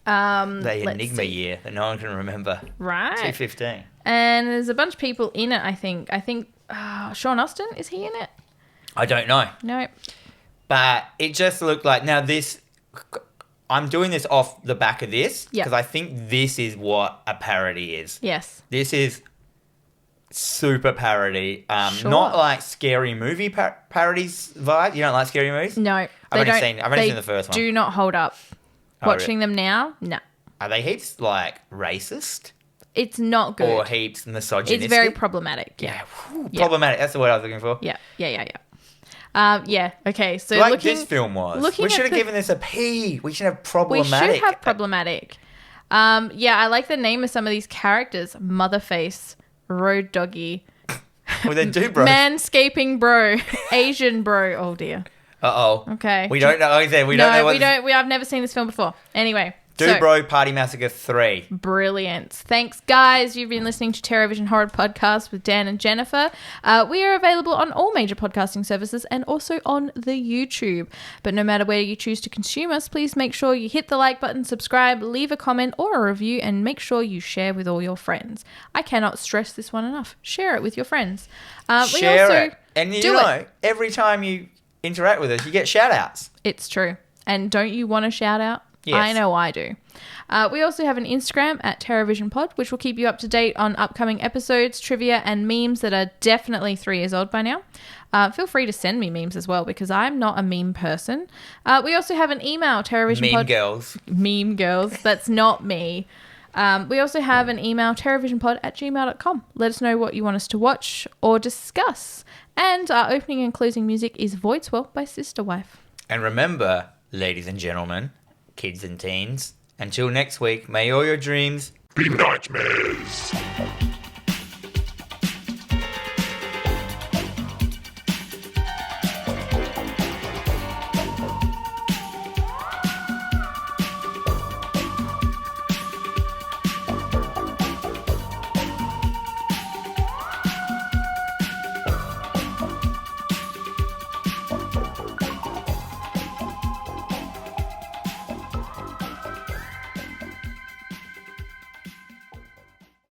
Speaker 1: The Enigma year that no one can remember.
Speaker 2: Right.
Speaker 1: 2015.
Speaker 2: And there's a bunch of people in it, I think. Sean Austin, is he in it?
Speaker 1: I don't know.
Speaker 2: No.
Speaker 1: But it just looked like... Now this... I'm doing this off the back of this because I think this is what a parody is.
Speaker 2: Yes.
Speaker 1: This is super parody.
Speaker 2: Sure.
Speaker 1: Not like scary movie parodies vibe. You don't like scary movies?
Speaker 2: No.
Speaker 1: I've only seen the first one.
Speaker 2: Do not hold up. Watching them now? No.
Speaker 1: Are they heaps like racist?
Speaker 2: It's not good.
Speaker 1: Or heaps misogynistic?
Speaker 2: It's very problematic. Yeah.
Speaker 1: Problematic. That's the word I was looking for.
Speaker 2: Yeah. Okay. So
Speaker 1: like this film was. We should have given this a P. We should have problematic.
Speaker 2: We should have problematic. I like the name of some of these characters. Motherface, Road Doggy.
Speaker 1: Well, then do bro.
Speaker 2: Manscaping bro. Asian bro. Oh dear.
Speaker 1: Uh-oh.
Speaker 2: Okay.
Speaker 1: We don't know. Like I said, we don't know what...
Speaker 2: I've never seen this film before. Anyway.
Speaker 1: Dude Bro Party Massacre 3.
Speaker 2: Brilliant. Thanks, guys. You've been listening to TerrorVision Horror Podcast with Dan and Jennifer. We are available on all major podcasting services and also on the YouTube. But no matter where you choose to consume us, please make sure you hit the like button, subscribe, leave a comment or a review, and make sure you share with all your friends. I cannot stress this one enough. Share it with your friends.
Speaker 1: Share it. And you know, every time you interact with us, you get shout-outs.
Speaker 2: It's true. And don't you want a shout-out?
Speaker 1: Yes.
Speaker 2: I know I do. We also have an Instagram at TerrorVision Pod, which will keep you up to date on upcoming episodes, trivia, and memes that are definitely 3 years old by now. Feel free to send me memes as well, because I'm not a meme person. We also have an email, TerrorVision Pod. Meme girls. That's not me. We also have an email, terrorvisionpod@gmail.com. Let us know what you want us to watch or discuss. And our opening and closing music is Voidswell by Sister Wife.
Speaker 1: And remember, ladies and gentlemen, kids and teens, until next week, may all your dreams
Speaker 3: be nightmares.